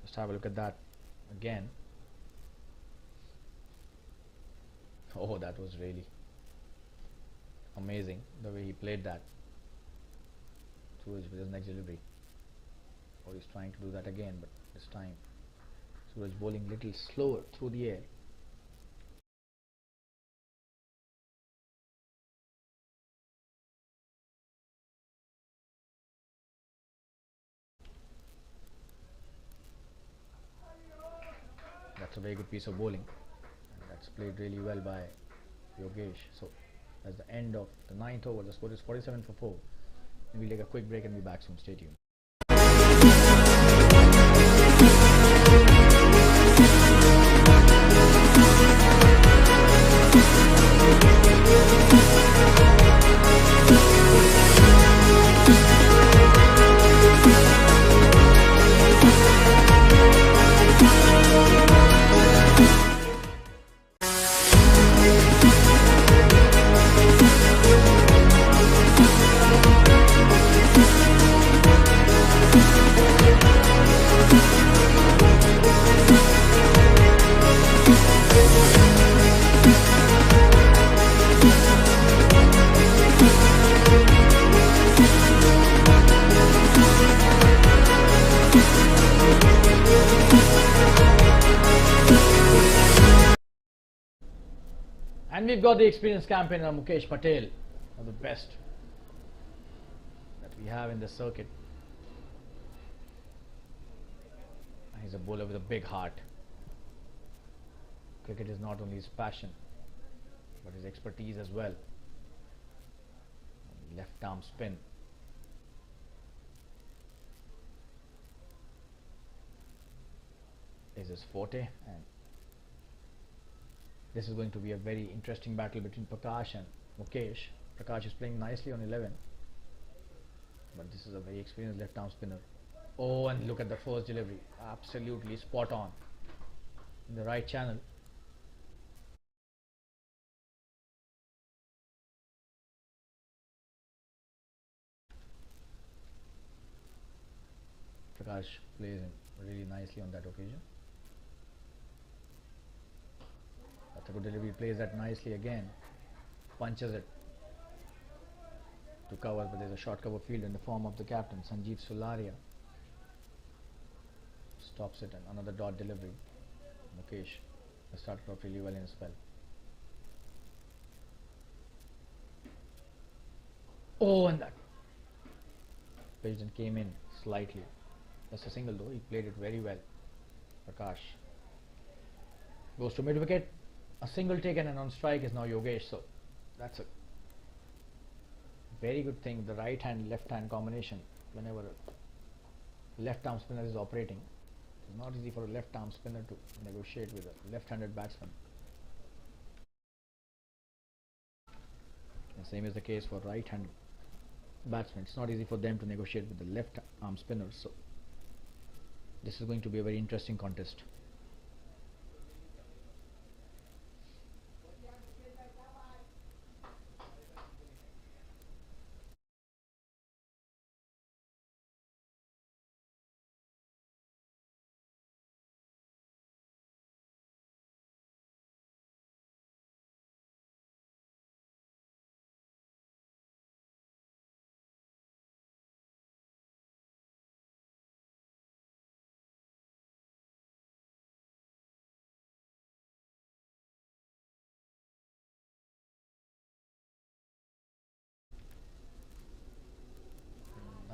Just have a look at that again. Oh, that was really amazing the way he played that. Suraj with his next delivery. Or he's trying to do that again, but this time Suraj bowling little slower through the air. That's a very good piece of bowling. And that's played really well by Yogesh. So that's the end of the 9th over. The score is 47 for 4. And we'll take a quick break and be back soon. Stay tuned. And we've got the experienced campaigner Mukesh Patel, one of the best that we have in the circuit. He's a bowler with a big heart. Cricket is not only his passion, but his expertise as well. Left arm spin. Is his forte, and this is going to be a very interesting battle between Prakash and Mukesh. Prakash is playing nicely on 11, but this is a very experienced left arm spinner. Oh, and look at the first delivery. Absolutely spot on. In the right channel. Prakash plays really nicely on that occasion. That's a good delivery. Plays that nicely again. Punches it to cover, but there's a short cover field in the form of the captain, Sanjeev Sularia. Stops it, and another dot delivery. Mukesh has started off really well in his spell. Oh, and that Pigeon came in slightly. Just a single though. He played it very well. Prakash goes to mid wicket. A single taken, and on strike is now Yogesh. So that's a very good thing. The right hand left hand combination. Whenever a left arm spinner is operating, it's not easy for a left arm spinner to negotiate with a left handed batsman. The same is the case for right hand batsmen. It's not easy for them to negotiate with the left arm spinners. So this is going to be a very interesting contest.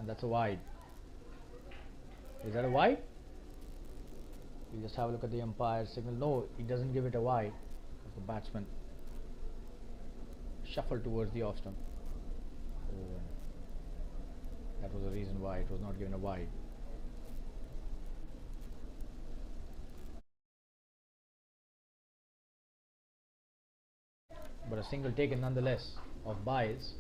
And that's a wide. Is that a wide? You just have a look at the umpire signal. No, he doesn't give it a wide. The batsman shuffled towards the off stump. Oh, that was the reason why it was not given a wide. But a single taken nonetheless of Biles.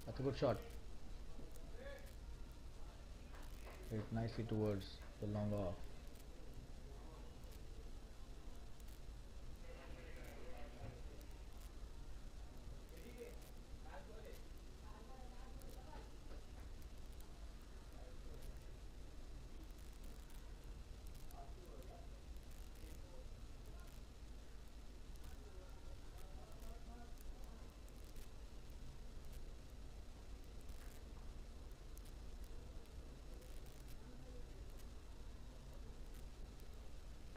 That's a good shot. Hit nicely towards the long off.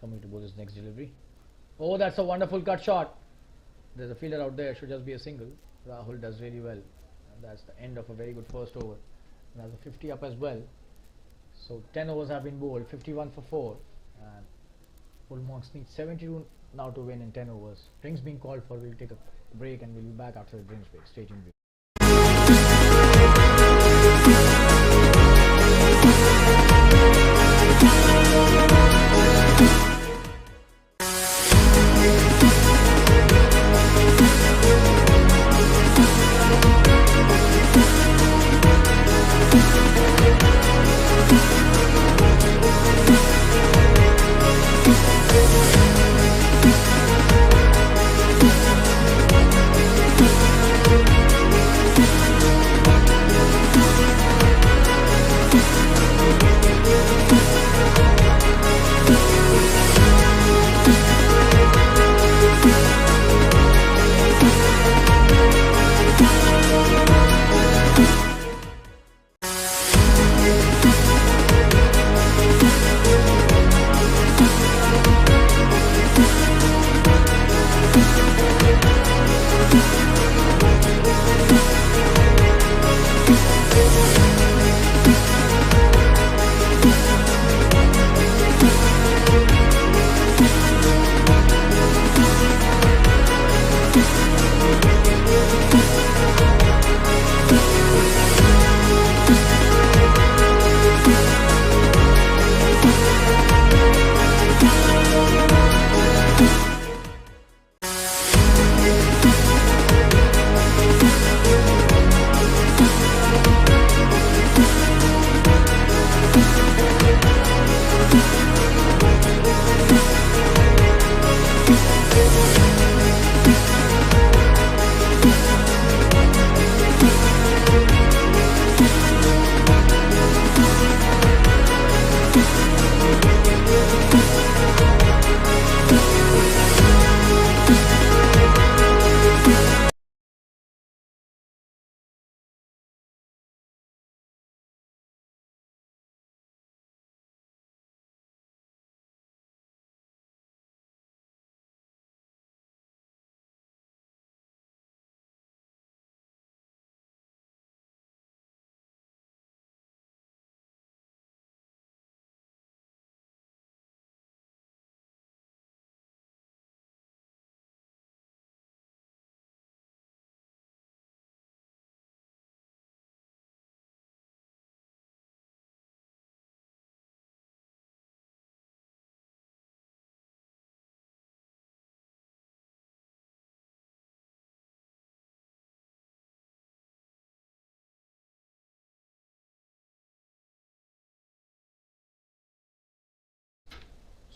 Coming to bowl his next delivery. Oh, that's a wonderful cut shot. There's a fielder out there, should just be a single. Rahul does really well. And that's the end of a very good first over. And that's a 50 up as well. So 10 overs have been bowled, 51 for 4. And Bull Monks need 72 now to win in 10 overs. Drinks being called for. We'll take a break and we'll be back after the drinks break. Stay tuned.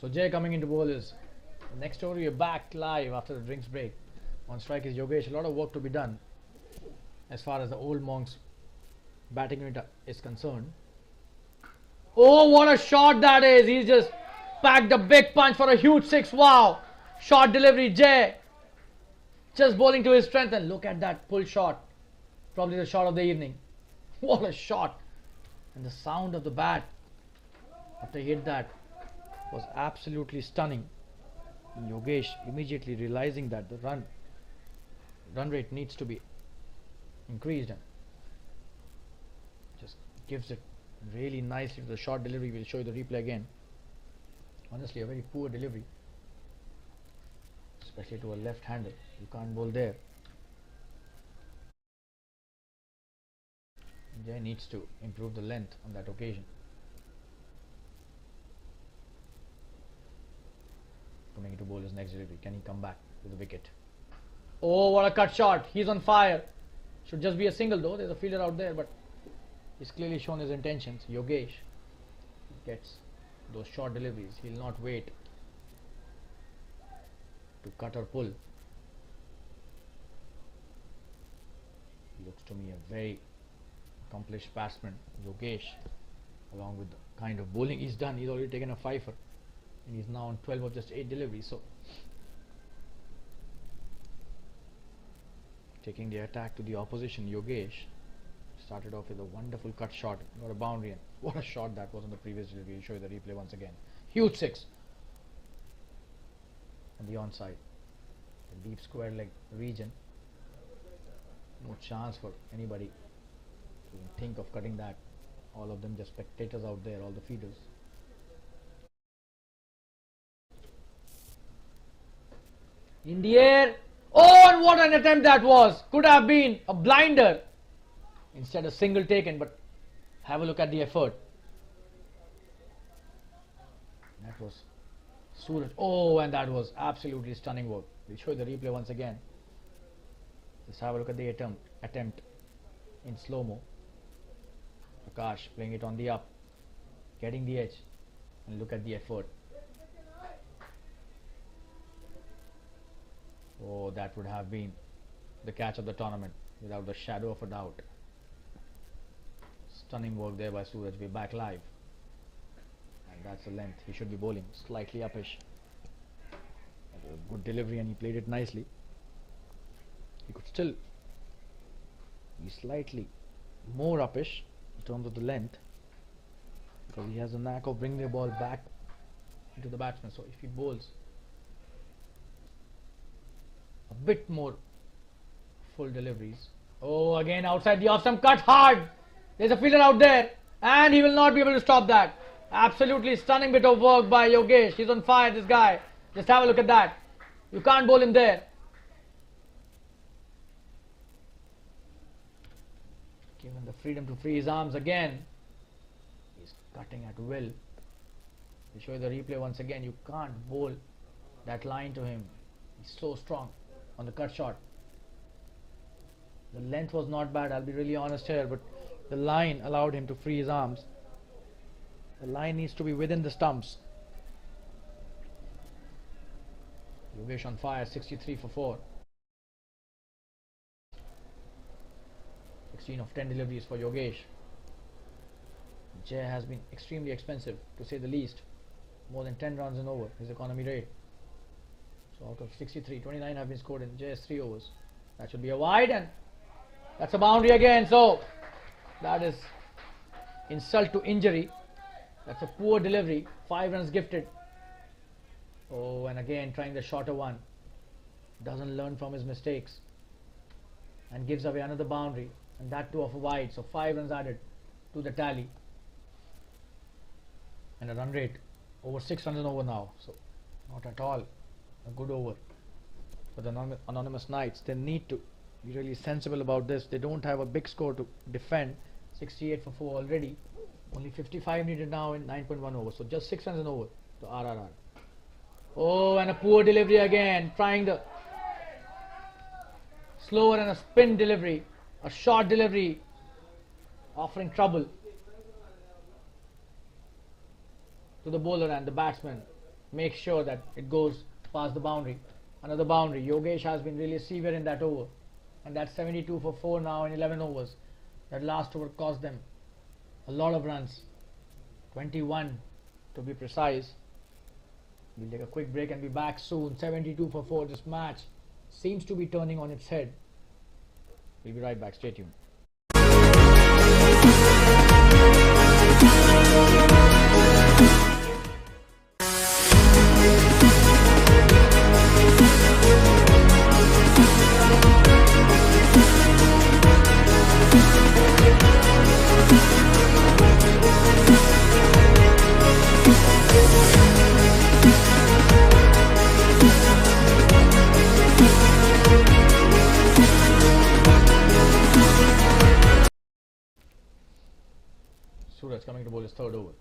So Jay coming into bowl is next over. You're back live after the drinks break. On strike is Yogesh. A lot of work to be done as far as the old Monks batting unit is concerned. Oh, what a shot that is! He's just packed a big punch for a huge six. Wow! Shot delivery, Jay. Just bowling to his strength, and look at that pull shot. Probably the shot of the evening. What a shot! And the sound of the bat after he hit that was absolutely stunning. Yogesh immediately realizing that the run rate needs to be increased and just gives it really nicely to the short delivery. We'll show you the replay again. Honestly, a very poor delivery, especially to a left-hander. You can't bowl there. Jay needs to improve the length on that occasion. Coming to bowl his next delivery. Can he come back with a wicket? Oh, what a cut shot. He's on fire. Should just be a single though. There's a fielder out there, but he's clearly shown his intentions. Yogesh gets those short deliveries. He'll not wait to cut or pull. He looks to me a very accomplished batsman, Yogesh, along with the kind of bowling he's done. He's already taken a fifer and he's now on 12 of just 8 deliveries. So taking the attack to the opposition, Yogesh started off with a wonderful cut shot, got a boundary, and what a shot that was on the previous delivery. I'll show you the replay once again. Huge six. And the onside, the deep square leg region. No chance for anybody to even think of cutting that. All of them just spectators out there, all the feeders. In the air. Oh, and what an attempt that was. Could have been a blinder. Instead a single taken, but have a look at the effort. That was Suraj. Oh, and that was absolutely stunning work. We'll show you the replay once again. Just have a look at the attempt in slow-mo. Prakash playing it on the up, getting the edge, and look at the effort. Oh, that would have been the catch of the tournament without the shadow of a doubt. Stunning work there by Suraj. We're back live. And that's the length. He should be bowling slightly uppish. A good delivery and he played it nicely. He could still be slightly more uppish in terms of the length, because he has a knack of bringing the ball back into the batsman. So if he bowls a bit more full deliveries. Oh, again outside the off stump, cut hard. There's a fielder out there and he will not be able to stop that. Absolutely stunning bit of work by Yogesh. He's on fire, this guy. Just have a look at that. You can't bowl him there. Given the freedom to free his arms again. He's cutting at will. I'll show you the replay once again. You can't bowl that line to him. He's so strong on the cut shot. The length was not bad, I'll be really honest here, but the line allowed him to free his arms. The line needs to be within the stumps. Yogesh on fire, 63 for 4. 16 of 10 deliveries for Yogesh. Jay has been extremely expensive, to say the least. More than 10 runs and over his economy rate. So out of 63, 29 have been scored in Jay's 3 overs. That should be a wide, and that's a boundary again. So that is insult to injury. That's a poor delivery. 5 runs gifted. Oh, and again trying the shorter one. Doesn't learn from his mistakes and gives away another boundary, and that too of a wide. So 5 runs added to the tally, and a run rate over 6 runs and over now. So not at all a good over for the anonymous Knights. They need to be really sensible about this. They don't have a big score to defend. 68 for 4 already. Only 55 needed now in 9.1 overs. So just 6 runs and over to RRR. Oh, and a poor delivery again. Trying the slower and a spin delivery. A short delivery. Offering trouble to the bowler, and the batsman makes sure that it goes past the boundary. Another boundary. Yogesh has been really severe in that over. And that's 72 for 4 now in 11 overs. That last over cost them a lot of runs. 21 to be precise. We'll take a quick break and be back soon. 72 for 4. This match seems to be turning on its head. We'll be right back. Stay tuned. Suraj coming to bowl his third over.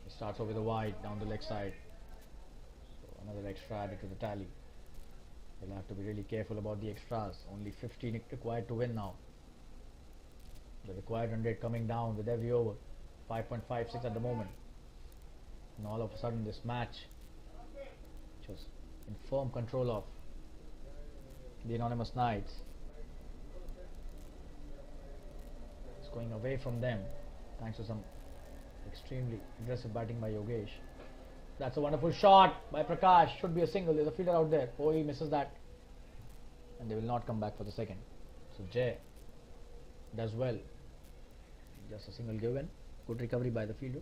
He starts off with a wide down the leg side. So another extra added to the tally. They'll have to be really careful about the extras. Only 15 required to win now. The required run rate coming down with every over. 5.56 at the moment. And all of a sudden this match, which was in firm control of the Anonymous Knights, is going away from them thanks to some extremely aggressive batting by Yogesh. That's a wonderful shot by Prakash. Should be a single. There's a fielder out there. Oh, he misses that. And they will not come back for the second. So Jay does well. Just a single given. Good recovery by the fielder.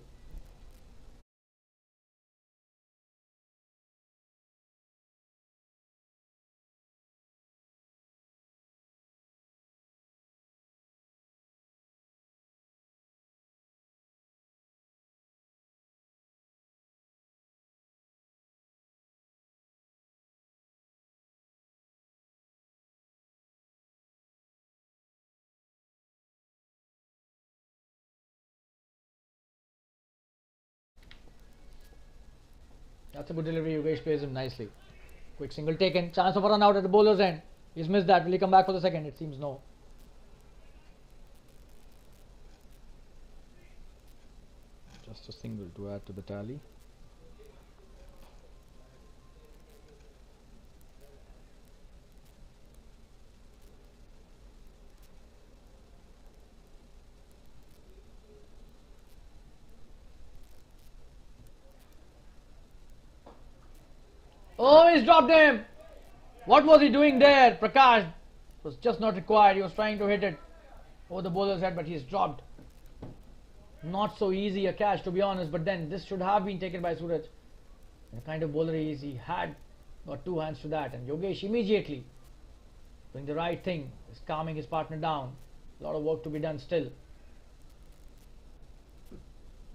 That's a good delivery. Yogesh plays him nicely. Quick single taken. Chance of a run out at the bowler's end. He's missed that. Will he come back for the second? It seems no. Just a single to add to the tally. Oh, he's dropped him. What was he doing there? Prakash was just not required. He was trying to hit it over the bowler's head, but he's dropped. Not so easy a catch, to be honest, but then this should have been taken by Suraj. The kind of bowler he is, he had got two hands to that, and Yogesh immediately doing the right thing, is calming his partner down. A lot of work to be done still.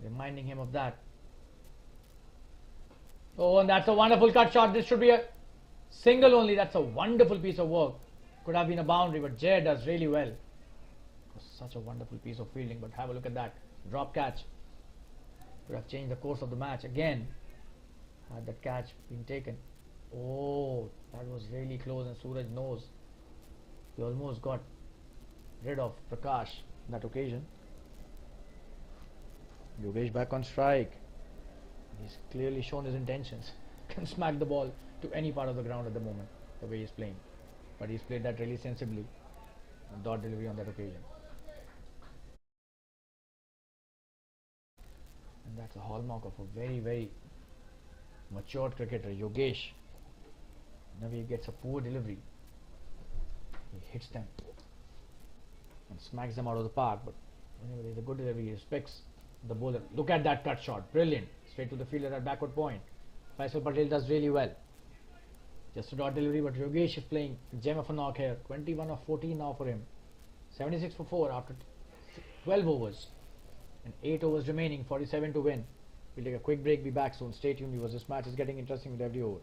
Reminding him of that. Oh, and that's a wonderful cut shot. This should be a single only. That's a wonderful piece of work. Could have been a boundary, but Jay does really well. It was such a wonderful piece of fielding, but have a look at that. Drop catch. Could have changed the course of the match again had that catch been taken. Oh, that was really close, and Suraj knows. He almost got rid of Prakash on that occasion. Yogesh back on strike. He's clearly shown his intentions. Can smack the ball to any part of the ground at the moment, the way he's playing. But he's played that really sensibly. And dot delivery on that occasion. And that's a hallmark of a very, very matured cricketer, Yogesh. Whenever he gets a poor delivery, he hits them and smacks them out of the park. But whenever there's a good delivery, he respects the bowler. Look at that cut shot. Brilliant. Straight to the fielder at backward point. Faisal Patel does really well. Just a dot delivery, but Yogesh is playing gem of a knock here. 21 of 14 now for him. 76 for 4 after 12 overs. And 8 overs remaining, 47 to win. We'll take a quick break, be back soon. Stay tuned because this match is getting interesting with every over.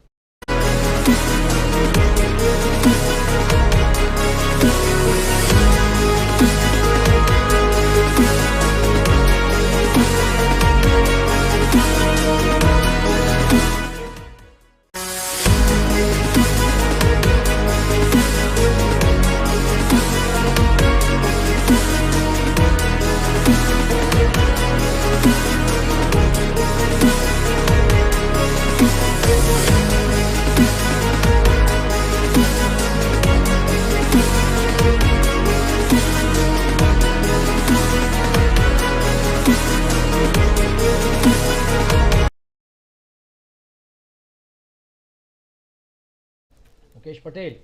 Mukesh Patel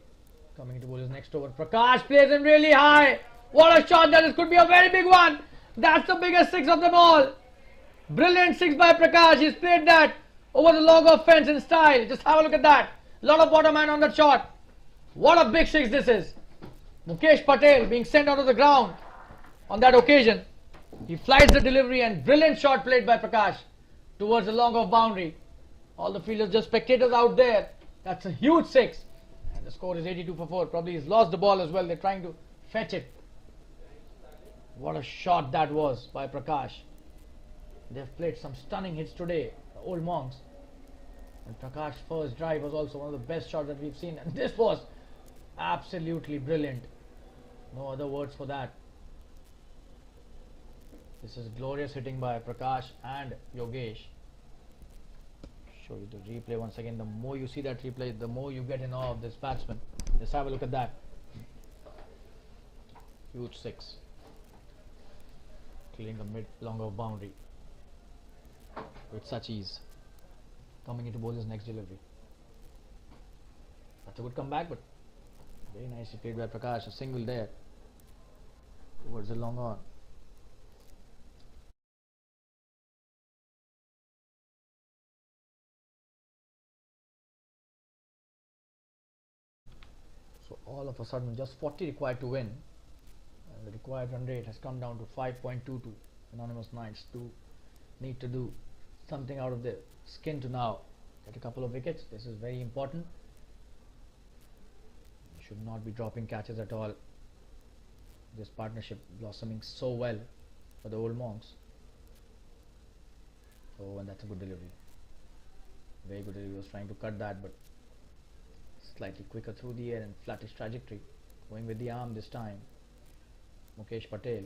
coming to bowl his next over. Prakash plays him really high. What a shot that is. Could be a very big one. That's the biggest six of them all. Brilliant six by Prakash. He's played that over the log of fence in style. Just have a look at that. Lot of bottom man on that shot. What a big six this is. Mukesh Patel being sent out of the ground on that occasion. He flies the delivery and brilliant shot played by Prakash towards the long off boundary. All the fielders, just spectators out there. That's a huge six. And the score is 82 for 4. Probably he's lost the ball as well. They're trying to fetch it. What a shot that was by Prakash. They've played some stunning hits today, the old monks. And Prakash's first drive was also one of the best shots that we've seen. And this was absolutely brilliant. No other words for that. This is glorious hitting by Prakash and Yogesh. Show you the replay once again. The more you see that replay, the more you get in awe of this batsman. Let's have a look at that. Huge six. Clearing the mid longer boundary with such ease. Coming into bowler's next delivery. That's a good comeback, but very nicely played by Prakash. A single there towards the long on. So all of a sudden, just 40 required to win. And the required run rate has come down to 5.22. Anonymous Knights need to do something out of their skin to now get a couple of wickets. This is very important. Should not be dropping catches at all. This partnership blossoming so well for the old monks. Oh, and that's a good delivery. Very good delivery. He was trying to cut that, but slightly quicker through the air and flattish trajectory. Going with the arm this time. Mukesh Patel.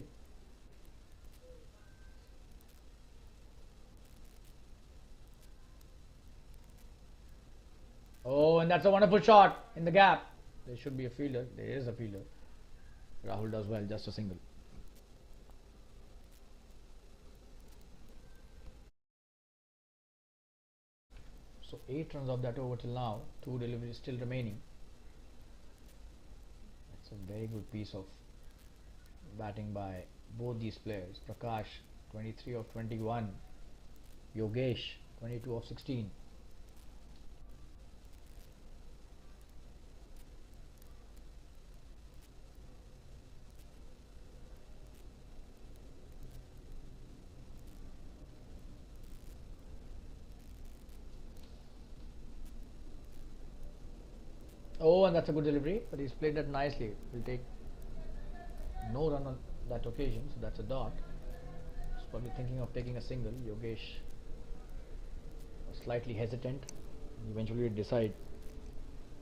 Oh, and that's a wonderful shot in the gap. There should be a fielder. There is a fielder. Rahul does well, just a single. So 8 runs of that over till now. 2 deliveries still remaining. That's a very good piece of batting by both these players. Prakash 23 of 21. Yogesh 22 of 16. Oh, and that's a good delivery, but he's played that nicely. Will take no run on that occasion, so that's a dot. He's probably thinking of taking a single. Yogesh was slightly hesitant. Eventually he decided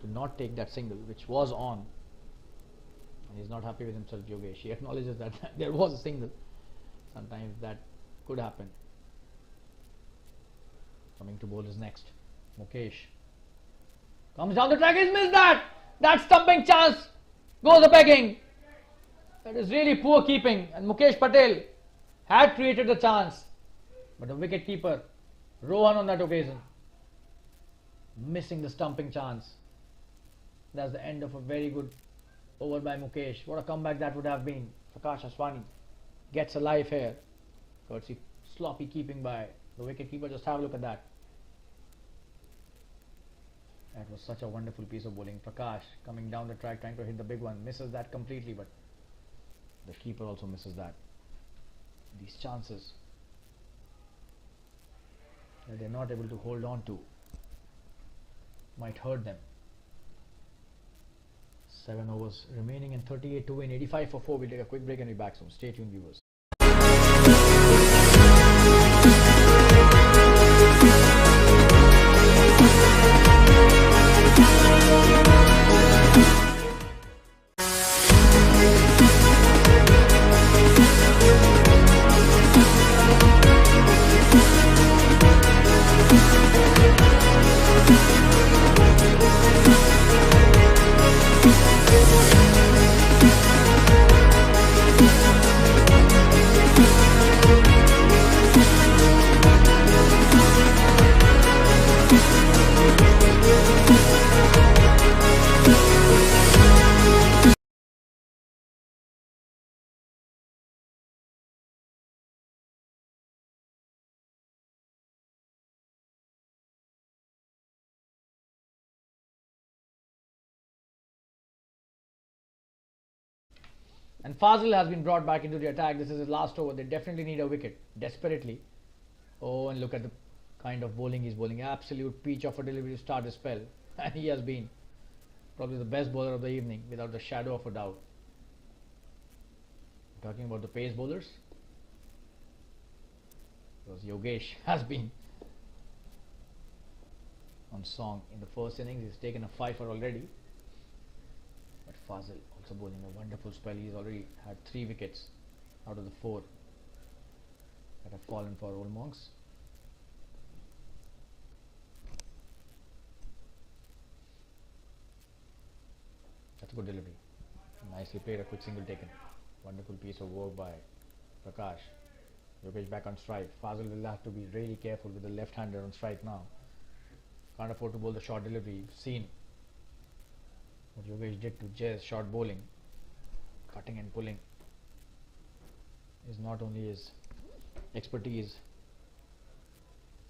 to not take that single, which was on. And he's not happy with himself, Yogesh. He acknowledges that there was a single. Sometimes that could happen. Coming to bowlers next. Mukesh. Comes down the track, he's missed that! That stumping chance goes a begging. That is really poor keeping, and Mukesh Patel had created the chance. But the wicket keeper, Rohan on that occasion, missing the stumping chance. That's the end of a very good over by Mukesh. What a comeback that would have been. Prakash Aswani gets a life here. Courtesy sloppy keeping by the wicket keeper. Just have a look at that. That was such a wonderful piece of bowling. Prakash coming down the track trying to hit the big one. Misses that completely, but the keeper also misses that. These chances that they're not able to hold on to might hurt them. 7 overs remaining and 38 to win. 85 for 4. We'll take a quick break and be back soon. Stay tuned, viewers. And Fazil has been brought back into the attack. This is his last over. They definitely need a wicket, desperately. Oh, and look at the kind of bowling he's bowling. Absolute peach of a delivery to start his spell. And he has been probably the best bowler of the evening, without the shadow of a doubt. talking about the pace bowlers, because Yogesh has been on song in the first innings. He's taken a fifer already. But Fazil also bowling a wonderful spell. He's already had 3 wickets out of the 4 that have fallen for Old Monks. That's a good delivery. Nicely played, a quick single taken. Wonderful piece of work by Prakash. Yogesh back on strike. Fazil will have to be really careful with the left-hander on strike now. Can't afford to bowl the short delivery. You've seen what Yogesh did to Jez, short bowling. Cutting and pulling is not only his expertise,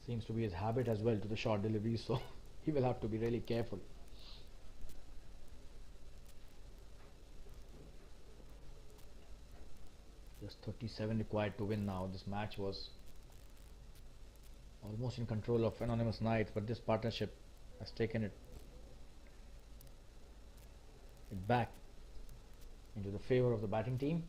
seems to be his habit as well to the short delivery, so he will have to be really careful. Just 37 required to win now. This match was almost in control of Anonymous Knights, but this partnership has taken it back into the favor of the batting team.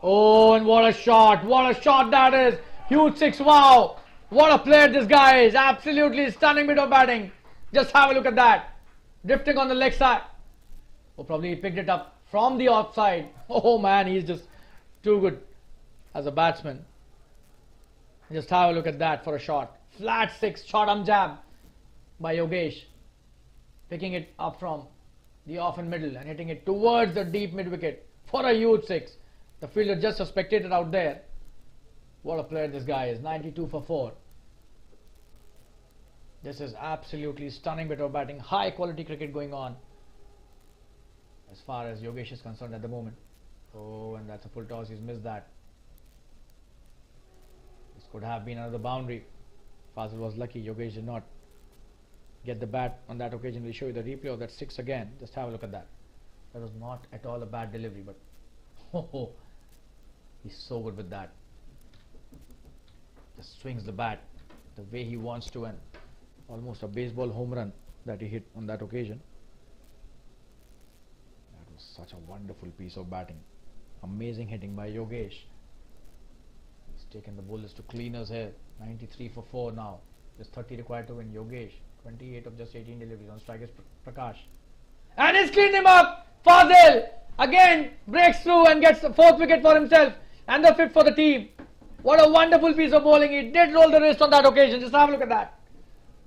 Oh, and what a shot! What a shot that is! Huge 6, wow! What a player this guy is! Absolutely stunning bit of batting. Just have a look at that. Drifting on the leg side. Oh, probably he picked it up from the offside. Oh man, he's just too good as a batsman. Just have a look at that for a shot. Flat 6, short arm jab by Yogesh. Picking it up from the off and middle and hitting it towards the deep mid wicket for a huge 6. The fielder just a spectator out there. What a player this guy is. 92 for 4. This is absolutely stunning bit of batting. High quality cricket going on as far as Yogesh is concerned at the moment. Oh, and that's a full toss. He's missed that. This could have been another boundary. Fazil was lucky. Yogesh did not get the bat on that occasion. We'll show you the replay of that 6 again. Just have a look at that. That was not at all a bad delivery, but oh, he's so good with that. Just swings the bat the way he wants to, and almost a baseball home run that he hit on that occasion. That was such a wonderful piece of batting. Amazing hitting by Yogesh. He's taken the bowlers to cleaners here. 93 for 4 now. Just 30 required to win. Yogesh, 28 of just 18 deliveries. On strike is Prakash. And he's cleaned him up! Fazil again breaks through and gets the 4th wicket for himself and the 5th for the team. What a wonderful piece of bowling. He did roll the wrist on that occasion. Just have a look at that.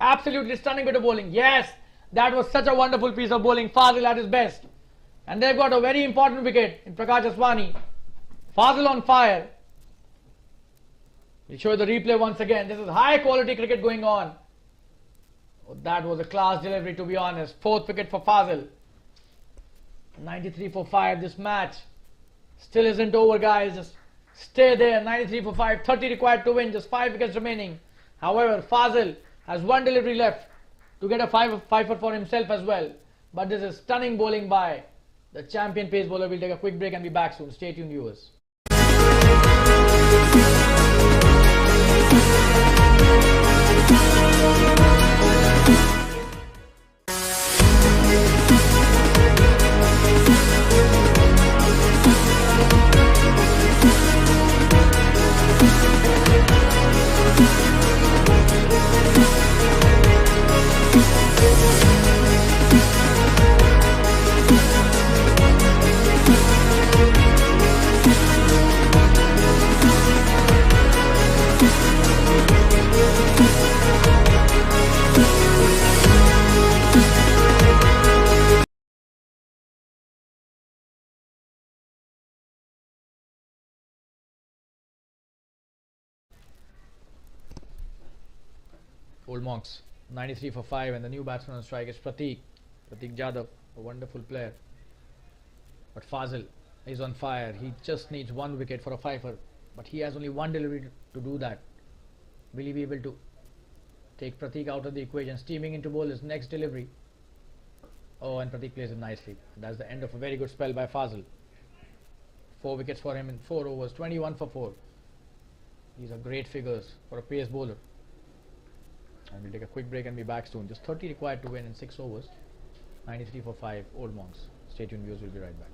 Absolutely stunning bit of bowling. Yes, that was such a wonderful piece of bowling. Fazil at his best. And they've got a very important wicket in Prakash Aswani. Fazil on fire. We'll show you the replay once again. This is high quality cricket going on. Oh, that was a class delivery, to be honest. 4th wicket for Fazil. 93 for 5. This match still isn't over, guys. Just stay there. 93 for 5. 30 required to win. Just 5 wickets remaining. However, Fazil has 1 delivery left to get a fifer for himself as well. But this is stunning bowling by the champion pace bowler. We'll take a quick break and be back soon. Stay tuned, viewers. Old Monks, 93 for 5, and the new batsman on strike is Prateek Jadhav, a wonderful player. But Fazil is on fire. He just needs 1 wicket for a fifer, but he has only 1 delivery to do that. Will he be able to take Prateek out of the equation? Steaming into bowlers, next delivery. Oh, and Prateek plays it nicely. That's the end of a very good spell by Fazil. 4 wickets for him in 4 overs, 21 for 4. These are great figures for a pace bowler. And we'll take a quick break and be back soon. Just 30 required to win in 6 overs. 93 for 5, Old Monks. Stay tuned, viewers, we'll be right back.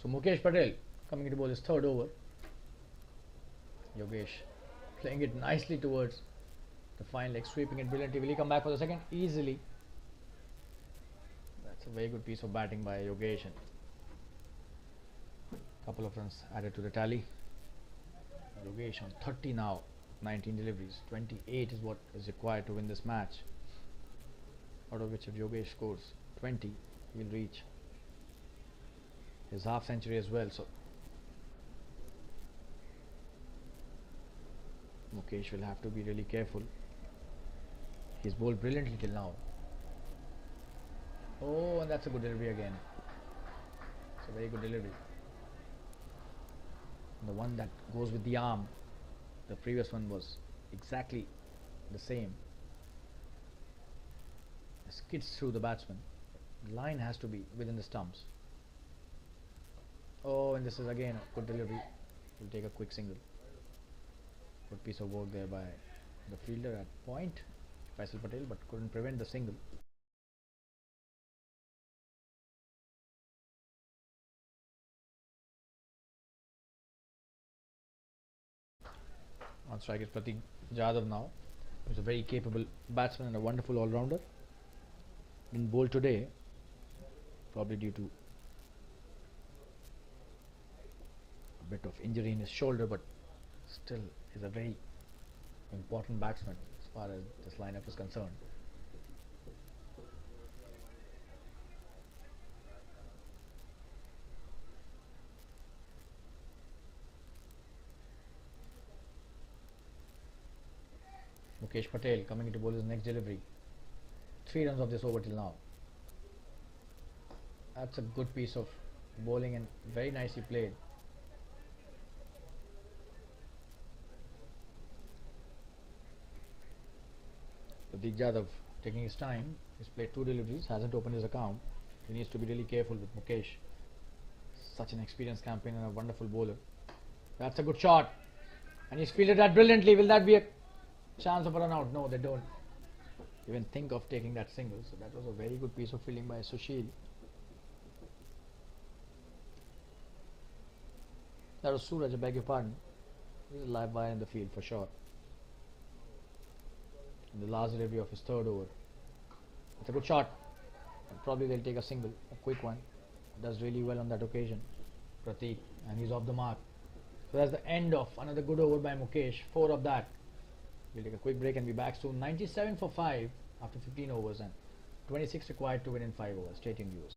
So Mukesh Patel coming to bowl his 3rd over. Yogesh playing it nicely towards the fine leg, sweeping it brilliantly. Will he come back for the second? Easily. That's a very good piece of batting by Yogesh. And couple of runs added to the tally. Yogesh on 30 now, 19 deliveries. 28 is what is required to win this match. Out of which if Yogesh scores 20, he'll reach his half century as well. So Mukesh will have to be really careful. He's bowled brilliantly till now. Oh, and that's a good delivery again. It's a very good delivery. The one that goes with the arm, the previous one was exactly the same. It skids through the batsman. The line has to be within the stumps. Oh, and this is again a good delivery. We'll take a quick single. Good piece of work there by the fielder at point, Faisal Patel, but couldn't prevent the single. On strike is Pratik Jadhav now, who's a very capable batsman and a wonderful all-rounder. Didn't bowl today, probably due to a bit of injury in his shoulder, but still is a very important batsman as far as this lineup is concerned. Mukesh Patel coming into bowl his next delivery. 3 runs of this over till now. That's a good piece of bowling and very nicely played. Pratik Jadhav taking his time. He's played 2 deliveries, hasn't opened his account. He needs to be really careful with Mukesh. Such an experienced campaign and a wonderful bowler. That's a good shot. And he's fielded that brilliantly. Will that be a chance of a run out? No, they don't even think of taking that single. So that was a very good piece of fielding by Sushil. That was Suraj, I beg your pardon. He's a live wire in the field for sure. In the last delivery of his 3rd over. It's a good shot. And probably they'll take a single, a quick one. Does really well on that occasion. Pratik, and he's off the mark. So that's the end of another good over by Mukesh. 4 of that. We'll take a quick break and be back soon. 97 for 5 after 15 overs and 26 required to win in 5 overs. Stay tuned, viewers.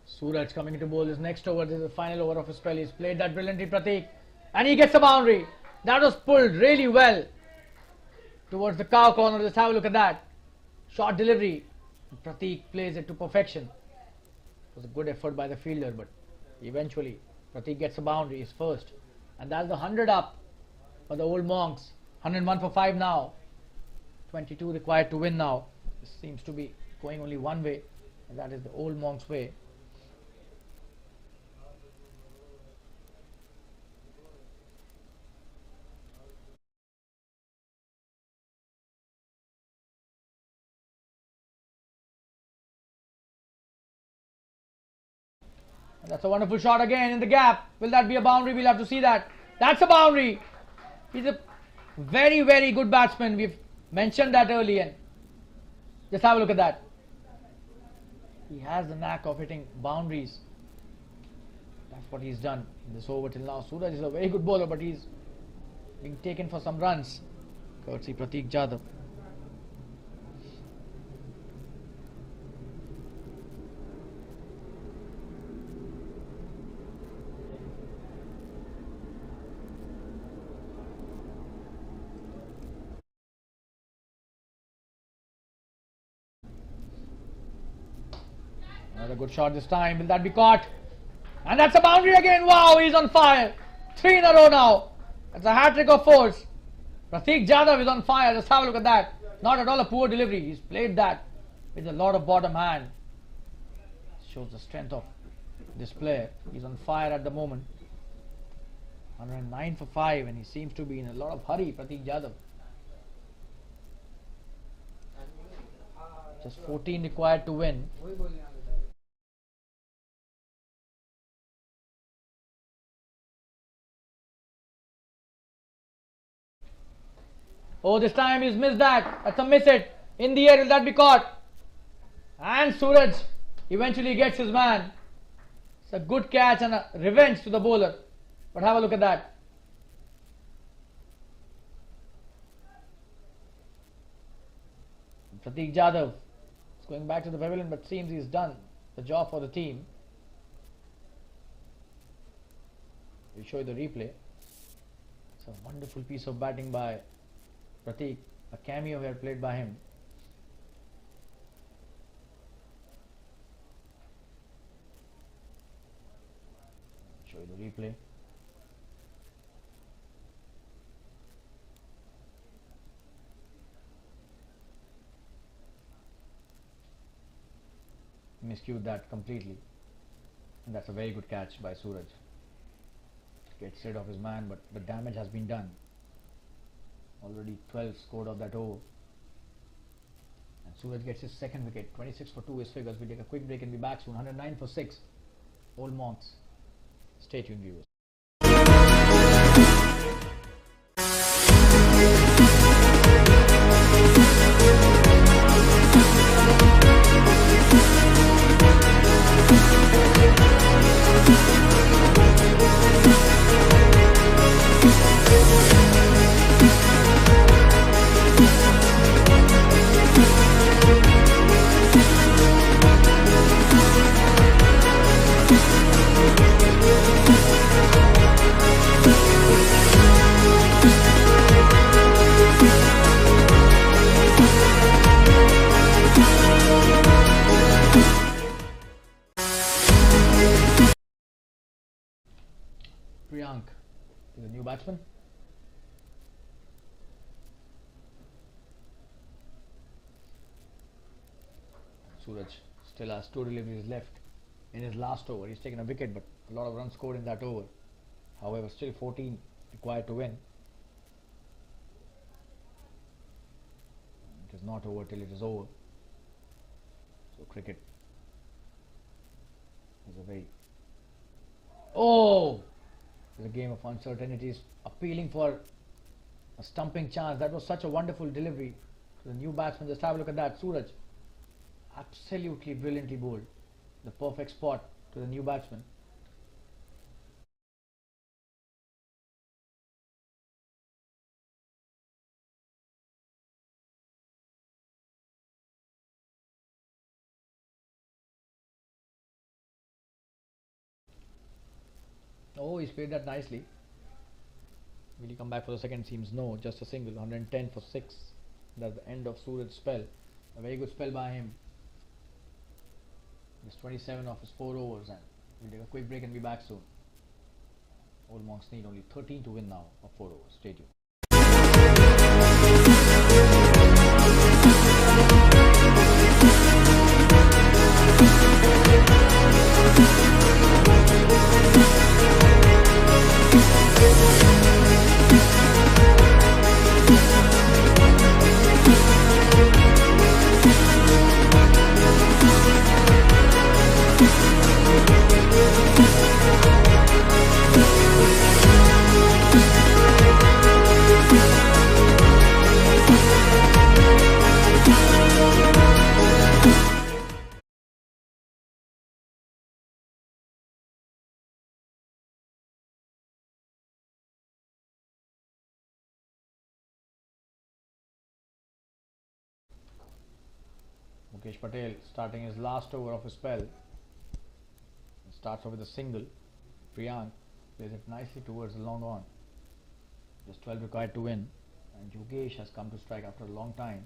Suraj coming to bowl his next over. This is the final over of his spell. He's played that brilliantly, Pratik, and he gets a boundary. That was pulled really well towards the cow corner. Just have a look at that. Short delivery. Pratik plays it to perfection. It was a good effort by the fielder, but eventually Pratik gets a boundary. He's first, and that's the 100 up for the old monks. 101 for 5 now. 22 required to win now. This seems to be going only one way, and that is the old monks' way. And that's a wonderful shot again in the gap. Will that be a boundary? We'll have to see that. That's a boundary. He's a very, very good batsman. We've mentioned that earlier. Just have a look at that. He has the knack of hitting boundaries. That's what he's done in this over till now. Suraj is a very good bowler, but he's being taken for some runs. Courtesy Pratik Jadhav. Another good shot this time. Will that be caught? And that's a boundary again. Wow, he's on fire. 3 in a row now. That's a hat-trick of force. Pratik Jadhav is on fire. Just have a look at that. Not at all a poor delivery. He's played that with a lot of bottom hand. Shows the strength of this player. He's on fire at the moment. 109 for 5, and he seems to be in a lot of hurry, Pratik Jadhav. Just 14 required to win. Oh, this time he's missed that. That's a miss it. In the air, will that be caught? And Suraj eventually gets his man. It's a good catch and a revenge to the bowler. But have a look at that. Pratik Jadhav is going back to the pavilion, but seems he's done the job for the team. We'll show you the replay. It's a wonderful piece of batting by Pratik, a cameo here played by him. Show you the replay. Miscued that completely, and that's a very good catch by Suraj. Gets rid of his man, but the damage has been done. Already 12 scored of that over. And Suraj gets his second wicket. 26 for 2 his figures. We take a quick break and be back soon. 109 for 6. Old monks. Stay tuned, viewers. new batsman. Suraj still has 2 deliveries left in his last over. He's taken a wicket, but a lot of runs scored in that over. However, still 14 required to win. It is not over till it is over. So cricket is a very it's a game of uncertainties, appealing for a stumping chance. That was such a wonderful delivery to the new batsman. Just have a look at that. Suraj absolutely brilliantly bowled. The perfect spot to the new batsman. Oh, he's played that nicely. Will he come back for the second? Seems no, just a single. 110 for 6. That's the end of Suraj's spell. A very good spell by him. Just 27 of his 4 overs, and we'll take a quick break and be back soon. Old Monks need only 13 to win now of 4 overs. Stay tuned. Mukesh Patel starting his last over of his spell. He starts off with a single. Priyank plays it nicely towards the long on. Just 12 required to win. And Yogesh has come to strike after a long time.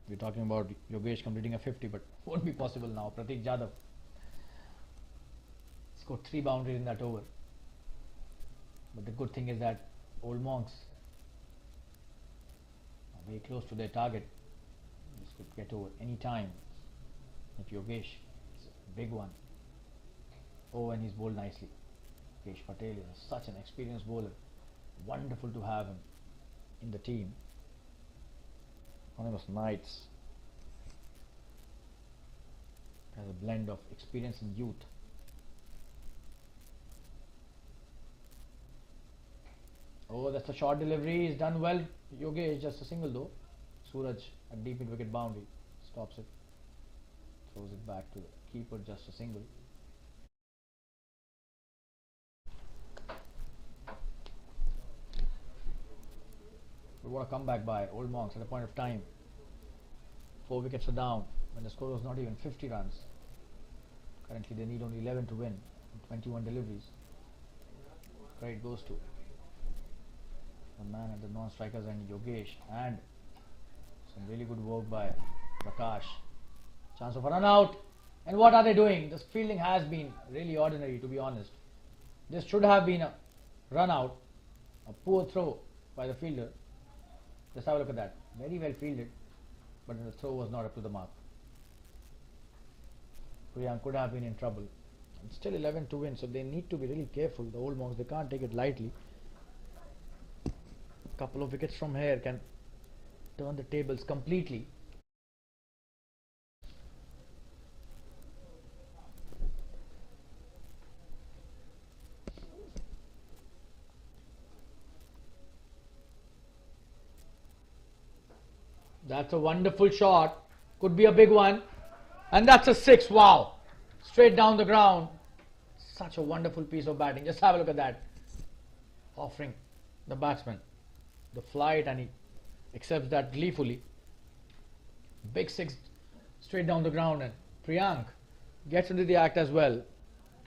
We're talking about Yogesh completing a 50, but won't be possible now. Pratik Jadhav scored 3 boundaries in that over. But the good thing is that Old Monks are very close to their target. This could get over any time. If Yogesh is a big one. Oh, and he's bowled nicely. Yogesh Patel is such an experienced bowler. Wonderful to have him in the team. One of those Knights has a blend of experience and youth. Oh, that's a short delivery. He's done well. Yogesh just a single though. Suraj at deep mid wicket boundary stops it. Throws it back to the keeper. Just a single. But what a comeback by Old Monks at a point of time. 4 wickets are down when the score was not even 50 runs. Currently they need only 11 to win. 21 deliveries. Credit goes to the man at the non-strikers and Yogesh, and some really good work by Prakash. Chance of a run out. And what are they doing? This fielding has been really ordinary, to be honest. This should have been a run out. A poor throw by the fielder. Just have a look at that. Very well fielded, but the throw was not up to the mark. Priyank could have been in trouble. And still 11 to win, so they need to be really careful. The Old Monks, they can't take it lightly. A couple of wickets from here can turn the tables completely. That's a wonderful shot. Could be a big one. And that's a 6. Wow. Straight down the ground. Such a wonderful piece of batting. Just have a look at that. Offering the batsman the flight, and he accepts that gleefully. Big 6 straight down the ground, and Priyank gets into the act as well.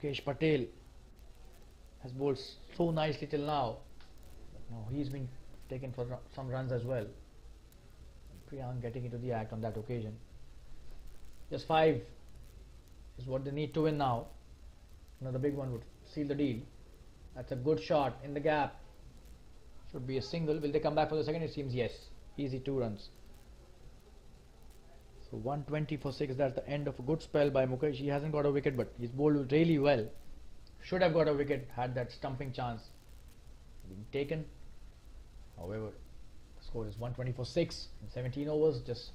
Mukesh Patel has bowled so nicely till now. Now he's been taken for some runs as well. Priyank getting into the act on that occasion. Just 5 is what they need to win now. Another big one would seal the deal. That's a good shot in the gap. Should be a single. Will they come back for the second? It seems yes. Easy 2 runs. So 120 for 6. That's the end of a good spell by Mukesh. He hasn't got a wicket, but he's bowled really well. Should have got a wicket had that stumping chance been taken. However, the score is 120 for 6 in 17 overs. Just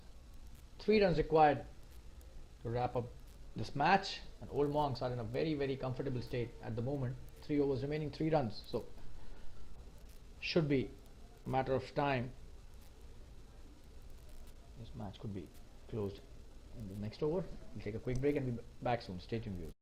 3 runs required to wrap up this match. And Old Monks are in a very, very comfortable state at the moment. 3 overs remaining, 3 runs. So should be a matter of time. This match could be closed in the next over. We'll take a quick break and be back soon. Stay tuned, viewers.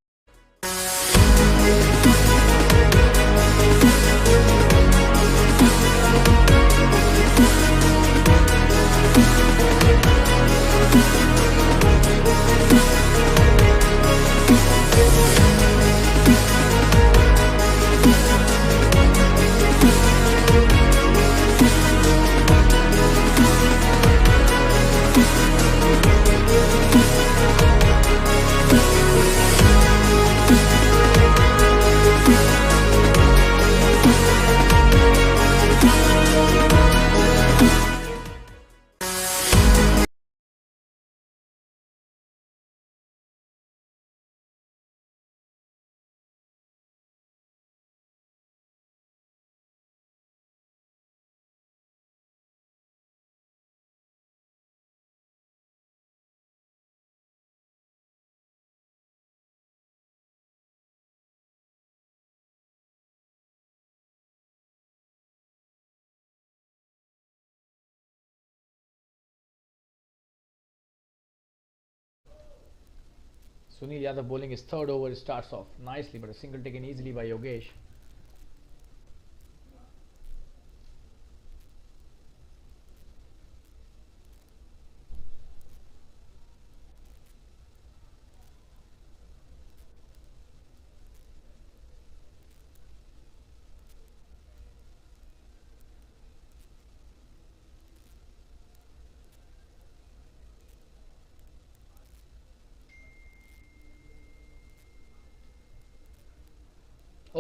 Sunil Yadav bowling his third over. It starts off nicely, but a single taken easily by Yogesh.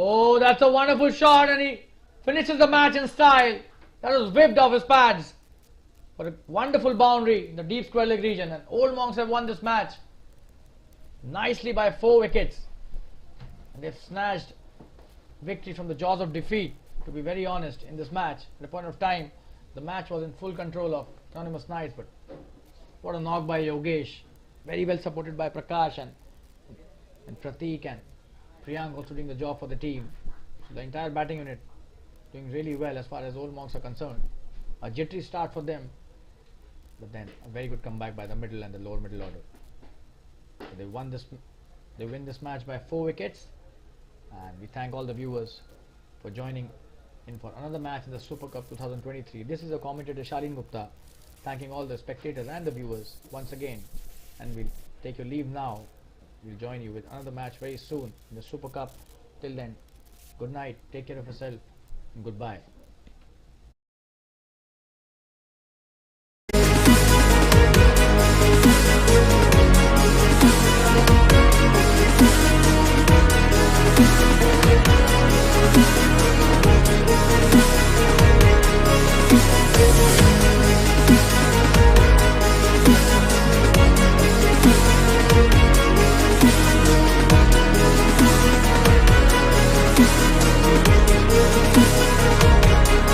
Oh, that's a wonderful shot, and he finishes the match in style. That was whipped off his pads for a wonderful boundary in the deep square leg region, and Old Monks have won this match nicely by 4 wickets. And they've snatched victory from the jaws of defeat, to be very honest, in this match. At a point of time, the match was in full control of Anonymous Knights, but what a knock by Yogesh. Very well supported by Prakash and Prateek and Priyank also doing the job for the team. So the entire batting unit doing really well as far as Old Monks are concerned. A jittery start for them, but then a very good comeback by the middle and the lower middle order. So they win this match by 4 wickets, and we thank all the viewers for joining in for another match in the Super Cup 2023. This is a commentator Shalin Gupta thanking all the spectators and the viewers once again, and we'll take your leave now. We'll join you with another match very soon in the Super Cup. Till then, good night, take care of yourself, and goodbye.